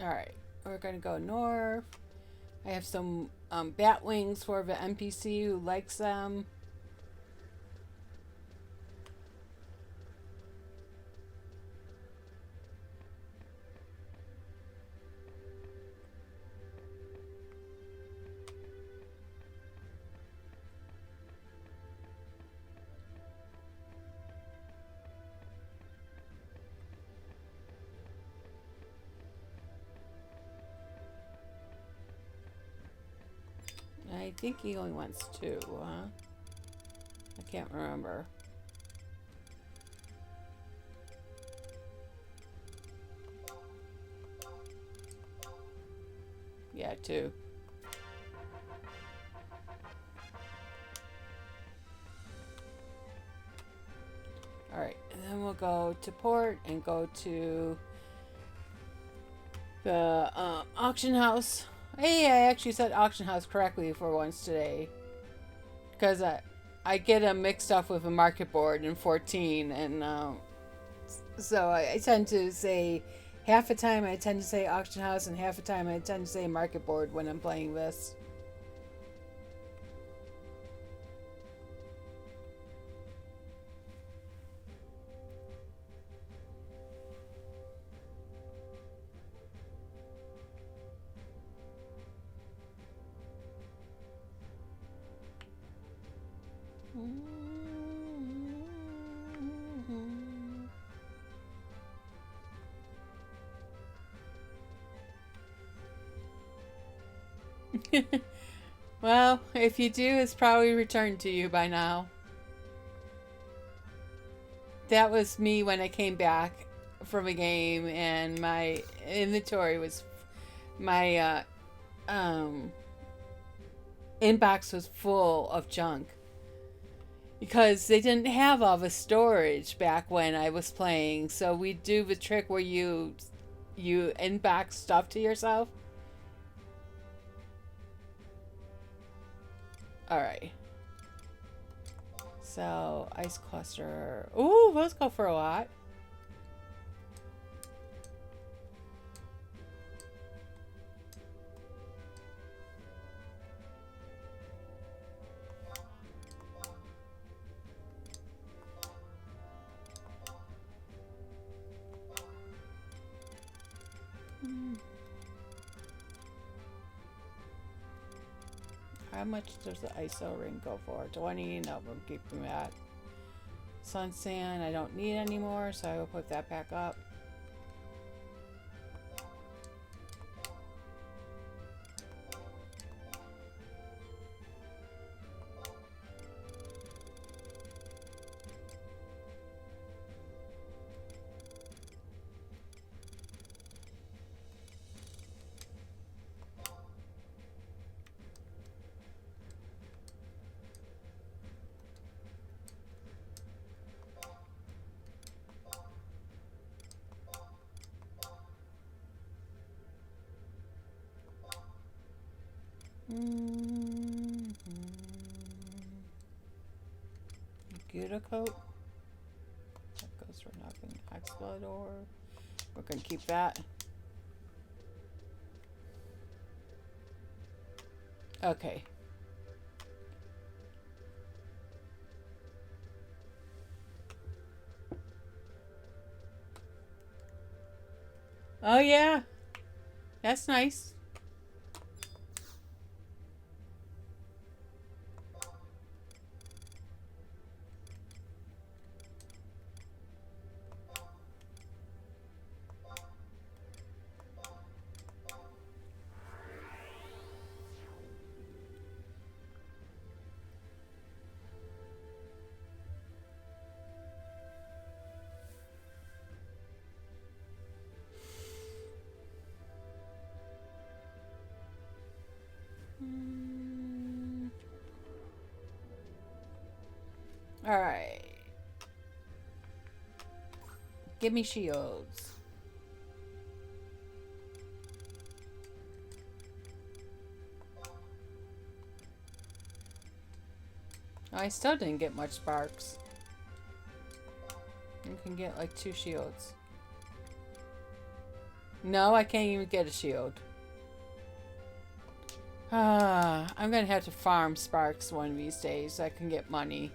Alright, we're gonna go north. I have some bat wings for the NPC who likes them. I think he only wants 2, huh? I can't remember. Yeah, 2. Alright, and then we'll go to port and go to the auction house. Hey, I actually said auction house correctly for once today. Because I get them mixed up with a market board in 14. And so I tend to say, half the time I tend to say auction house and half the time I tend to say market board when I'm playing this. Well, if you do, it's probably returned to you by now. That was me when I came back from a game and my inventory was... My inbox was full of junk. Because they didn't have all the storage back when I was playing. So we do the trick where you inbox stuff to yourself. Alright. So, ice cluster. Ooh, those go for a lot. How much does the ISO ring go for? 20? No, we'll keep them at. Sun sand, I don't need anymore, so I will put that back up. Gouda coat. That goes for nothing. Explorador. We're gonna keep that. Okay. Oh yeah. That's nice. All right. Give me shields. I still didn't get much sparks. You can get like 2 shields. No, I can't even get a shield. I'm gonna have to farm sparks one of these days so I can get money.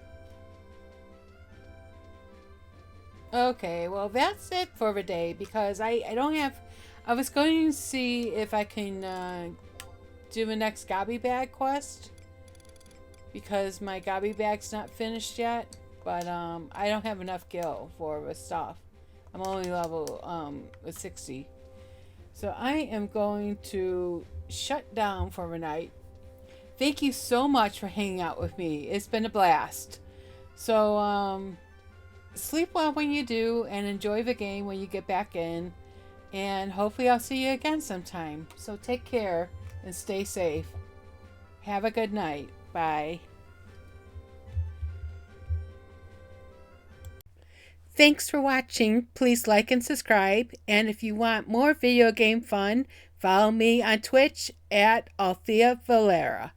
Okay, well that's it for the day because I don't have... I was going to see if I can do the next Gobby Bag quest because my Gobby Bag's not finished yet, but I don't have enough gil for the stuff. I'm only level 60. So I am going to shut down for the night. Thank you so much for hanging out with me. It's been a blast. So sleep well when you do and enjoy the game when you get back in, and hopefully I'll see you again sometime. So take care and stay safe. Have a good night. Bye. Thanks for watching. Please like and subscribe, and if you want more video game fun, follow me on Twitch at Althea Valara.